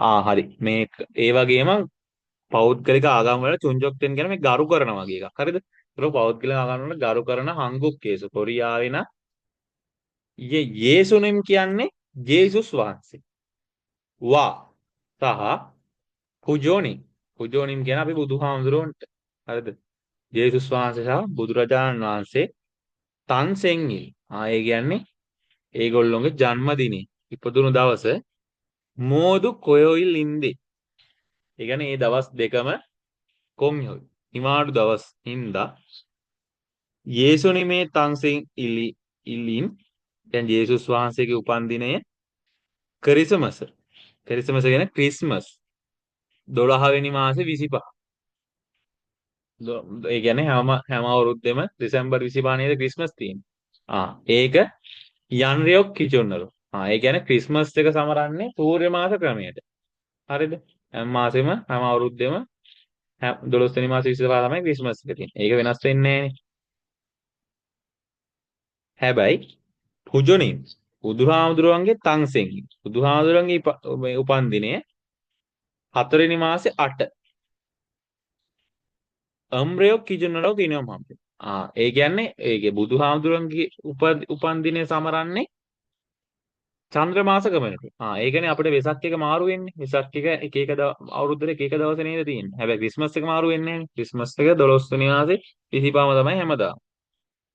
හරි. මේ ඒ වගේම පෞද්ගලික ආගම් වල චුන්ජොක්තෙන් කියන මේ ගරු කරන වගේ එකක්. හරිද? ඒක පෞද්ගලික ආගම් වල ගරු කරන හංගුක්කේසු කොරියාවේ නම් යේසුනම් කියන්නේ ජේසුස් වහන්සේ. වා සහ පුජෝනි. පුජෝනිම් කියන අපි බුදුහාමුදුරුවන්ට. හරිද? ජේසුස් වහන්සේ සහ බුදුරජාණන් වහන්සේ තන් සෙන්ගිල්. ඒ කියන්නේ ඒගොල්ලොන්ගේ ජන්මදිනේ ඉපදුණු දවස මෝදු කොයොයිල් ඉන්දේ. ඒ කියන්නේ මේ දවස් දෙකම කොම්යොයි. නිමාඩු දවස් හින්දා යේසුනිමේ තන්සෙන් ඉලින් දැන් ජේසුස් වහන්සේගේ උපන්දිනය ක්‍රිස්මස්. ක්‍රිස්මස් කියන්නේ ක්‍රිස්මස් 12 වෙනි මාසේ 25. ඒ කියන්නේ හැම අවුරුද්දෙම දෙසැම්බර් 25 නේද ක්‍රිස්මස් තියෙන්නේ. ඒක යන්රියොක් කිචොන්නලු. ඒ කියන්නේ ක්‍රිස්මස් එක සමරන්නේ සූර්ය මාස ක්‍රමයට. හරිද? හැම මාසෙම හැම අවුරුද්දෙම 12 වෙනි මාසේ 25 තමයි ක්‍රිස්මස් එක තියෙන්නේ. ඒක වෙනස් වෙන්නේ නැහැ. හැබැයි පුජොනින් බුදුහාමුදුරුවන්ගේ තන්සෙන් බුදුහාමුදුරුවන්ගේ උපන්දිනය 4 වෙනි මාසේ 8. අම්රයෝ කිජුනරෝ කියනවා මම. ඒ කියන්නේ ඒකේ බුදුහාමුදුරුවන්ගේ උපන්දිනය සමරන්නේ චන්ද්‍ර මාස ගමනට. ඒ කියන්නේ අපිට වෙසක් එක මාරු වෙන්නේ. වෙසක් එක එක අවුරුද්දට එක දවසේ නේද තියෙන්නේ. හැබැයි ක්‍රිස්මස් එක මාරු වෙන්නේ නැහැ. ක්‍රිස්මස් එක 12 වෙනි මාසේ 25ම තමයි හැමදාම.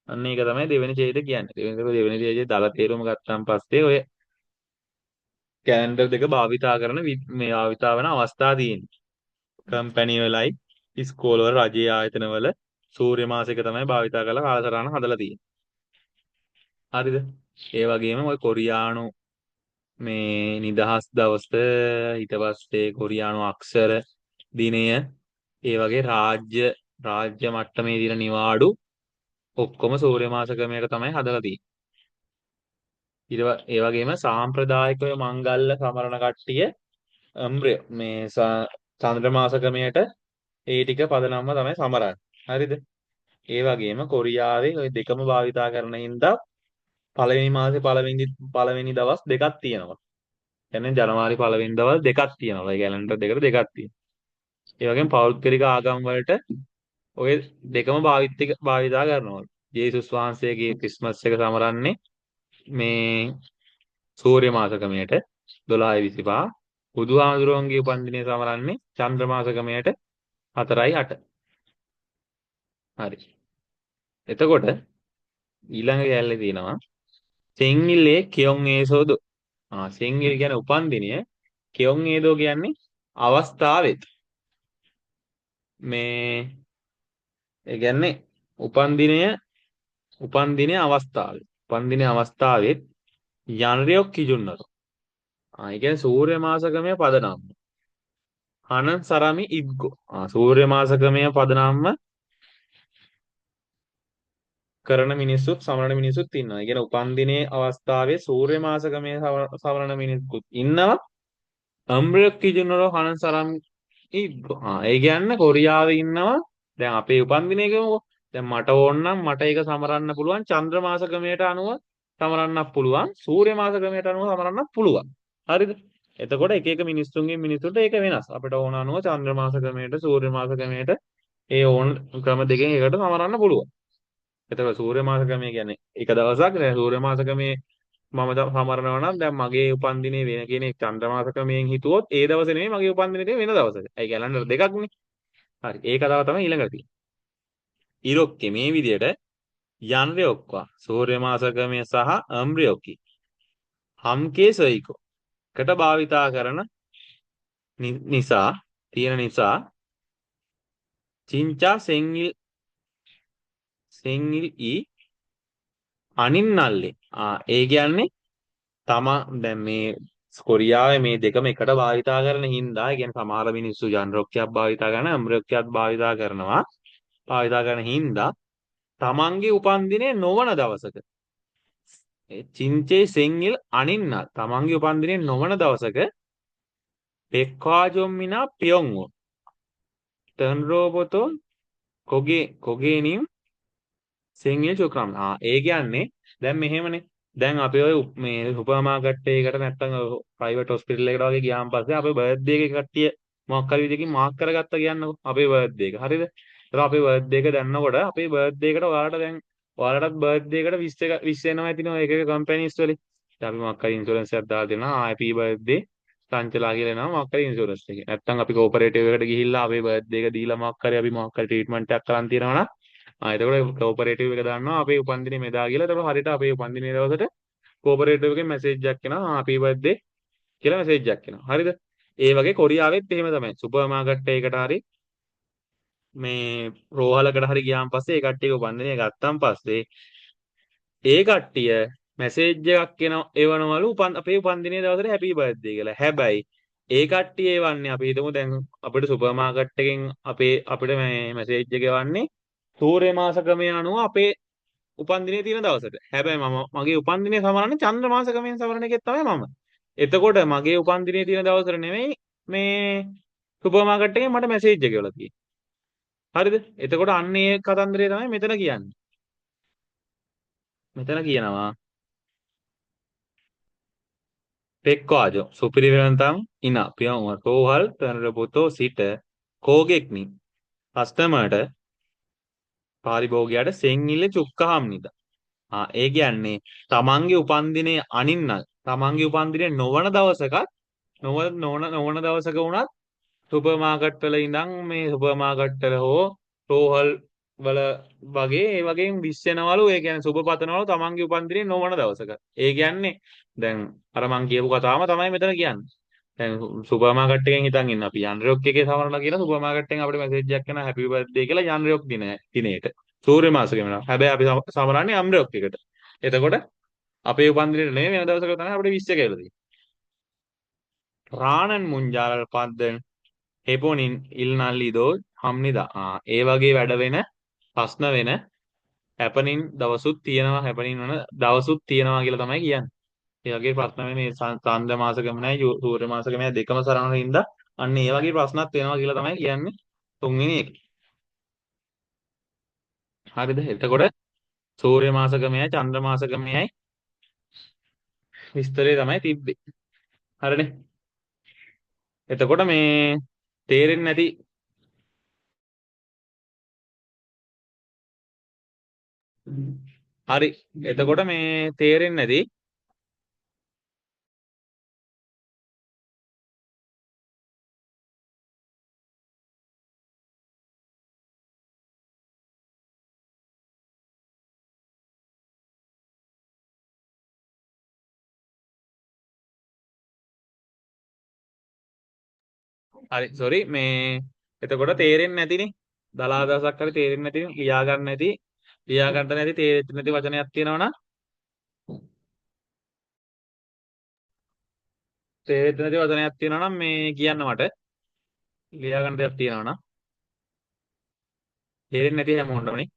අන්න ඒක තමයි දෙවෙනි ඡේදය කියන්නේ. දෙවෙනි ඡේදයේ දාලා තේරුම ගත්තාන් පස්සේ ඔය කැලෙන්ඩර් දෙක භාවිතා කරන මේ භාවිතා වෙන අවස්ථා තියෙනවා. කම්පැනි වලයි ඉස්කෝල වල රජයේ ආයතන වල සූර්ය මාසික තමයි භාවිතා කරලා කාලසටහන හදලා තියෙන්නේ. හරිද? ඒ වගේම ඔය කොරියානු මේ නිදහස් දවස ඊට පස්සේ කොරියානු අක්ෂර දිනය ඒ වගේ රාජ්‍ය මට්ටමේ දින නිවාඩු ඔක්කොම සූර්ය මාස ක්‍රමයක තමයි හදලා තියෙන්නේ. ඒ වගේම සාම්ප්‍රදායිකව මංගල්‍ය සමරන කට්ටිය මේ චන්ද්‍ර මාස ක්‍රමයට ඒ ටික පදනම්ම තමයි සමරන්නේ. හරිද? ඒ වගේම කොරියාවේ ওই දෙකම භාවිතා කරන හින්දා පළවෙනි මාසේ පළවෙනි දවස් දෙකක් තියෙනවා. කියන්නේ ජනවාරි පළවෙනි දවස් දෙකක් තියෙනවා. ඒ කැලෙන්ඩර් දෙකට දෙකක් තියෙනවා. ඒ වගේම පෞද්ගලික ආගම් වලට ඔය දෙකම භාවිතා කරනවා. ජේසුස් වහන්සේගේ ක්‍රිස්මස් එක සමරන්නේ මේ සූර්ය මාස ක්‍රමයට 12:25. බුදුහාමුදුරුවන්ගේ උපන්දිනය සමරන්නේ චන්ද්‍ර මාස ක්‍රමයට 4:08. හරි. එතකොට ඊළඟ කැලේ තියෙනවා සෙන්ගිල්ලේ කියොන් ඒසෝදු. සෙන්ගිල් කියන්නේ උපන්දිනය. කියොන් ඒදෝ කියන්නේ අවස්ථාවෙත්. මේ ඒ කියන්නේ උපන්දිනය අවස්ථාවේ. උපන්දිනය අවස්ථාවෙත් යන්රියොක් කිජුන්නරෝ. ඒ කියන්නේ සූර්ය මාස ක්‍රමය පදනම්ම. හනන් සරමි ඉද්ගෝ. සූර්ය මාස ක්‍රමය පදනම්ම කරන මිනිස්සුත් සමරන මිනිස්සුත් ඉන්නවා. ඒ කියන්නේ උපන්දිනේ අවස්ථාවේ සූර්ය මාස ක්‍රමයේ සමරන මිනිස්සුත් ඉන්නවා. අම්රියොක් කිජුන්නරෝ හනන් සරමි ඉද්ගෝ. ඒ කියන්නේ කොරියාවේ ඉන්නවා. දැන් අපේ උපන්දිනේ ගමුකෝ. දැන් මට ඕන නම් මට ඒක සමරන්න පුළුවන් චන්ද්‍ර මාස ක්‍රමයට අනුව සමරන්නත් පුළුවන්. සූර්ය මාස ක්‍රමයට අනුව සමරන්නත් පුළුවන්. හරිද? එතකොට එක එක මිනිස්සුන්ගේ මිනිස්සුන්ට ඒක වෙනස්. අපිට ඕන අනුව චන්ද්‍ර මාස ක්‍රමයට සූර්ය මාස ක්‍රමයට ඒ ඕන ක්‍රම දෙකෙන් එකට සමරන්න පුළුවන්. එතකොට සූර්ය මාස ක්‍රමය කියන්නේ එක දවසක් නෑ. සූර්ය මාස ක්‍රමයේ මම සමරනවා නම් දැන් මගේ උපන්දිනේ වෙන කෙනෙක් චන්ද්‍ර මාස ක්‍රමයෙන් හිතුවොත් ඒ දවසේ නෙමෙයි මගේ උපන්දිනේ වෙන දවසක. ඒ කැලෙන්ඩර් දෙකක්නේ. හරි. ඒ කතාව තමයි ඊළඟට තියෙන්නේ. ඉරොක්කේ මේ විදිහට යන්රියොක්වා සූර්ය මාස ක්‍රමය සහ අම්රියොක්කි හම්කේ සොයිකෝ කට භාවිතා කරන නිසා චින්චා සෙන්ගිල් අනින්නල්ලේ. ඒ කියන්නේ දැන් මේ කොරියාවේ මේ දෙකම එකට භාවිතා කරන හින්දා ඒ කියන්නේ සමහර මිනිස්සු යන්රියොක්කයක් භාවිතා කරන අම්රියොක්කයක් භාවිතා කරන හින්දා තමන්ගේ උපන්දිනේ නොවන දවසක චින්චේ සෙන්ගිල් අනින්න තමන්ගේ උපන්දිනේ නොවන දවසක පෙක්කාජොම්මිනා පියොන්වෝ තන්රෝබොතෝ කොගේනිම් සෙන්ගිල් චොක්‍රම්. ඒ කියන්නේ දැන් මෙහෙමනේ දැන් අපි ඔය මේ සුපර් මාකට් එකකට නැත්තම් ප්‍රයිවට් හොස්පිටල් එකට වගේ ගියාන් පස්සේ අපේ බර්ත්ඩේ එක කට්ටිය මොකක් හරි විදිහකින් මාක් කරගත්තා කියන්නකො අපේ බර්ත්ඩේ එක. හරිද? ඒතර අපේ බර්ත්ඩේ එක දැන්නකොට අපේ බර්ත්ඩේ එකට ඔයාලට දැන් ඔයාලටත් බර්ත්ඩේ එකට විශ් වෙනවා ඇතිනේ එක එක කම්පැනිස් වලින්. ඉතින් අපි මොකක් හරි ඉන්ෂුරන්ස් එකක් දාලා දෙනවා. හැපි බර්ත්ඩේ චංචලා කියලා එනවා මොකක් හරි ඉන්ෂුරන්ස් එකේ. නැත්තම් අපි කෝපරේටිව් එකට ගිහිල්ලා අපේ බර්ත්ඩේ එක දීලා මොකක් හරි අපි මොකක් හරි ට්‍රීට්මන්ට් එකක් කරන් තියනවා නම් එතකොට කෝපරේටිව් එක දාන්නවා අපේ උපන්දිනේ මෙදා කියලා. එතකොට හරියට අපේ උපන්දිනේ දවසට කෝපරේටිව් එකෙන් මැසේජ් එකක් එනවා හැපි බර්ත්ඩේ කියලා මැසේජ් එකක් එනවා. හරිද? ඒ වගේ කොරියාවෙත් එහෙම තමයි. සුපර් මාකට් එකකට හරි මේ රෝහලකට හරි ගියාන් පස්සේ ඒ කට්ටියක උපන්දිනේ ගත්තාන් පස්සේ ඒ කට්ටිය මැසේජ් එකක් එවනවලු අපේ උපන්දිනේ දවසට හැපි බර්ත්ඩේ කියලා. හැබැයි ඒ කට්ටිය එවන්නේ අපි හිතමු දැන් අපිට සුපර් මාකට් එකෙන් අපිට මේ මැසේජ් එක එවන්නේ සූර්ය මාස ක්‍රමය අනුව අපේ උපන්දිනේ තියෙන දවසට. හැබැයි මගේ උපන්දිනේ සමරන්නේ චන්ද්‍ර මාස ක්‍රමයෙන් සමරන එකෙත් තමයි මම. එතකොට මගේ උපන්දිනේ තියෙන දවසට නෙමෙයි මේ සුපර් මාකට් එකෙන් මට මැසේජ් එක එවලා තියෙන්නේ. හරිද? එතකොට අන්න ඒ කතන්දරය තමයි මෙතන කියන්නේ. මෙතන කියනවා පෙක්කාජෝ සුපිරිවෙලන්තම් ඉනා පියවම රෝහල් තනරපොතෝ සිට කෝගෙක්නි කස්ටමර්ට පාරිභෝගිකයාට සෙන්ඉල්ල චුක්කහම්නිද. ඒ කියන්නේ තමන්ගේ උපන්දිනේ අනින්න තමන්ගේ උපන්දිනේ නොවන දවසකත් නොවන දවසක වුණත් සුපර් මාකට් වල ඉඳන් මේ සුපර් මාකට් වල හෝ රෝහල් වල වගේ ඒ වගේ විශ් වෙනවලු. ඒ කියන්නේ සුබ පතනවලු තමන්ගේ උපන්දිනේ නොවන දවසක. ඒ කියන්නේ දැන් අර මං කියපු කතාවම තමයි මෙතන කියන්නේ. දැන් සුපර් මාකට් එකෙන් හිතන් ඉන්න අපි යන්රියොක් එකේ සමරලා කියලා සුපර් මාකට් එකෙන් අපිට මැසේජ් එකක් එනවා හැපි බර්ත්ඩේ කියලා යන්රියොක් දිනේට. සූර්ය මාසෙක වෙනවා. හැබැයි අපි සමරන්නේ යන්රියොක් එකට. එතකොට අපේ උපන්දිනේට නෙමෙයි වෙන දවසක තමයි අපිට විශ් එක කියලා තියෙන්නේ. රාණන් මුංජාරල් පද්දන් හෙපොනින් ඉල්නල්ලිදෝ හම්නිදා. ඒ වගේ වැඩ වෙන ප්‍රශ්න වෙන හැපනින් දවසුත් තියෙනවා හැපනින් වන දවසුත් තියෙනවා කියලා තමයි කියන්නේ. ඒ වගේ ප්‍රශ්න වෙන මේ චන්ද්‍ර මාස ගමනයි සූර්ය මාස ගමනයි දෙකම සරණ හින්දා අන්න ඒ වගේ ප්‍රශ්නත් වෙනවා කියලා තමයි කියන්නේ තුන්වෙනි එක. හරිද? එතකොට සූර්ය මාස ගමනයි චන්ද්‍ර මාස ගමනයි විස්තරය තමයි තිබ්බේ. හරිනේ? එතකොට මේ තේරෙන්නේ නැති හරි. එතකොට මේ තේරෙන්නේ නැති හරි සෝරි මේ එතකොට තේරෙන්නේ නැතිනේ. දලා දවසක් හරි තේරෙන්නේ නැති ලියා ගන්න නැති ලියා ගන්න නැති තේරෙන්නේ නැති වචනයක් තියෙනවා නම් තේරෙන්නේ නැති වචනයක් තියෙනවා නම් මේ කියන්න මට ලියා ගන්න දෙයක් තියෙනවා නම් තේරෙන්නේ නැති හැමෝටමනේ.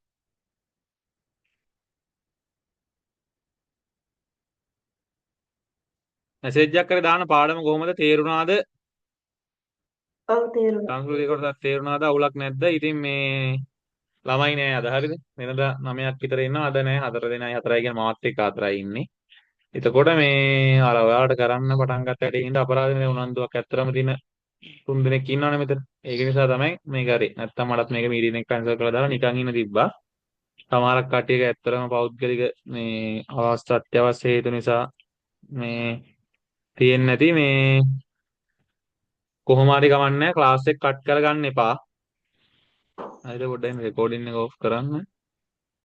මැසේජ් එකක් කරේ දාන පාඩම කොහොමද තේරුණාද? ඔව් තේරුණා. සංස්කෘතික කොටසක් තේරුණාද? අවුලක් නැද්ද? ඉතින් මේ ළමයි නෑ අද හරිද? වෙනදා 9ක් විතර ඉන්නවා අද නෑ 4 දෙනයි 4යි කියන මාත් එක්ක 4යි ඉන්නේ. එතකොට මේ අර ඔයාලට කරන්න පටන් ගත්ත හැටි හින්දා අපරාධනේ උනන්දුවක් ඇත්තරම තියෙන 3 දෙනෙක් ඉන්නවනේ මෙතන. ඒක නිසා තමයි මේ කරේ. නැත්තම් මටත් මේක මීටින් එක කැන්සල් කරලා දාලා නිකන් ඉන්න තිබ්බා. සමහරක් කට්ටියක ඇත්තරම පෞද්ගලික මේ අත්‍යවශ්‍ය හේතු නිසා මේ තියෙන්නේ නැති මේ කොහොම හරි කමන්නේ ක්ලාස් එක කට් කරගන්න එපා. හරිද? පොඩ්ඩක් රෙකෝඩින් එක ඔෆ් කරන්න.